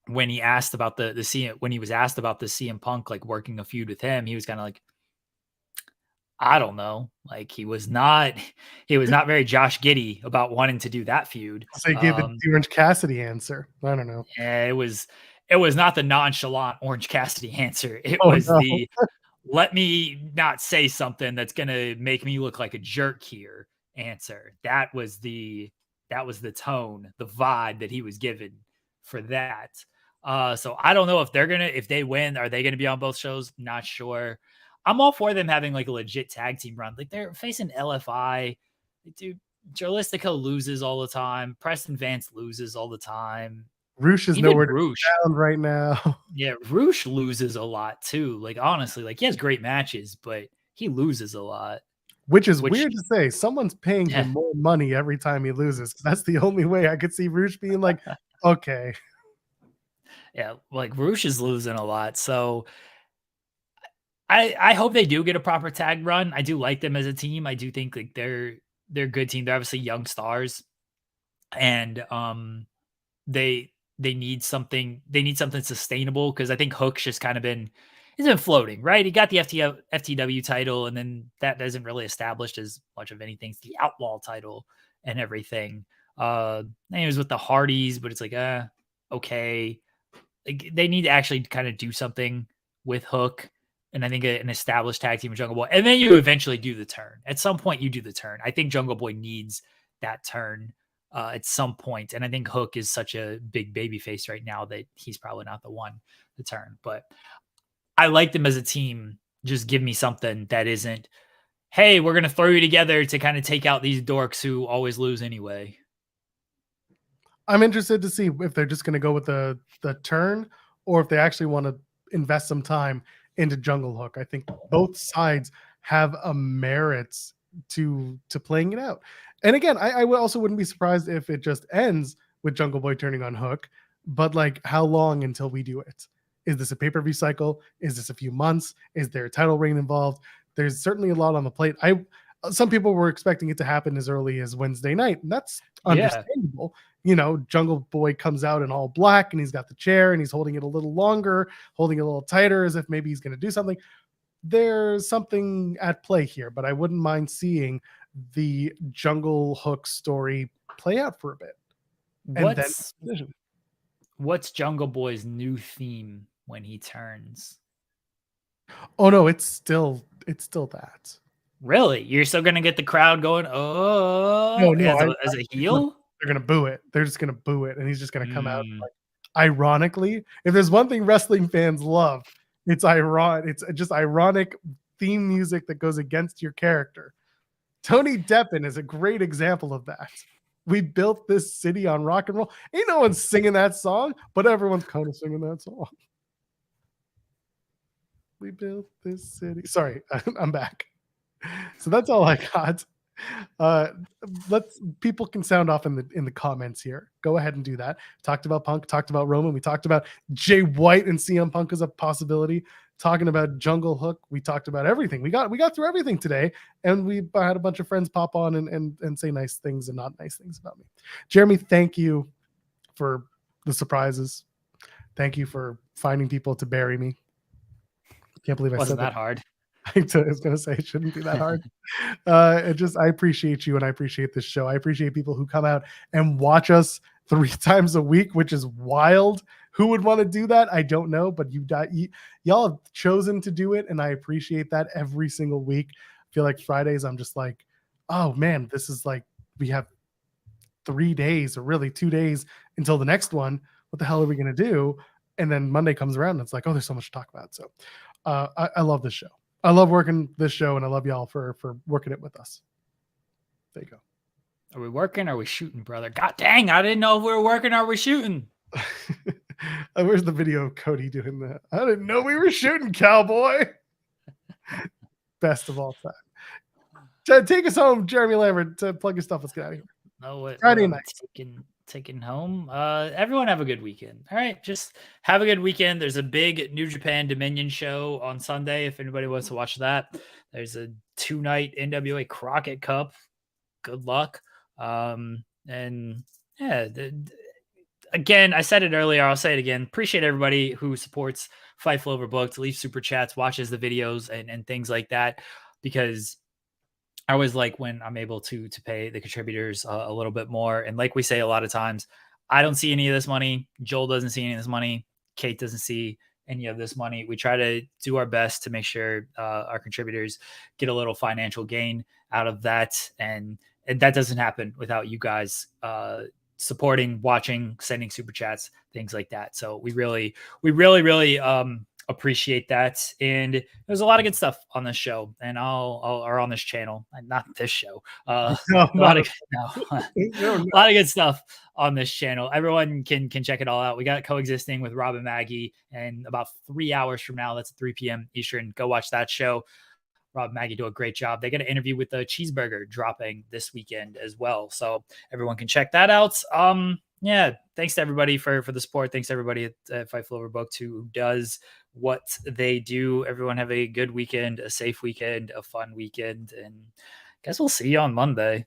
when he asked about the CM, when he was asked about the CM Punk, like working a feud with him, he was kind of like, I don't know. Like, he was not very Josh Giddey about wanting to do that feud. So he gave the Orange Cassidy answer. I don't know. Yeah, it was not the nonchalant Orange Cassidy answer. It was the let me not say something that's gonna make me look like a jerk here answer. That was the tone, the vibe that he was given for that. So I don't know if if they win, are they gonna be on both shows? Not sure. I'm all for them having like a legit tag team run. Like, they're facing LFI. Dude, Joe Listico loses all the time. Preston Vance loses all the time. Roosh is nowhere to be found right now. Yeah, Roosh loses a lot too. Like, honestly, like, he has great matches, but he loses a lot. Which is weird to say. Someone's paying him more money every time he loses. That's the only way I could see Roosh being like, okay. Yeah, like, Roosh is losing a lot. So I hope they do get a proper tag run. I do like them as a team. I do think like they're a good team. They're obviously young stars, and they need something. They need something sustainable, because I think Hook's just kind of been floating, right? He got the FTW title, and then that doesn't really establish as much of anything. It's the Outlaw title and everything. And he was with the Hardys, but it's like, okay. Like, they need to actually kind of do something with Hook. And I think an established tag team with Jungle Boy. And then you eventually do the turn. At some point, you do the turn. I think Jungle Boy needs that turn at some point. And I think Hook is such a big baby face right now that he's probably not the one to turn. But I like them as a team. Just give me something that isn't, hey, we're going to throw you together to kind of take out these dorks who always lose anyway. I'm interested to see if they're just going to go with the turn, or if they actually want to invest some time into Jungle Hook. I think both sides have a merits to playing it out. And again, I also wouldn't be surprised if it just ends with Jungle Boy turning on Hook. But like, how long until we do it? Is this a pay-per-view cycle? Is this a few months? Is there a title reign involved? There's certainly a lot on the plate. Some people were expecting it to happen as early as Wednesday night, and that's understandable. You know, Jungle Boy comes out in all black, and he's got the chair, and he's holding it a little longer, holding it a little tighter, as if maybe he's going to do something. There's something at play here, but I wouldn't mind seeing the Jungle Hook story play out for a bit. What's Jungle Boy's new theme when he turns? Oh no, it's still that. Really? You're still going to get the crowd going, as a heel? They're going to boo it. They're just going to boo it. And he's just going to come out. Like, ironically, if there's one thing wrestling fans love, it's just ironic theme music that goes against your character. Tony Deppen is a great example of that. We built this city on rock and roll. Ain't no one singing that song, but everyone's kind of singing that song. We built this city. Sorry, I'm back. So that's all I got. People can sound off in the comments here. Go ahead and do that. Talked about Punk, talked about Roman, we talked about Jay White and CM Punk as a possibility. Talking about Jungle Hook, we talked about everything. We got through everything today, and we had a bunch of friends pop on and say nice things and not nice things about me. Jeremy, thank you for the surprises. Thank you for finding people to bury me. Can't believe I said that hard. I was going to say it shouldn't be that hard. I appreciate you, and I appreciate this show. I appreciate people who come out and watch us 3 times a week, which is wild. Who would want to do that? I don't know, but y'all have chosen to do it, and I appreciate that every single week. I feel like Fridays, I'm just like, oh man, this is like, we have 3 days, or really 2 days until the next one. What the hell are we going to do? And then Monday comes around, and it's like, oh, there's so much to talk about. So I love this show. I love working this show, and I love y'all for working it with us. There you go. Are we working? Or are we shooting, brother? God dang, I didn't know if we were working or we shooting. Where's the video of Cody doing that? I didn't know we were shooting, cowboy. best of all time. Take us home, Jeremy Lambert, to plug your stuff. Let's get out of here. No, Friday night. Taking home. Everyone have a good weekend. All right, just have a good weekend. There's a big New Japan Dominion show on Sunday. If anybody wants to watch that, there's a 2-night NWA Crockett Cup. Good luck. And yeah, again, I said it earlier. I'll say it again. Appreciate everybody who supports Fightful Overbooked, leaves super chats, watches the videos, and things like that, because I always like when I'm able to pay the contributors a little bit more. And like we say a lot of times, I don't see any of this money. Joel doesn't see any of this money. Kate doesn't see any of this money. We try to do our best to make sure our contributors get a little financial gain out of that. And that doesn't happen without you guys supporting, watching, sending super chats, things like that. So we really appreciate that. And there's a lot of good stuff on this show, and or on this channel, not this show. A lot of good stuff on this channel. Everyone can check it all out. We got Coexisting with Rob and Maggie, and about 3 hours from now, that's 3 p.m. Eastern. Go watch that show. Rob and Maggie do a great job. They got an interview with the Cheeseburger dropping this weekend as well, so everyone can check that out. Yeah, thanks to everybody for the support. Thanks to everybody at Fightful Overbooked who does what they do. Everyone have a good weekend, a safe weekend, a fun weekend, and I guess we'll see you on Monday.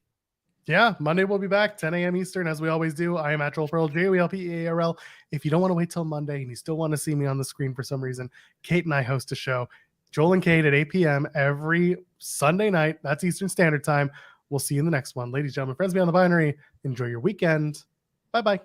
Yeah, Monday we'll be back 10 a.m. Eastern as we always do. I am at Joel Pearl, JOELPEARL. If you don't want to wait till Monday and you still want to see me on the screen for some reason, Kate and I host a show, Joel and Kate, at 8 p.m. every Sunday night. That's Eastern Standard Time. We'll see you in the next one. Ladies and gentlemen, friends beyond the binary, enjoy your weekend. Bye-bye.